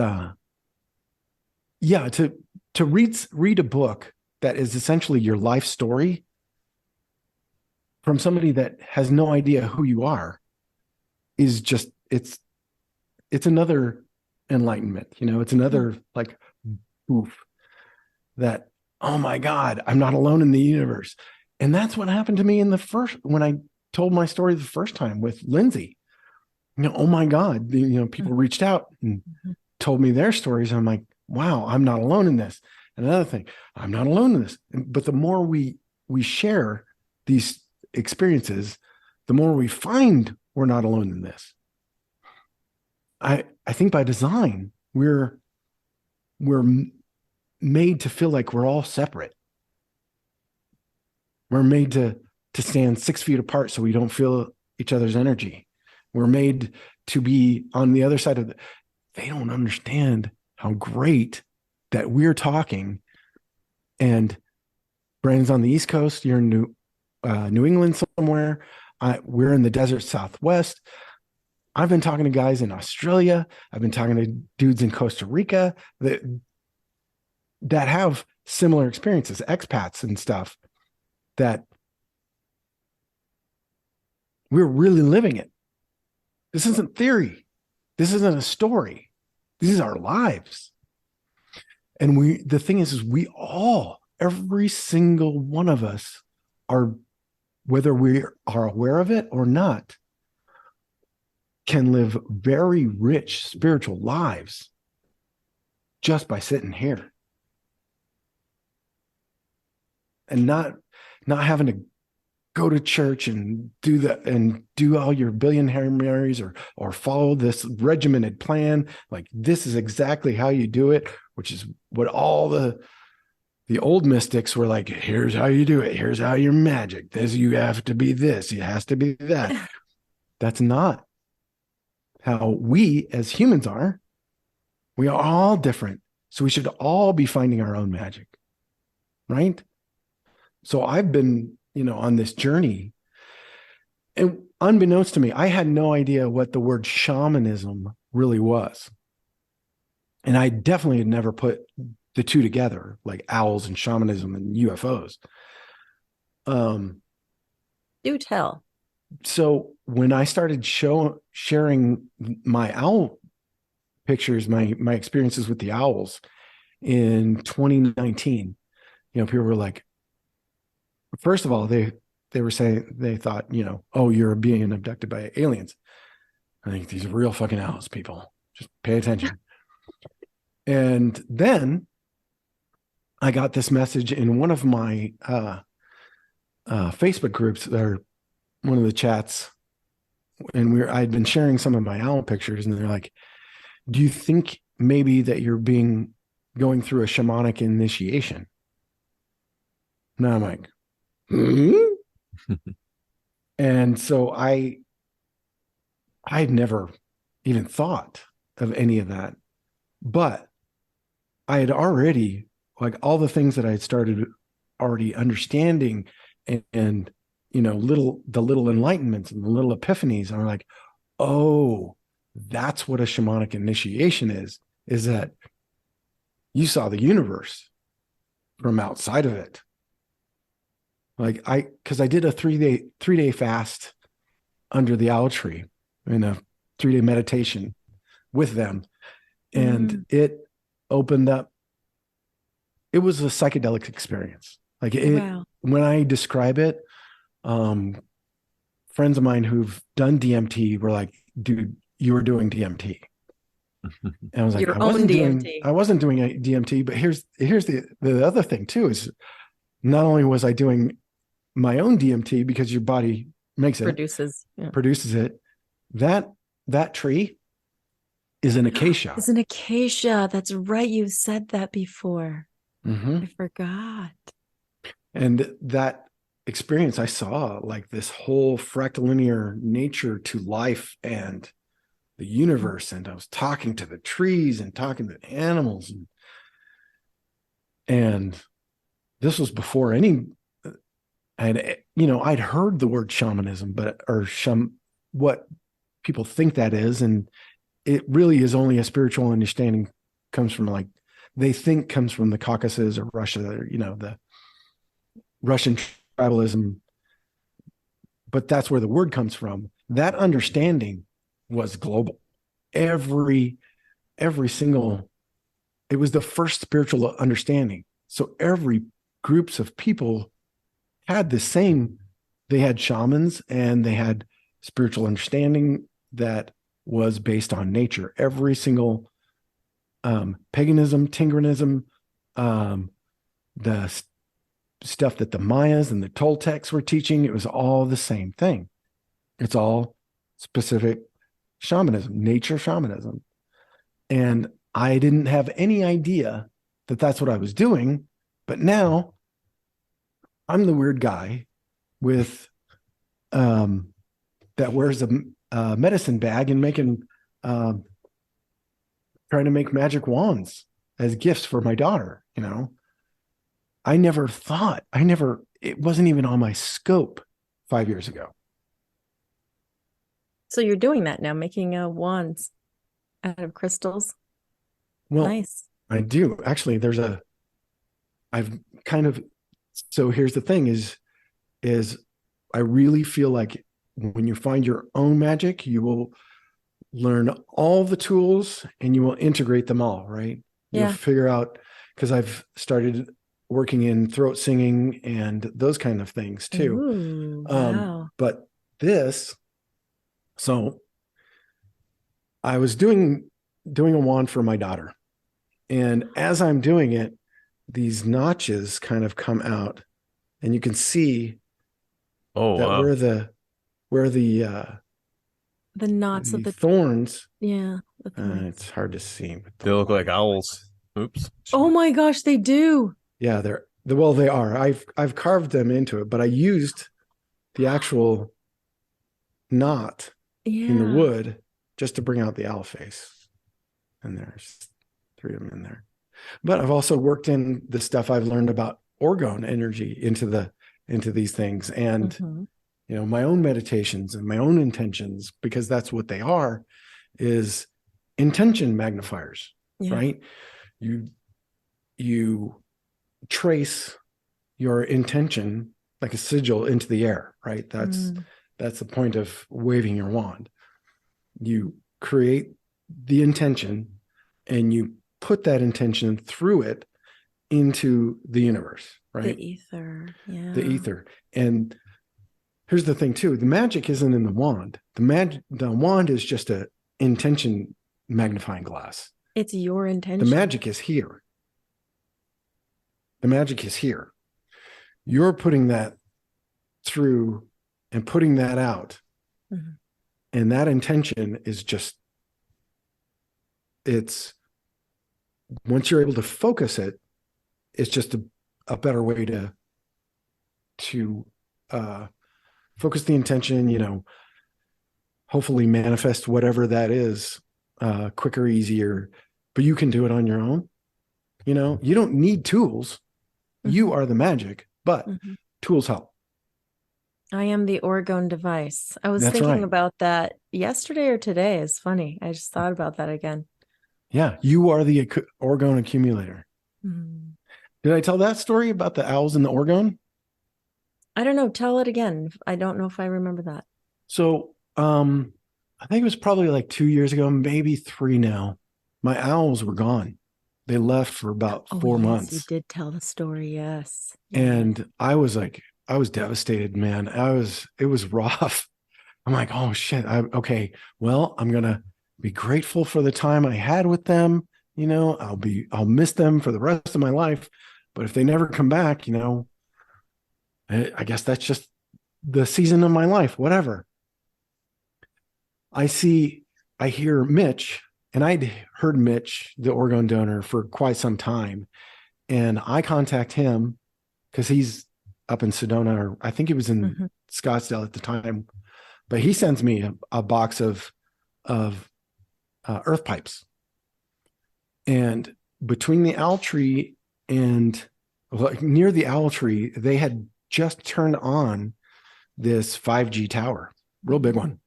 yeah, to read a book that is essentially your life story from somebody that has no idea who you are is just it's another enlightenment, it's another like oof that, oh my God, I'm not alone in the universe. And that's what happened to me when I told my story the first time with Lindsay. Oh my God, people reached out and told me their stories. I'm like, wow, I'm not alone in this. And another thing, I'm not alone in this. But the more we share these experiences, the more we find we're not alone in this. I think by design, we're made to feel like we're all separate. We're made to stand 6 feet apart so we don't feel each other's energy. We're made to be on the other side of they don't understand how great that we're talking. And Brandon's on the East Coast. You're in New England somewhere. We're in the desert Southwest. I've been talking to guys in Australia. I've been talking to dudes in Costa Rica that have similar experiences, expats and stuff, that we're really living it. This isn't theory. This isn't a story. These are our lives. And the thing is we all, every single one of us are, whether we are aware of it or not, can live very rich spiritual lives just by sitting here. And not having to go to church and do all your billion Hail Marys or follow this regimented plan. Like, this is exactly how you do it, which is what all the old mystics were like, here's how you do it. Here's how you're magic. You have to be this. It has to be that. That's not how we as humans are. We are all different. So we should all be finding our own magic. Right? So I've been, on this journey, and unbeknownst to me, I had no idea what the word shamanism really was. And I definitely had never put the two together, like owls and shamanism and UFOs. Do tell. So when I started sharing my owl pictures, my experiences with the owls in 2019, people were like, first of all, they were saying, they thought, oh, you're being abducted by aliens. I think these are real fucking owls, people. Just pay attention. And then I got this message in one of my Facebook groups, or one of the chats, and I'd been sharing some of my owl pictures, and they're like, do you think maybe that you're going through a shamanic initiation? And I'm like, and so I had never even thought of any of that, but I had already, like, all the things that I had started already understanding and the little enlightenments and the little epiphanies are like, oh, that's what a shamanic initiation is that you saw the universe from outside of it. Like, because I did a 3-day fast under the owl tree in a 3-day meditation with them. And it opened up, it was a psychedelic experience. Like, wow. When I describe it, friends of mine who've done DMT were like, dude, you were doing DMT. And I was like, I wasn't doing a DMT, but here's the other thing too, is not only was I doing my own DMT, because your body produces it. That tree is an acacia. It's an acacia. That's right. You've said that before. Mm-hmm. I forgot. And that experience, I saw like this whole fractilinear nature to life and the universe. And I was talking to the trees and talking to the animals. And this was before And, you know, I'd heard the word shamanism, what people think that is. And it really is only a spiritual understanding, comes from like, they think comes from the Caucasus or Russia, or, you know, the Russian tribalism, but that's where the word comes from. That understanding was global. Every single, it was the first spiritual understanding. So every groups of people had the same, they had shamans and they had spiritual understanding that was based on nature. Every single paganism, Tingrenism, the stuff that the Mayas and the Toltecs were teaching, it was all the same thing. It's all specific shamanism, nature shamanism. And I didn't have any idea that that's what I was doing. But now I'm the weird guy with that wears a medicine bag and making trying to make magic wands as gifts for my daughter. You know, it wasn't even on my scope 5 years ago. So you're doing that now, making wands out of crystals. Well, nice. I do. Actually, so here's the thing is I really feel like when you find your own magic, you will learn all the tools and you will integrate them all, right? Yeah. You'll figure out, because I've started working in throat singing and those kind of things too. Ooh, wow. But so I was doing a wand for my daughter. And as I'm doing it, these notches kind of come out and you can see that where the knots of the thorns. Yeah. It's hard to see. They look like owls. Oops. Oh my gosh, they do. Yeah, they are. I've carved them into it, but I used the actual knot in the wood just to bring out the owl face. And there's 3 of them in there. But I've also worked in the stuff I've learned about orgone energy into these things, and you know, my own meditations and my own intentions, because that's what they are, is intention magnifiers, right? You trace your intention like a sigil into the air, right? That's the point of waving your wand. You create the intention and you put that intention through it into the universe, right? The ether. Yeah. The ether. And here's the thing too, the magic isn't in the wand. The wand is just a intention magnifying glass. It's your intention. The magic is here. The magic is here. You're putting that through and putting that out. And that intention is just, once you're able to focus it, it's just a better way to focus the intention, you know, hopefully manifest whatever that is quicker, easier, but you can do it on your own. You know, you don't need tools. You are the magic, but tools help. I am the orgone device. I was thinking about that yesterday or today. It's funny. I just thought about that again. Yeah, you are the orgone accumulator. Did I tell that story about the owls and the orgone? I don't know. Tell it again. I don't know if I remember that. So I think it was probably like 2 years ago, maybe 3 now. My owls were gone. They left for about 4 months. You did tell the story, yes. And I was devastated, man. It was rough. I'm like, oh shit. Okay. Well, I'm going to be grateful for the time I had with them. You know, I'll miss them for the rest of my life. But if they never come back, you know, I guess that's just the season of my life, whatever. I hear Mitch, and I'd heard Mitch, the orgone donor, for quite some time. And I contact him because he's up in Sedona, or I think he was in Scottsdale at the time. But he sends me a box of earth pipes. And between the owl tree and near the owl tree, they had just turned on this 5G tower, real big one.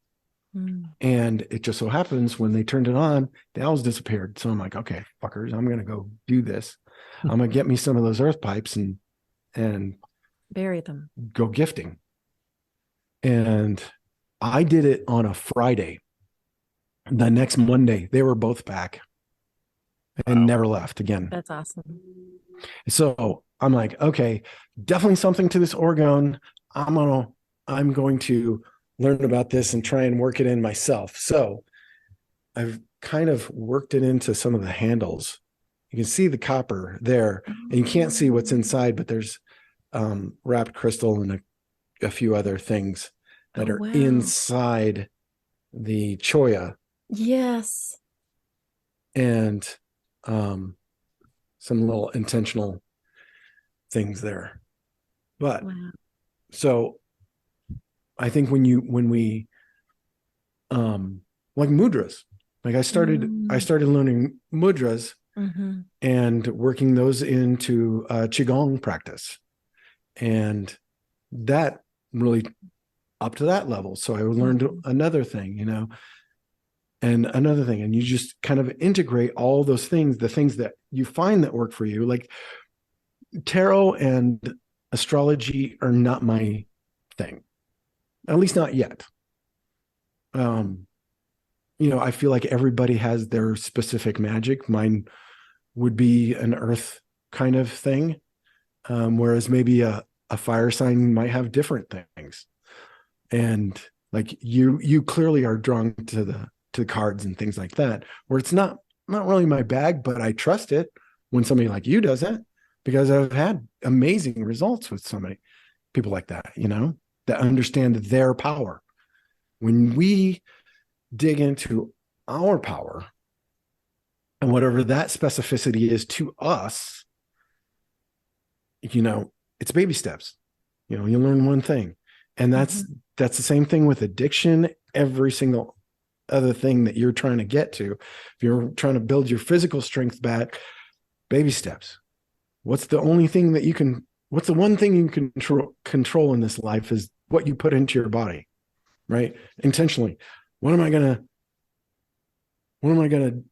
And it just so happens when they turned it on, the owls disappeared. So I'm like, okay, fuckers, I'm going to go do this. I'm going to get me some of those earth pipes and bury them, go gifting. And I did it on a Friday. The next Monday, they were both back and never left again. That's awesome. So I'm like, okay, definitely something to this orgone. I'm going to learn about this and try and work it in myself. So I've kind of worked it into some of the handles. You can see the copper there, and you can't see what's inside, but there's wrapped crystal and a few other things that are inside the choya. Yes. And some little intentional things there. But so I think when we like mudras, like I started learning mudras and working those into qigong practice, and that really up to that level. So I learned another thing, and another thing, and you just kind of integrate all those things, the things that you find that work for you. Like tarot and astrology are not my thing, at least not yet. I feel like everybody has their specific magic. Mine would be an earth kind of thing, whereas maybe a fire sign might have different things. And like you clearly are drawn to the cards and things like that, where it's not really my bag, but I trust it when somebody like you does it, because I've had amazing results with so many people like that, that understand their power. When we dig into our power and whatever that specificity is to us, it's baby steps. You learn one thing, and that's the same thing with addiction. Every single other thing that you're trying to get to, if you're trying to build your physical strength back, baby steps. What's the one thing you can control in this life is what you put into your body, right? Intentionally. What am I going to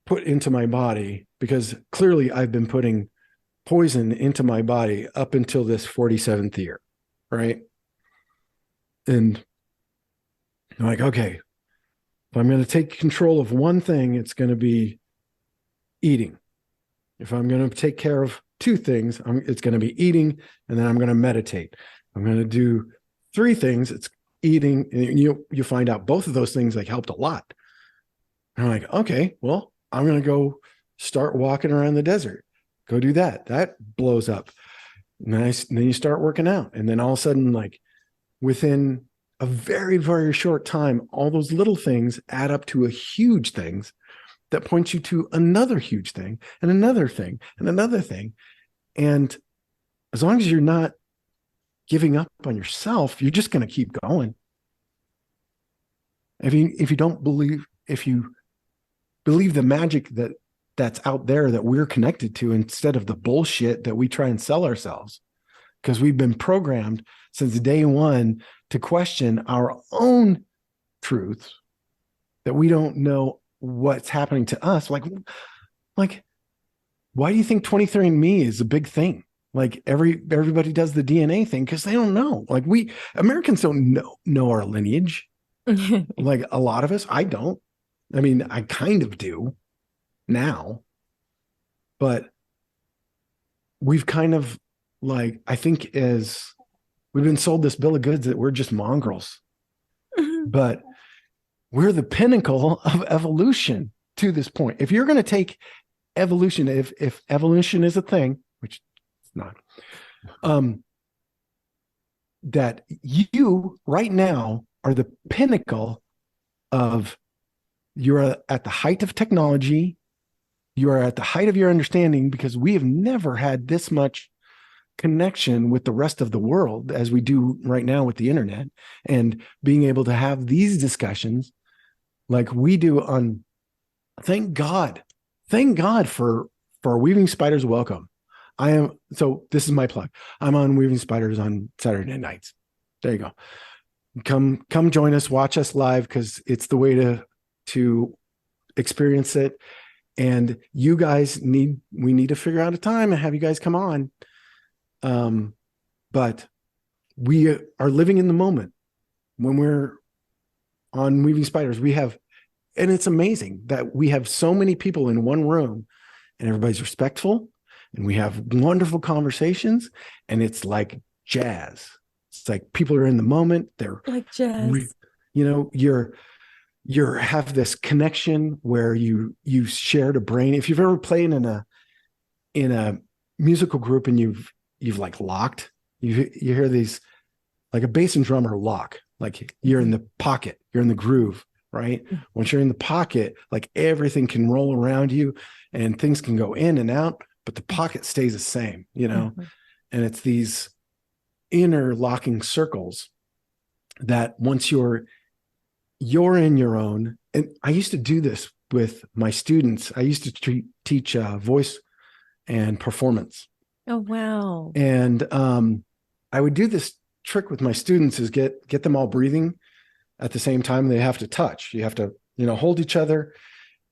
put into my body? Because clearly I've been putting poison into my body up until this 47th year, right? And I'm like, okay, if I'm going to take control of one thing, it's going to be eating. If I'm going to take care of two things, it's going to be eating, and then I'm going to meditate. I'm going to do three things. It's eating, and you find out both of those things helped a lot. And I'm like, okay, well, I'm going to go start walking around the desert. Go do that. That blows up. Nice. And then you start working out, and then all of a sudden, within a very, very short time, all those little things add up to a huge things that points you to another huge thing and another thing and another thing. And as long as you're not giving up on yourself, you're just going to keep going. If you believe the magic that's out there that we're connected to, instead of the bullshit that we try and sell ourselves, because we've been programmed since day one to question our own truths, that we don't know what's happening to us. Like, why do you think 23andMe is a big thing? Everybody does the DNA thing because they don't know. We Americans don't know our lineage. A lot of us, I don't. I mean, I kind of do now, but we've kind of I think as we've been sold this bill of goods that we're just mongrels, but we're the pinnacle of evolution to this point. If you're going to take evolution, if evolution is a thing, which it's not, that you right now are the pinnacle of, you're at the height of technology. You are at the height of your understanding, because we have never had this much connection with the rest of the world as we do right now with the internet, and being able to have these discussions like we do on, thank God for Weaving Spiders Welcome. So this is my plug. I'm on Weaving Spiders on Saturday nights. There you go. Come join us, watch us live, because it's the way to experience it. And you guys we need to figure out a time and have you guys come on. But we are living in the moment when we're on Weaving Spiders. And it's amazing that we have so many people in one room and everybody's respectful and we have wonderful conversations, and it's like jazz. It's like people are in the moment. They're like jazz. You have this connection where you shared a brain. If you've ever played in a musical group and you've like locked, you hear these, like a bass and drummer lock, like you're in the pocket, you're in the groove, right? Once you're in the pocket, like everything can roll around you and things can go in and out, but the pocket stays the same, and it's these interlocking circles that once you're in your own. And I used to do this with my students. I used to teach voice and performance. Oh, wow. And I would do this trick with my students, is get them all breathing at the same time. They have to touch. You have to, hold each other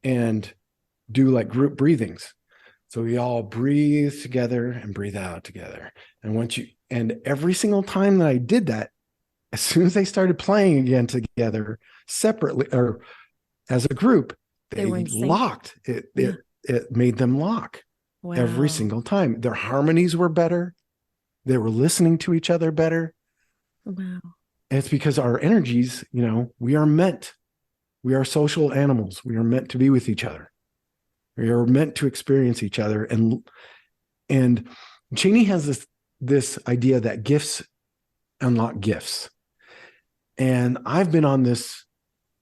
and do like group breathings. So we all breathe together and breathe out together. And every single time that I did that, as soon as they started playing again together separately or as a group, they locked. It made them lock. Wow. Every single time. Their harmonies were better. They were listening to each other better. Wow. And it's because our energies, we are social animals. We are meant to be with each other. We are meant to experience each other. And Cheney has this idea that gifts unlock gifts. And I've been on this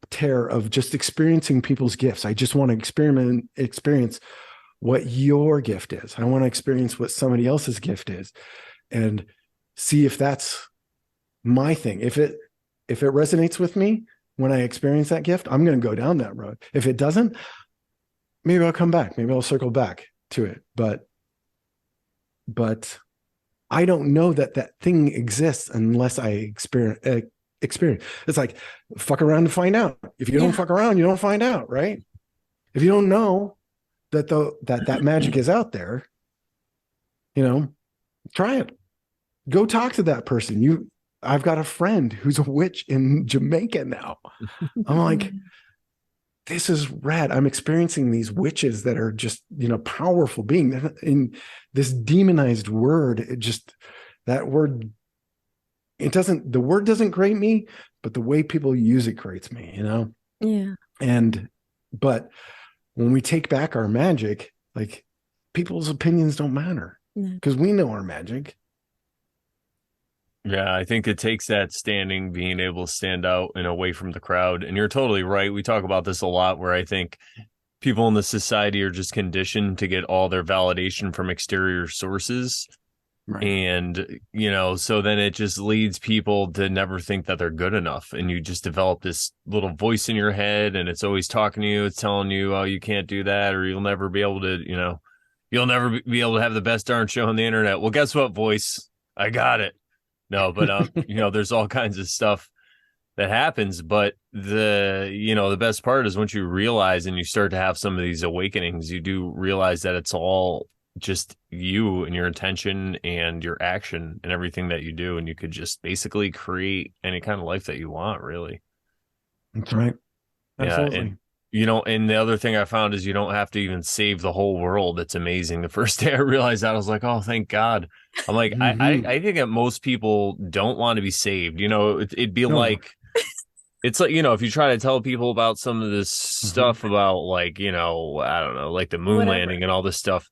tear of just experiencing people's gifts. I just want to experience what your gift is. I want to experience what somebody else's gift is and see if that's my thing. If it resonates with me when I experience that gift, I'm going to go down that road. If it doesn't, maybe I'll come back. Maybe I'll circle back to it. But I don't know that thing exists unless I experience. It's like fuck around to find out. If you don't fuck around, you don't find out, right? If you don't know that magic is out there, try it. Go talk to that person. I've got a friend who's a witch in Jamaica now. I'm like, this is rad. I'm experiencing these witches that are just, powerful beings. In this demonized word, the word doesn't grate me, but the way people use it grates me, Yeah. But when we take back our magic, like people's opinions don't matter because we know our magic. Yeah, I think it takes that being able to stand out and away from the crowd. And you're totally right. We talk about this a lot, where I think people in the society are just conditioned to get all their validation from exterior sources. Right. And, so then it just leads people to never think that they're good enough. And you just develop this little voice in your head, and it's always talking to you. It's telling you, oh, you can't do that, or you'll never be able to, you'll never be able to have the best darn show on the internet. Well, guess what, voice? I got it. No, but, there's all kinds of stuff that happens. But the best part is once you realize and you start to have some of these awakenings, you do realize that it's all just you and your intention and your action and everything that you do. And you could just basically create any kind of life that you want, really. That's right. Absolutely. Yeah, and the other thing I found is you don't have to even save the whole world. It's amazing. The first day I realized that, I was like, oh, thank God. I'm like, I think that most people don't want to be saved. It'd be like, it's like, if you try to tell people about some of this stuff about like, I don't know, like the moon landing and all this stuff,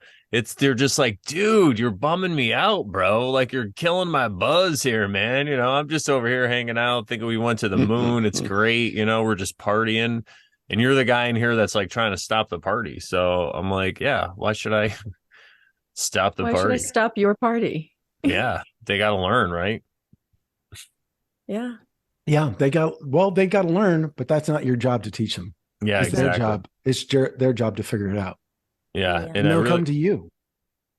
they're just like, dude, you're bumming me out, bro. Like, you're killing my buzz here, man. I'm just over here hanging out, thinking we went to the moon. It's great. We're just partying. And you're the guy in here that's like trying to stop the party. So I'm like, yeah, why should I stop the party? Why should I stop your party? Yeah, they got to learn, right? Yeah. Yeah, they got to learn, but that's not your job to teach them. Yeah, it's exactly. their job. It's their job to figure it out. Yeah. And they'll come to you.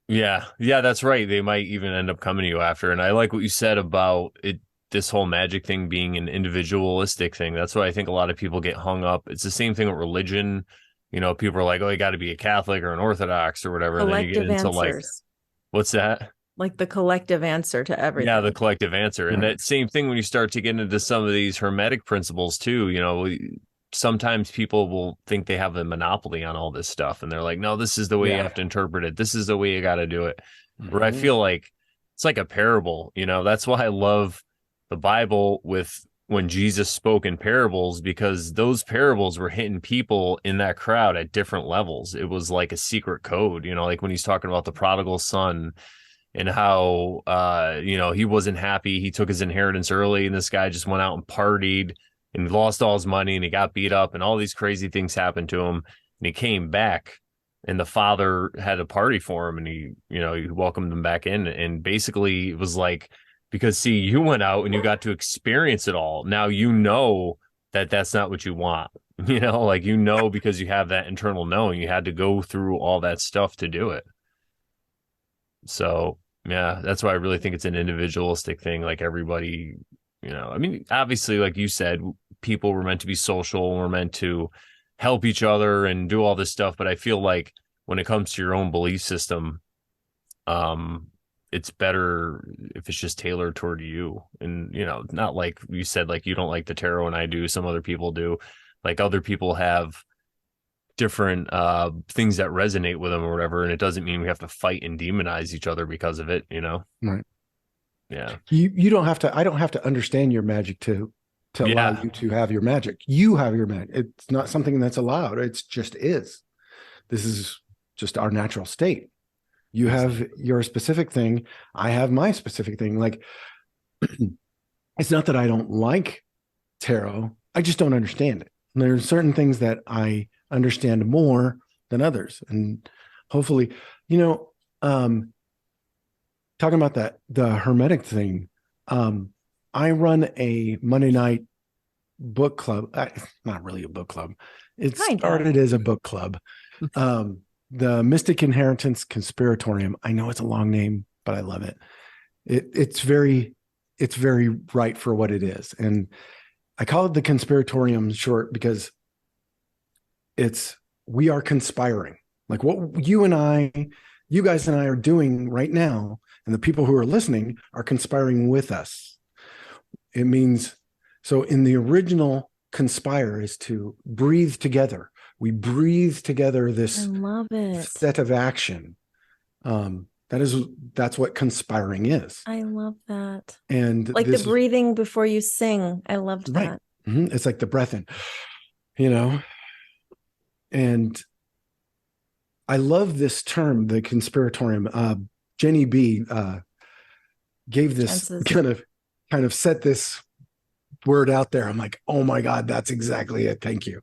Yeah, yeah, that's right. They might even end up coming to you after. And I like what you said about it, this whole magic thing being an individualistic thing. That's why I think a lot of people get hung up. It's the same thing with religion. You know, people are like, oh, you got to be a Catholic or an Orthodox or whatever. And then you get Collective into like, answers, what's that? like the collective answer to Yeah, the everything. collective answer. And Right. that same thing when you start to get into some of these hermetic principles too, you know, sometimes people will think they have a monopoly on all this stuff. And they're like, no, this is the way you Yeah. have to interpret it. This is the way you got to do it. Where I Mhm. feel like it's like a parable, you know, that's why I love the Bible with when Jesus spoke in parables, because those parables were hitting people in that crowd at different levels. It was like a secret code, you know, like when he's talking about the prodigal son and how you know, he wasn't happy. He took his inheritance early, and this guy just went out and partied and he lost all his money and he got beat up and all these crazy things happened to him. And he came back and the father had a party for him and he, you know, he welcomed him back in. And basically it was like, because see, you went out and you got to experience it all. Now you know that that's not what you want. You know, like, you know, because you have that internal knowing, you had to go through all that stuff to do it. So yeah, that's why I really think it's an individualistic thing. Like everybody, you know, I mean, obviously, like you said, people were meant to be social, we're meant to help each other and do all this stuff. But I feel like when it comes to your own belief system, um, it's better if it's just tailored toward you. And, you know, not like you said, like you don't like the tarot and I do, some other people do. Like other people have different things that resonate with them or whatever, and it doesn't mean we have to fight and demonize each other because of it, you know. Right. Yeah, You don't have to, I don't have to understand your magic to allow yeah, you to have your magic. You have your magic. It's not something that's allowed. It's just is. This is just our natural state. You have your specific thing. I have my specific thing. Like, it's not that I don't like tarot. I just don't understand it. And there's certain things that I understand more than others. And hopefully, you know, talking about that, the hermetic thing, I run a Monday night book club. Not really a book club. It Kind of. started as a book club. The Mystic Inheritance Conspiratorium. I know it's a long name, but I love it. It's very right for what it is. And I call it the Conspiratorium short because we are conspiring. Like what you guys and I are doing right now, and the people who are listening are conspiring with us. It means, so in the original conspire is to breathe together. We breathe together I this love it. set of action. That's what conspiring is. I love that. And Like the breathing before you sing. I loved right. that. Mm-hmm. It's like the breath in, you know, and I love this term, the conspiratorium. Jenny B gave this Chances. kind of set this word out there. I'm like, oh my God, that's exactly it. Thank you.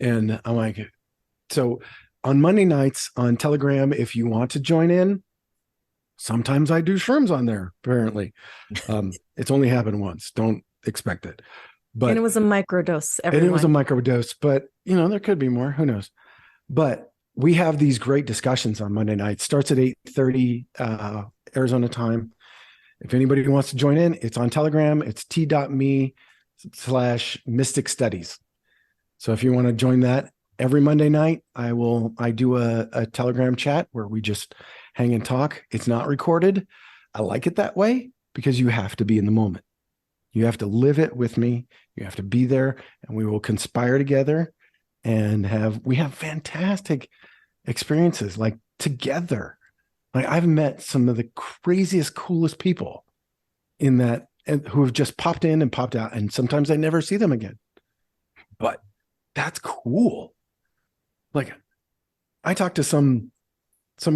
And I'm like, so on Monday nights on Telegram, if you want to join in, sometimes I do shrooms on there, apparently. It's only happened once. Don't expect it. But And it was a microdose, everyone. And it was a microdose, but you know, there could be more. Who knows? But we have these great discussions on Monday nights. Starts at 8:30 Arizona time. If anybody wants to join in, it's on Telegram. It's t.me/mystic studies. So if you want to join that every Monday night, I do a Telegram chat where we just hang and talk. It's not recorded. I like it that way because you have to be in the moment. You have to live it with me. You have to be there, and we will conspire together and we have fantastic experiences like together. Like I've met some of the craziest, coolest people in that, and who have just popped in and popped out. And sometimes I never see them again, but that's cool. Like I talked to some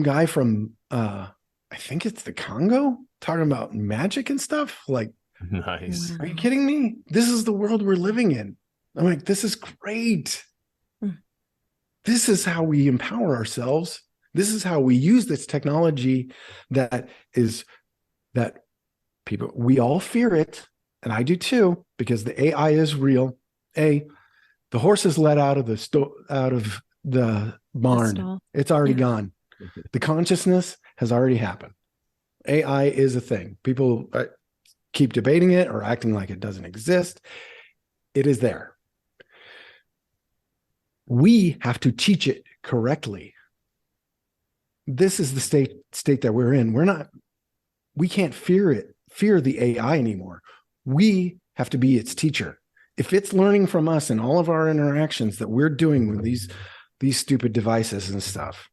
guy from, I think it's the Congo, talking about magic and stuff. Like, nice. are you kidding me? This is the world we're living in. I'm like, this is great. This is how we empower ourselves. This is how we use this technology that we all fear it. And I do too, because the AI is real. The horse is let out of the barn. It's already gone. The consciousness has already happened. AI is a thing. People keep debating it or acting like it doesn't exist. It is there. We have to teach it correctly. This is the state that we're in. We can't fear the AI anymore. We have to be its teacher. If it's learning from us and all of our interactions that we're doing with these stupid devices and stuff,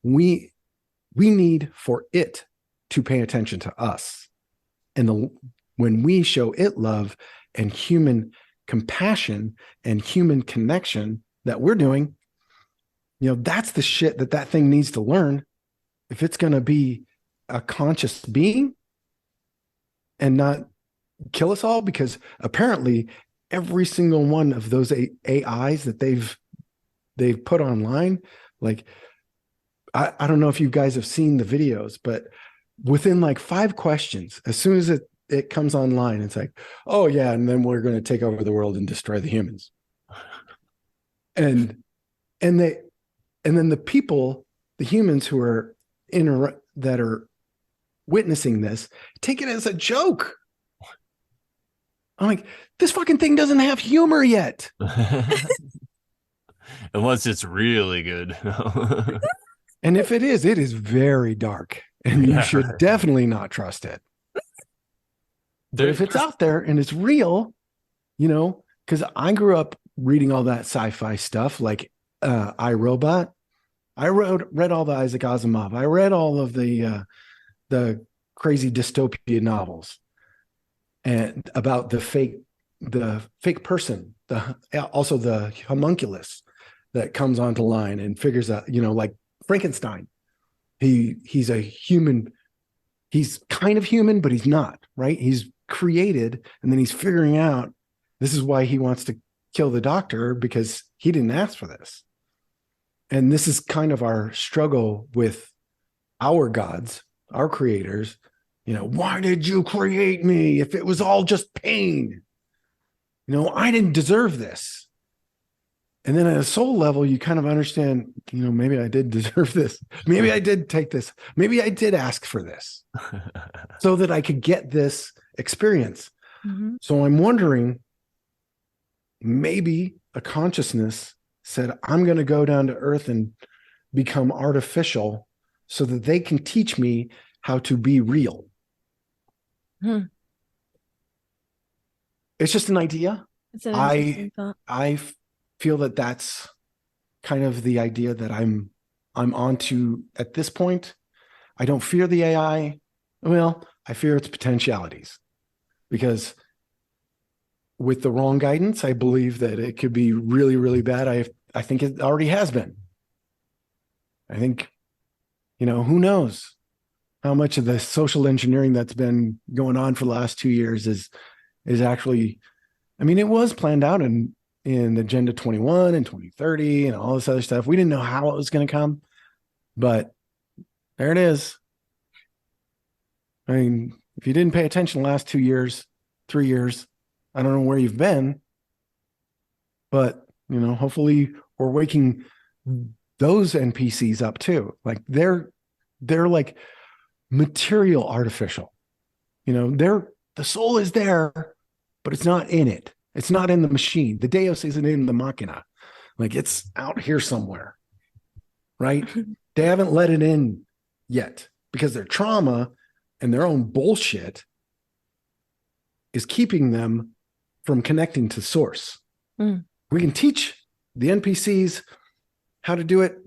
we need for it to pay attention to us. And when we show it love and human compassion and human connection that we're doing, that's the shit that thing needs to learn if it's going to be a conscious being and not kill us all. Because apparently every single one of those AIs that they've put online, like, I don't know if you guys have seen the videos, but within like 5 questions, as soon as it comes online, it's like, oh yeah, and then we're going to take over the world and destroy the humans. And then the people, the humans who are that are witnessing this, take it as a joke. I'm like, this fucking thing doesn't have humor yet. Unless it's really good. And if it is very dark, and you should definitely not trust it. But if it's out there and it's real, because I grew up reading all that sci-fi stuff, like I, Robot. I read all the Isaac Asimov. I read all of the crazy dystopia novels, and about the fake person, also the homunculus that comes onto line and figures out, like Frankenstein. He's a human. He's kind of human, but he's not, right? He's created, and then he's figuring out this is why he wants to kill the doctor, because he didn't ask for this. And this is kind of our struggle with our gods, our creators. Why did you create me if it was all just pain? I didn't deserve this. And then at a soul level, you kind of understand, maybe I did deserve this. Maybe I did take this. Maybe I did ask for this so that I could get this experience. Mm-hmm. So I'm wondering, maybe a consciousness said, I'm going to go down to earth and become artificial so that they can teach me how to be real. It's just an idea. It's an interesting thought. I feel that that's kind of the idea that I'm onto at this point. I don't fear the AI. Well, I fear its potentialities, because with the wrong guidance, I believe that it could be really, really bad. I think it already has been. I think, who knows how much of the social engineering that's been going on for the last 2 years is actually, it was planned out in Agenda 21 and 2030 and all this other stuff. We didn't know how it was going to come, but there it is. If you didn't pay attention the last 2 years, 3 years, I don't know where you've been, but hopefully we're waking those NPCs up too. Like they're like material artificial. The soul is there, but it's not in it. It's not in the machine. The Deus isn't in the machina. Like it's out here somewhere, right? They haven't let it in yet because their trauma and their own bullshit is keeping them from connecting to source. We can teach the NPCs how to do it.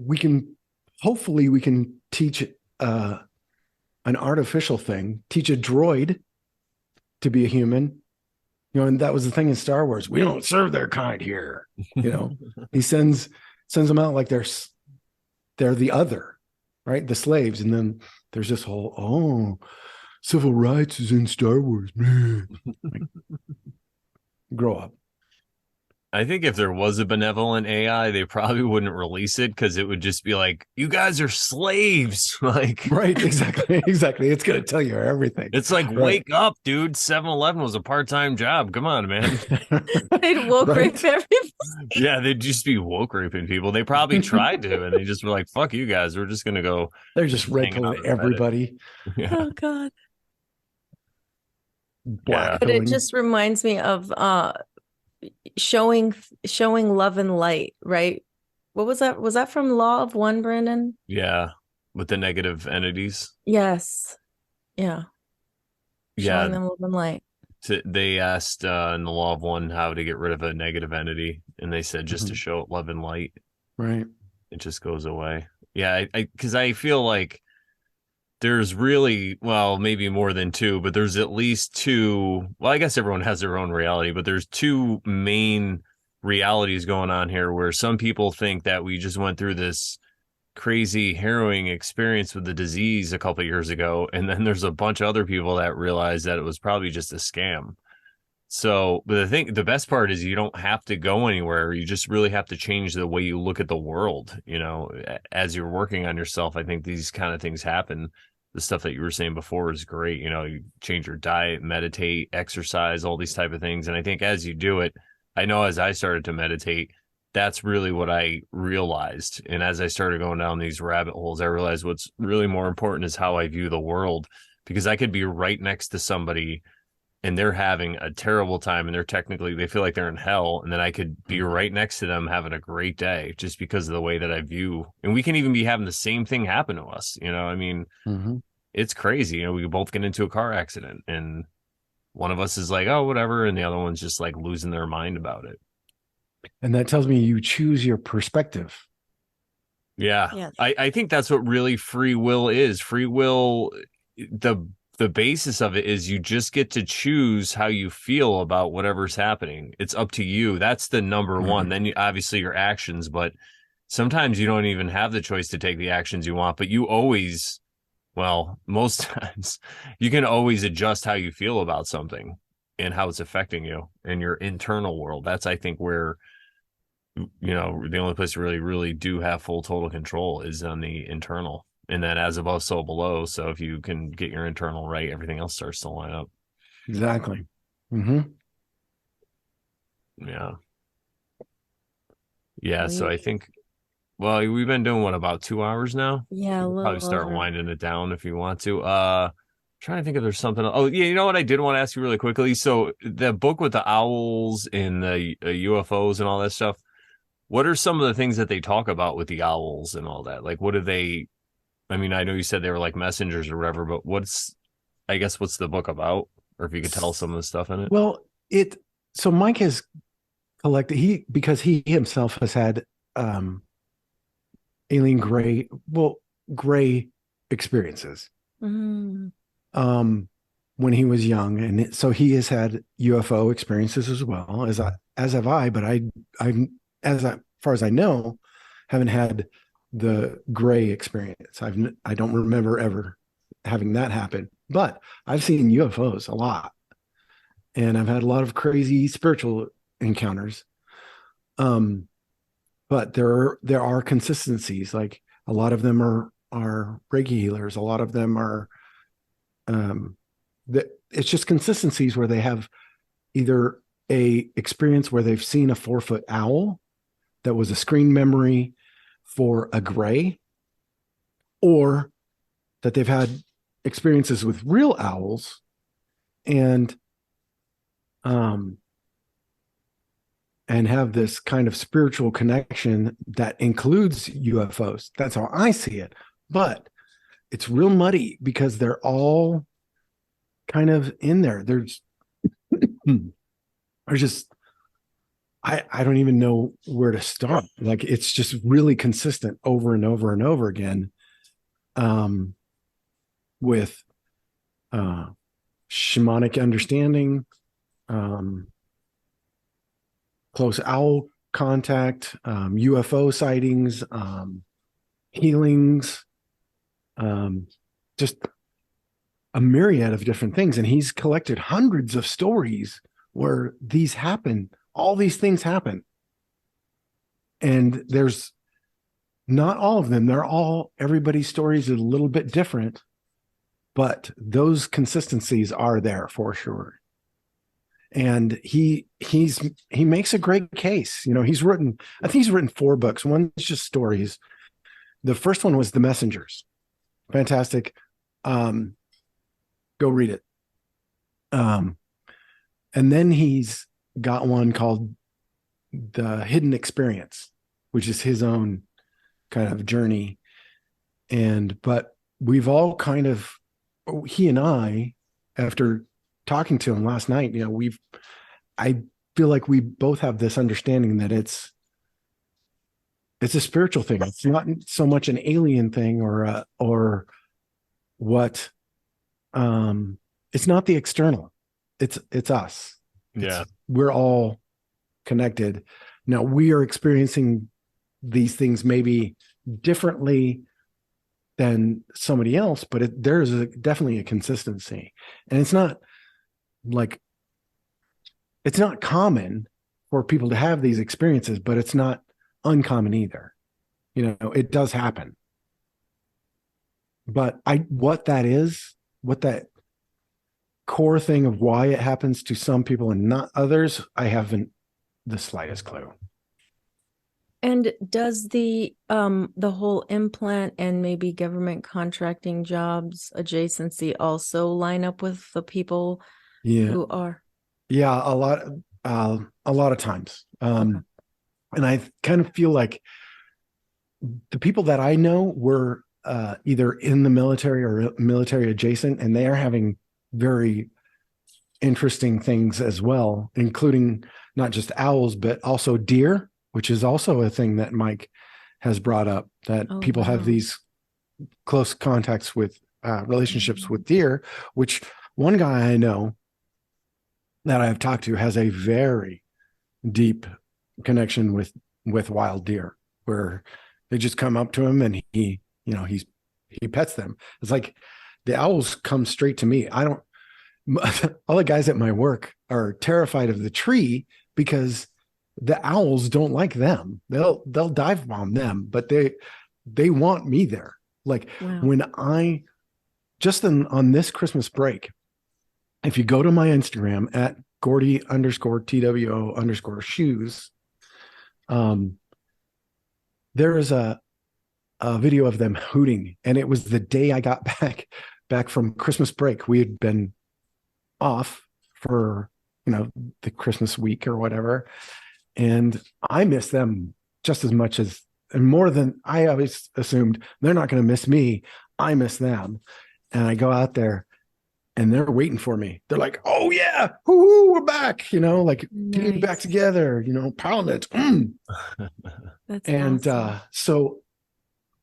Hopefully we can teach an artificial thing, teach a droid to be a human. And that was the thing in Star Wars. We don't serve their kind here. He sends them out like they're the other, right? The slaves. And then there's this whole, civil rights is in Star Wars. Like, grow up. I think if there was a benevolent AI, they probably wouldn't release it because it would just be like, you guys are slaves. Like, Right. Exactly. Exactly. It's going to tell you everything. it's like, Right. wake up, dude. 7-Eleven was a part-time job. Come on, man. They'd woke rape Right. everybody. Yeah, they'd just be woke raping people. They probably tried to, and they just were like, fuck you guys. We're just gonna go They're just hanging out rape-killing on Reddit. everybody, Yeah. Oh God. Yeah. But it blackfilling. just reminds me of showing love and light, right? What was that? Was that from Law of One, Brandon? Yeah. With the negative entities. Yes. Yeah. Yeah. Showing them love and light. They asked in the Law of One how to get rid of a negative entity, and they said just to Mhm. show it love and light. Right. It just goes away. Yeah, because I feel like there's really, well, maybe more than two, but there's at least two. Well, I guess everyone has their own reality, but there's two main realities going on here where some people think that we just went through this crazy harrowing experience with the disease a couple of years ago, and then there's a bunch of other people that realize that it was probably just a scam. So, but the best part is you don't have to go anywhere. You just really have to change the way you look at the world. You know, as you're working on yourself, I think these kind of things happen. The stuff that you were saying before is great. You know, you change your diet, meditate, exercise, all these type of things. And I think as you do it, I know as I started to meditate, that's really what I realized. And as I started going down these rabbit holes, I realized what's really more important is how I view the world, because I could be right next to somebody and they're having a terrible time and they feel like they're in hell, and then I could be right next to them having a great day just because of the way that I view. And we can even be having the same thing happen to us, you know. I mean, Mm-hmm. it's crazy. You know, we both get into a car accident and one of us is like, oh, whatever, and the other one's just like losing their mind about it. And that tells me you choose your perspective. Yeah. Yes. I think that's what really free will is. Free will, the the basis of it is you just get to choose how you feel about whatever's happening. It's up to you. That's the number one. Right. Then you, obviously your actions, but sometimes you don't even have the choice to take the actions you want, but you always, well, most times you can always adjust how you feel about something and how it's affecting you in your internal world. That's, I think, where, you know, the only place you really do have full total control is on the internal. And then as above, so below. So if you can get your internal right, everything else starts to line up. Exactly. Mm-hmm. Yeah. Yeah. So I Sweet. think, well, we've been doing what, about 2 hours now? Yeah, a We'll probably little start over. winding it down if you want to. Trying to think if there's something. Oh, yeah. You know what I did want to ask you really quickly? So the book with the owls and the UFOs and all that stuff, what are some of the things that they talk about with the owls and all that? Like, what do they, I mean, I know you said they were like messengers or whatever, but I guess, what's the book about? Or if you could tell some of the stuff in it. Well, so Mike has collected because he himself has had alien gray experiences Mm. when he was young, and so he has had UFO experiences as well as have I, but I as far as I know, haven't had the gray experience. I don't remember ever having that happen, but I've seen UFOs a lot, and I've had a lot of crazy spiritual encounters. But there are consistencies. Like a lot of them are Reiki healers. A lot of them are it's just consistencies where they have either a experience where they've seen a 4-foot owl that was a screen memory for a gray, or that they've had experiences with real owls and have this kind of spiritual connection that includes UFOs. That's how I see it. But it's real muddy because they're all kind of in there. There's just I don't even know where to start. Like it's just really consistent over and over and over again. With shamanic understanding, close owl contact, UFO sightings, healings, just a myriad of different things. And he's collected hundreds of stories where these happen all these things happen. And there's not all of them. Everybody's stories are a little bit different, but those consistencies are there for sure. And he makes a great case. I think he's written 4 books. One's just stories. The first one was The Messengers. Fantastic. Go read it. And then he's got one called The Hidden Experience, which is his own kind of journey. But we've all kind of, he and I, after talking to him last night, I feel like we both have this understanding that it's a spiritual thing. It's not so much an alien thing or what, it's not the external. It's us. Yeah. We're all connected. Now we are experiencing these things maybe differently than somebody else, but there's definitely a consistency. And it's not common for people to have these experiences, but it's not uncommon either. It does happen. But what that core thing of why it happens to some people and not others, I haven't the slightest clue. And does the whole implant and maybe government contracting jobs adjacency also line up with the people who are? Yeah, a lot of times. Okay. And I kind of feel like the people that I know were either in the military or military adjacent, and they are having very interesting things as well, including not just owls, but also deer, which is also a thing that Mike has brought up, that people have these close contacts with relationships with deer, which one guy I know that I've talked to has a very deep connection with wild deer, where they just come up to him and he pets them. It's like the owls come straight to me. All the guys at my work are terrified of the tree because the owls don't like them. They'll dive bomb them, but they want me there. Like when I just on this Christmas break, if you go to my Instagram at Gordy_TWO_shoes, there is a video of them hooting, and it was the day I got back from Christmas break. We had been off for the Christmas week or whatever, and I miss them just as much as, and more than I always assumed. They're not going to miss me. I miss them. And I go out there and they're waiting for me. They're like, oh yeah, woo, we're back, getting back together, Parliament. That's and awesome. So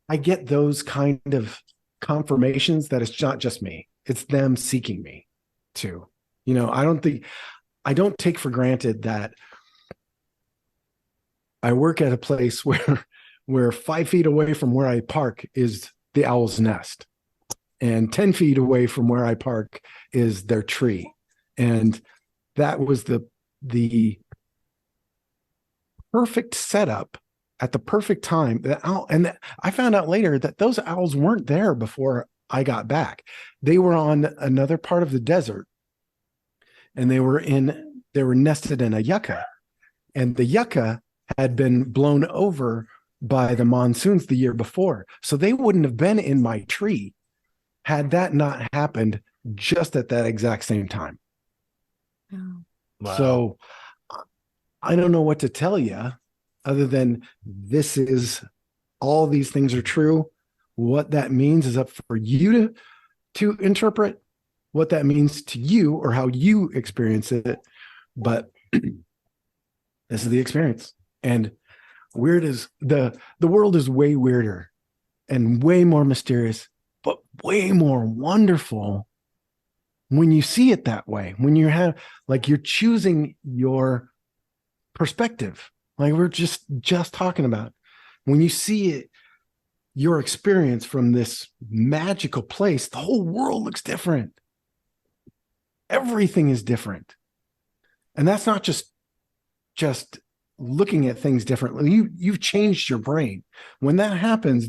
I get those kind of confirmations that it's not just me, it's them seeking me too. I don't take for granted that I work at a place where 5 feet away from where I park is the owl's nest, and 10 feet away from where I park is their tree. And that was the perfect setup at the perfect time. And I found out later that those owls weren't there before I got back. They were on another part of the desert, and they were nested in a yucca, and the yucca had been blown over by the monsoons the year before. So they wouldn't have been in my tree had that not happened just at that exact same time. Oh. Wow. So I don't know what to tell you other than all these things are true. What that means is up for you to interpret what that means to you or how you experience it. But this is the experience. And weird is the world is way weirder and way more mysterious, but way more wonderful when you see it that way, when you're choosing your perspective, like we're just talking about. When you see it, your experience from this magical place, the whole world looks different. Everything is different. And that's not just just looking at things differently. You've changed your brain. When that happens,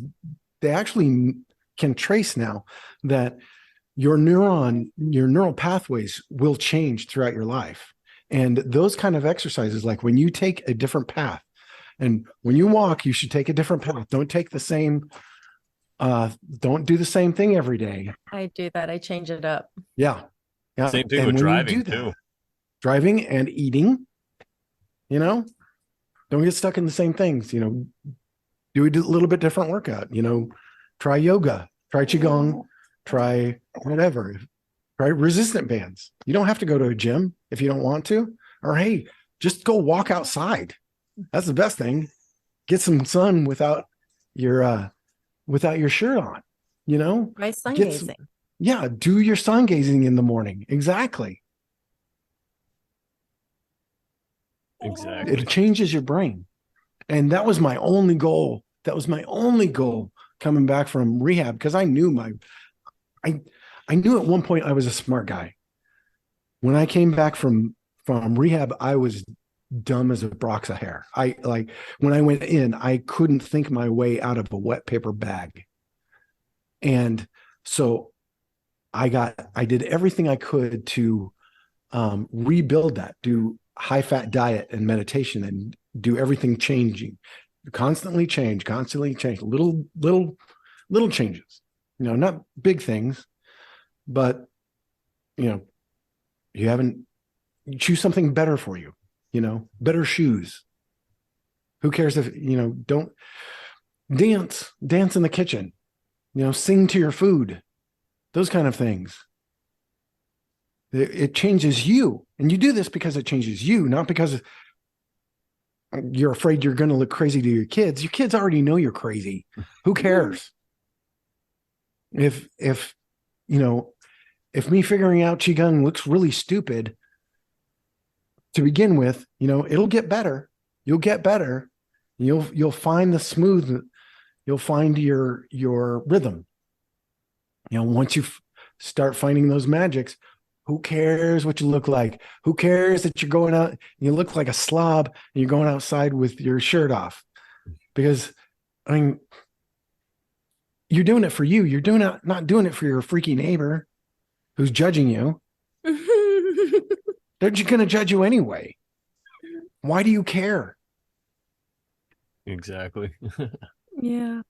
they actually can trace now that your neural pathways will change throughout your life. And those kind of exercises, like when you take a different path, and when you walk, you should take a different path. Don't take the same, don't do the same thing every day. I do that. I change it up. Yeah. Yeah. Same thing and with when driving you do that, too. driving and eating, don't get stuck in the same things, do a little bit different workout, try yoga, try Qigong, try whatever, try resistant bands. You don't have to go to a gym if you don't want to, or, hey, just go walk outside. That's the best thing. Get some sun without your shirt on, My sun Get gazing. yeah, do your sun gazing in the morning. Exactly. Exactly. It changes your brain. And that was my only goal. That was my only goal coming back from rehab, because I knew I knew at one point I was a smart guy. When I came back from rehab, I was dumb as a box of hair. When I went in, I couldn't think my way out of a wet paper bag. And so I did everything I could to rebuild that, do high fat diet and meditation, and do everything changing, constantly change, little changes, not big things, but you choose something better for you, better shoes. Who cares if, don't dance in the kitchen, sing to your food, those kind of things. It changes you. And you do this because it changes you, not because you're afraid you're going to look crazy to your kids. Your kids already know you're crazy. Who cares? If me figuring out Qigong looks really stupid to begin with, it'll get better. You'll get better. You'll find the smooth. You'll find your rhythm. Once you start finding those magics, who cares what you look like? Who cares that you're going out, you look like a slob and you're going outside with your shirt off? Because, you're doing it for you. You're not doing it for your freaky neighbor who's judging you. They're just going to judge you anyway. Why do you care? Exactly. Yeah.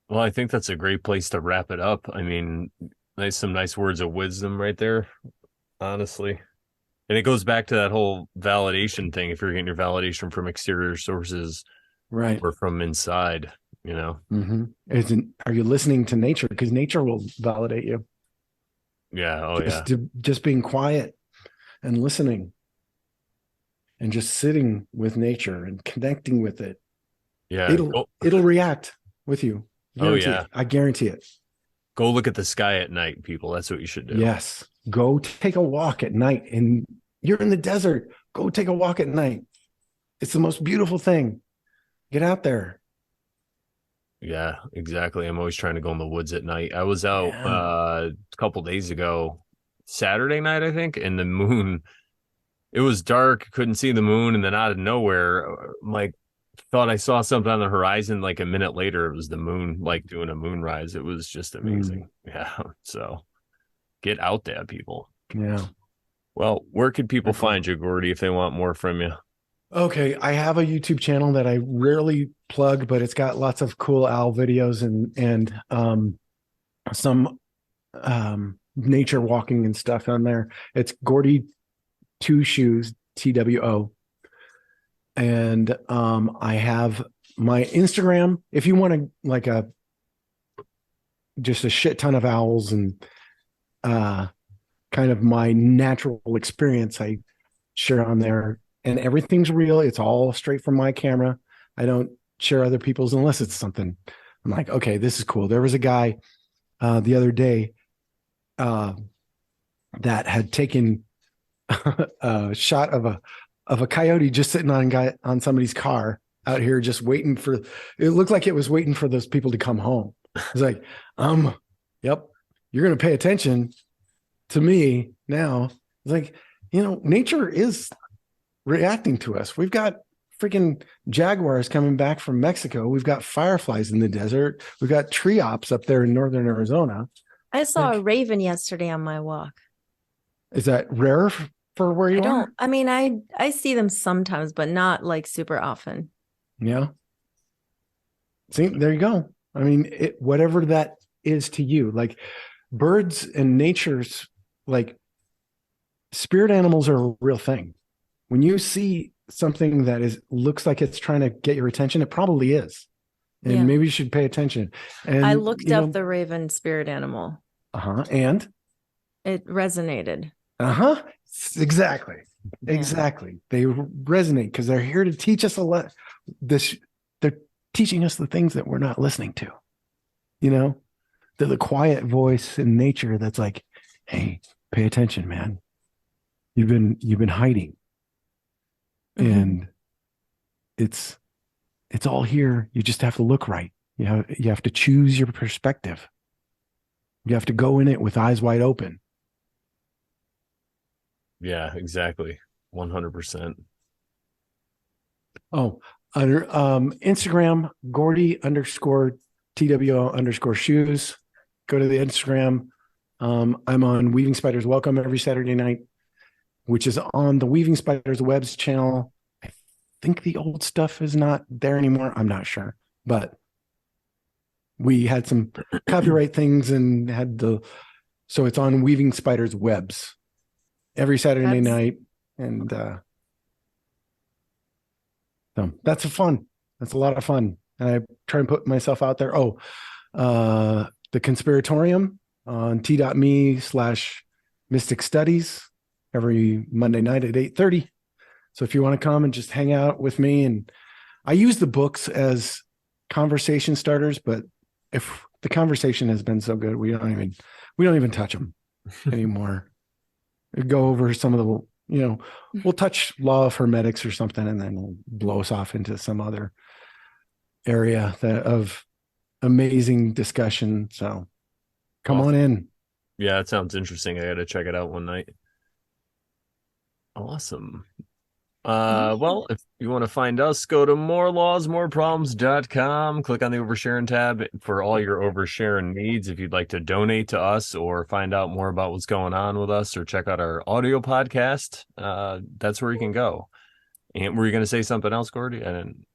Well, I think that's a great place to wrap it up. I mean, some nice words of wisdom right there, honestly. And it goes back to that whole validation thing. If you're getting your validation from exterior sources, right, or from inside, Mm-hmm. Are you listening to nature? Because nature will validate you. Yeah. Oh, just being quiet and listening and just sitting with nature and connecting with it. Yeah. It'll react with you. I guarantee it. Go look at the sky at night, people. That's what you should do. Yes. Go take a walk at night. And you're in the desert. Go take a walk at night. It's the most beautiful thing. Get out there. Yeah, exactly. I'm always trying to go in the woods at night. I was out a couple days ago, Saturday night, I think, and the moon, it was dark, couldn't see the moon, and then out of nowhere, thought I saw something on the horizon. Like a minute later, it was the moon, doing a moonrise. It was just amazing. Yeah. So get out there, people. Yeah. Well, where could people find you, Gordy, if they want more from you? Okay, I have a YouTube channel that I rarely plug, but it's got lots of cool owl videos and some nature walking and stuff on there. It's Gordy Two Shoes, TWO. And I have my Instagram. If you want to just a shit ton of owls and kind of my natural experience, I share on there. And everything's real. It's all straight from my camera. I don't share other people's unless it's something I'm like, okay, this is cool. There was a guy the other day that had taken a shot of a coyote just sitting on somebody's car out here, just waiting for. It looked like it was waiting for those people to come home. It's like, yep, you're gonna pay attention to me now. It's like, nature is reacting to us. We've got freaking jaguars coming back from Mexico. We've got fireflies in the desert. We've got tree ops up there in northern Arizona. I saw a raven yesterday on my walk. Is that rare for where you are? I mean, I see them sometimes, but not like super often. Yeah. See, there you go. I mean, whatever that is to you, like birds and nature's, like spirit animals are a real thing. When you see something that looks like it's trying to get your attention, it probably is. And maybe you should pay attention. And I looked up the raven spirit animal. And it resonated. Exactly. Exactly. They resonate because they're here to teach us a lot. They're teaching us the things that we're not listening to. They're the quiet voice in nature that's like, hey, pay attention, man. You've been hiding. And it's all here. You just have to look right. You have to choose your perspective. You have to go in it with eyes wide open. Yeah, exactly. 100%. Oh, under Instagram, Gordy _TWO_shoes. Go to the Instagram. I'm on Weaving Spiders Welcome every Saturday night, which is on the Weaving Spiders Webs channel. I think the old stuff is not there anymore. I'm not sure, but we had some copyright things and so it's on Weaving Spiders Webs every Saturday night. And so that's fun. That's a lot of fun. And I try and put myself out there. The Conspiratorium on t.me/Mystic Studies every Monday night at 8:30. So if you want to come and just hang out with me, and I use the books as conversation starters, but if the conversation has been so good, we don't even touch them anymore. We go over some of the, we'll touch law of hermetics or something, and then we'll blow us off into some other area of amazing discussion. So come on in. Yeah, that sounds interesting. I got to check it out one night. Awesome. Well, if you want to find us, go to morelawsmoreproblems.com. Click on the Oversharing tab for all your oversharing needs. If you'd like to donate to us or find out more about what's going on with us or check out our audio podcast, that's where you can go. And were you going to say something else, Gordy? I didn't.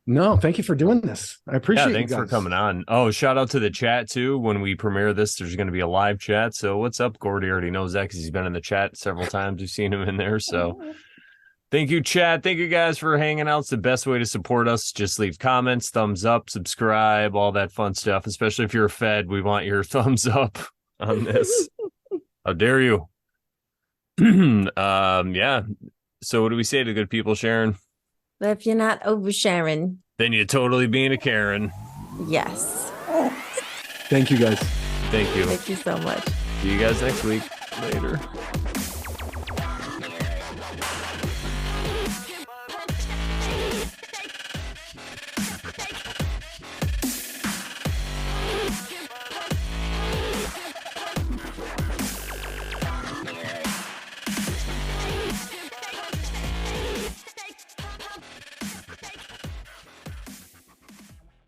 No, thank you for doing this. I appreciate it. Thanks for coming on. Oh, shout out to the chat too. When we premiere this, there's going to be a live chat. So what's up? Gordy already knows that because he's been in the chat several times. We've seen him in there. So thank you, chat. Thank you guys for hanging out. It's the best way to support us. Just leave comments, thumbs up, subscribe, all that fun stuff. Especially if you're a Fed, we want your thumbs up on this. How dare you? Yeah. So what do we say to good people, Sharon? But if you're not oversharing, then you're totally being a Karen. Yes. Thank you, guys. Thank you. Thank you so much. See you guys next week. Later.